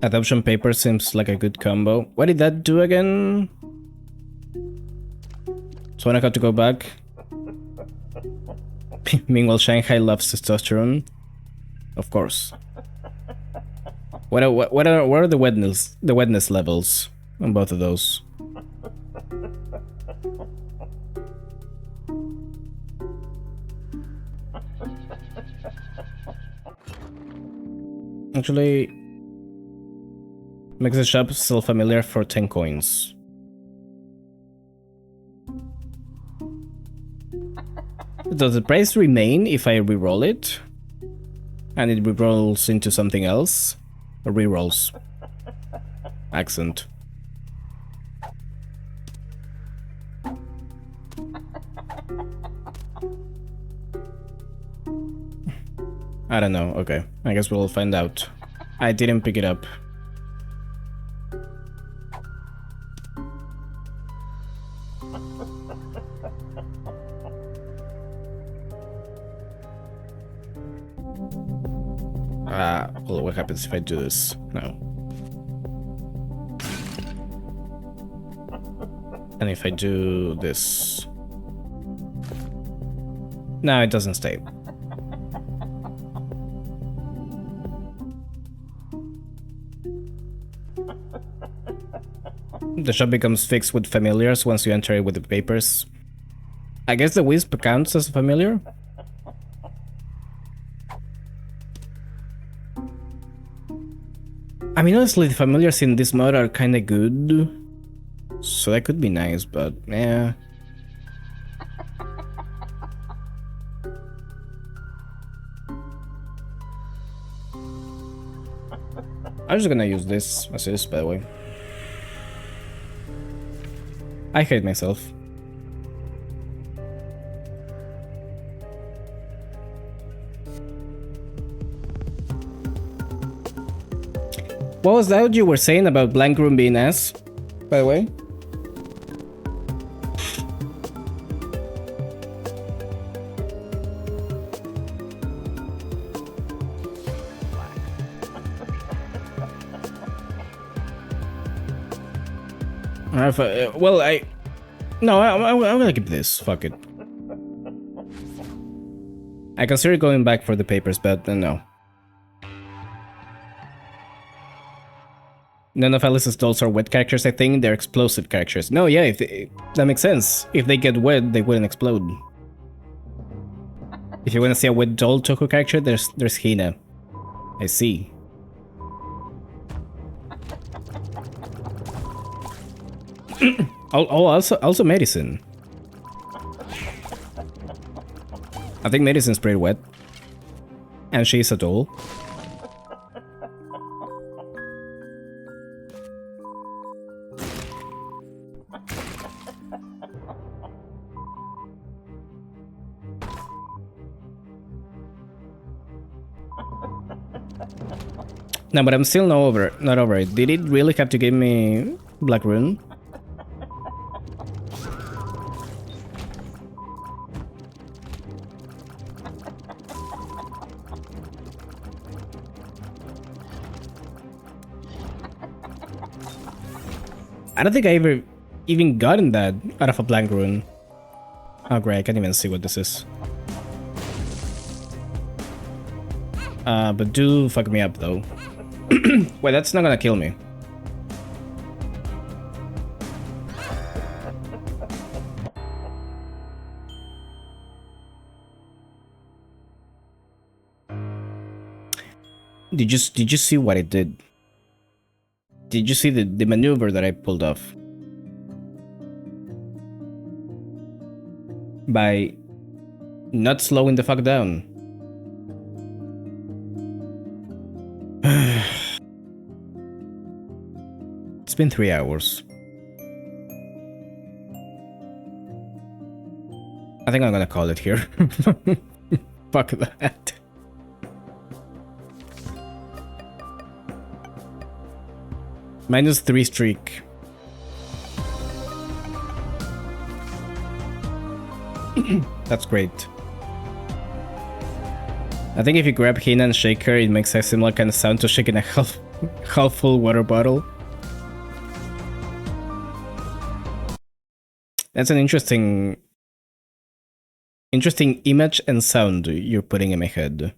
Adoption paper seems like a good combo. What did that do again? So I have to go back. Meanwhile, Shanghai loves testosterone. Of course. What are the wetness levels on both of those? Actually, makes the shop still familiar for 10 coins. Does the price remain if I reroll it? And it rerolls into something else? Or rerolls? Accent. I don't know, okay. I guess we'll find out. I didn't pick it up. Well, what happens if I do this? No. And if I do this? No, it doesn't stay. The shop becomes fixed with familiars once you enter it with the papers. I guess the wisp counts as a familiar? I mean, honestly, the familiars in this mode are kinda good. So that could be nice, but yeah. I'm just gonna use this as is, by the way. I hate myself. What was that you were saying about blank room being ass, by the way? Well, no, I'm gonna keep this. Fuck it. I consider going back for the papers, but no. None of Alice's dolls are wet characters, I think. They're explosive characters. No, yeah, that makes sense. If they get wet, they wouldn't explode. If you want to see a wet doll Touhou character, there's Hina. I see. Also medicine. I think medicine's pretty wet. And she's a doll. No, but I'm still not over it. Did it really have to give me Black Rune? I don't think I ever even gotten that out of a blank rune. Oh great, I can't even see what this is. But do fuck me up though. Wait, that's not gonna kill me. Did you see what it did? Did you see the maneuver that I pulled off? By not slowing the fuck down. It's been 3 hours. I think I'm gonna call it here. Fuck that. -3 streak. That's great. I think if you grab Hina and shake her, it makes a similar kind of sound to shaking a half full water bottle. That's an interesting image and sound you're putting in my head.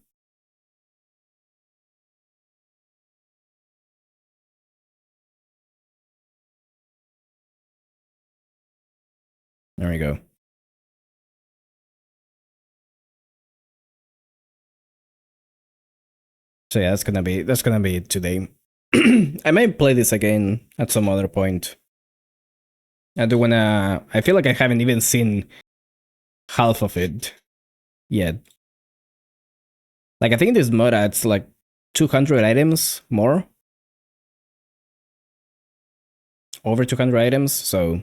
There we go. So yeah, that's gonna be it today. I might play this again at some other point. I do wanna. I feel like I haven't even seen half of it yet. Like I think this mod adds like 200 items more, over 200 items. So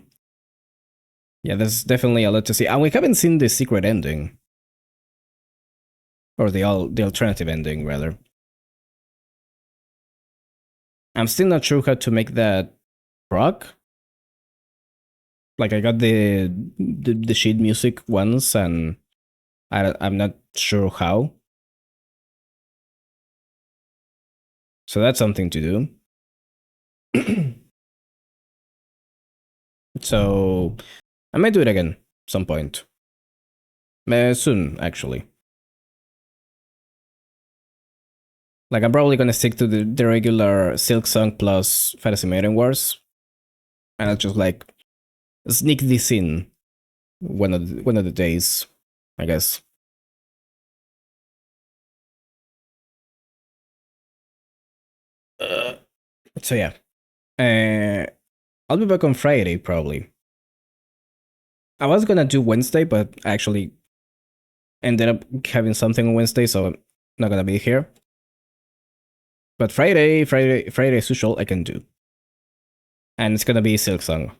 yeah, there's definitely a lot to see, and we haven't seen the secret ending, or the alternative ending rather. I'm still not sure how to make that proc. Like I got the sheet music once, and I'm not sure how. So that's something to do. So I might do it again some point. Soon, actually. Like I'm probably gonna stick to the regular Silk Song plus Fantasy Maiden Wars. and I'll just like sneak this in one of the days, I guess. Uh, so yeah, I'll be back on Friday probably. I was gonna do Wednesday, but I actually ended up having something on Wednesday, so I'm not gonna be here. But Friday as usual, I can do, and it's gonna be Silksong.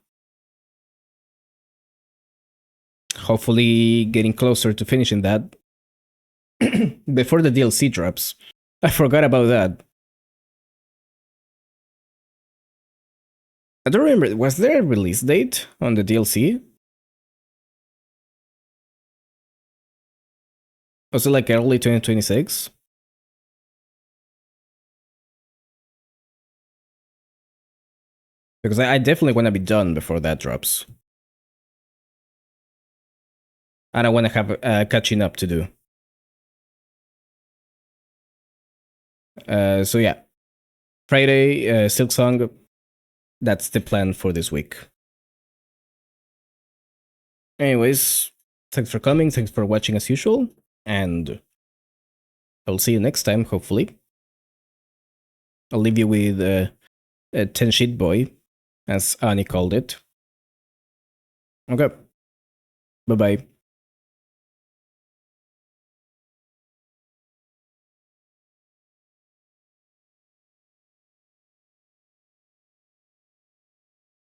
Hopefully, getting closer to finishing that before the DLC drops. I forgot about that. I don't remember. Was there a release date on the DLC? Was it like early 2026? Because I definitely want to be done before that drops. And I want to have catching up to do. So yeah, Friday, Silksong. That's the plan for this week. Anyways, thanks for coming. Thanks for watching as usual. And I'll see you next time, hopefully. I'll leave you with a 10 sheet boy, as Ani called it. Okay. Bye bye.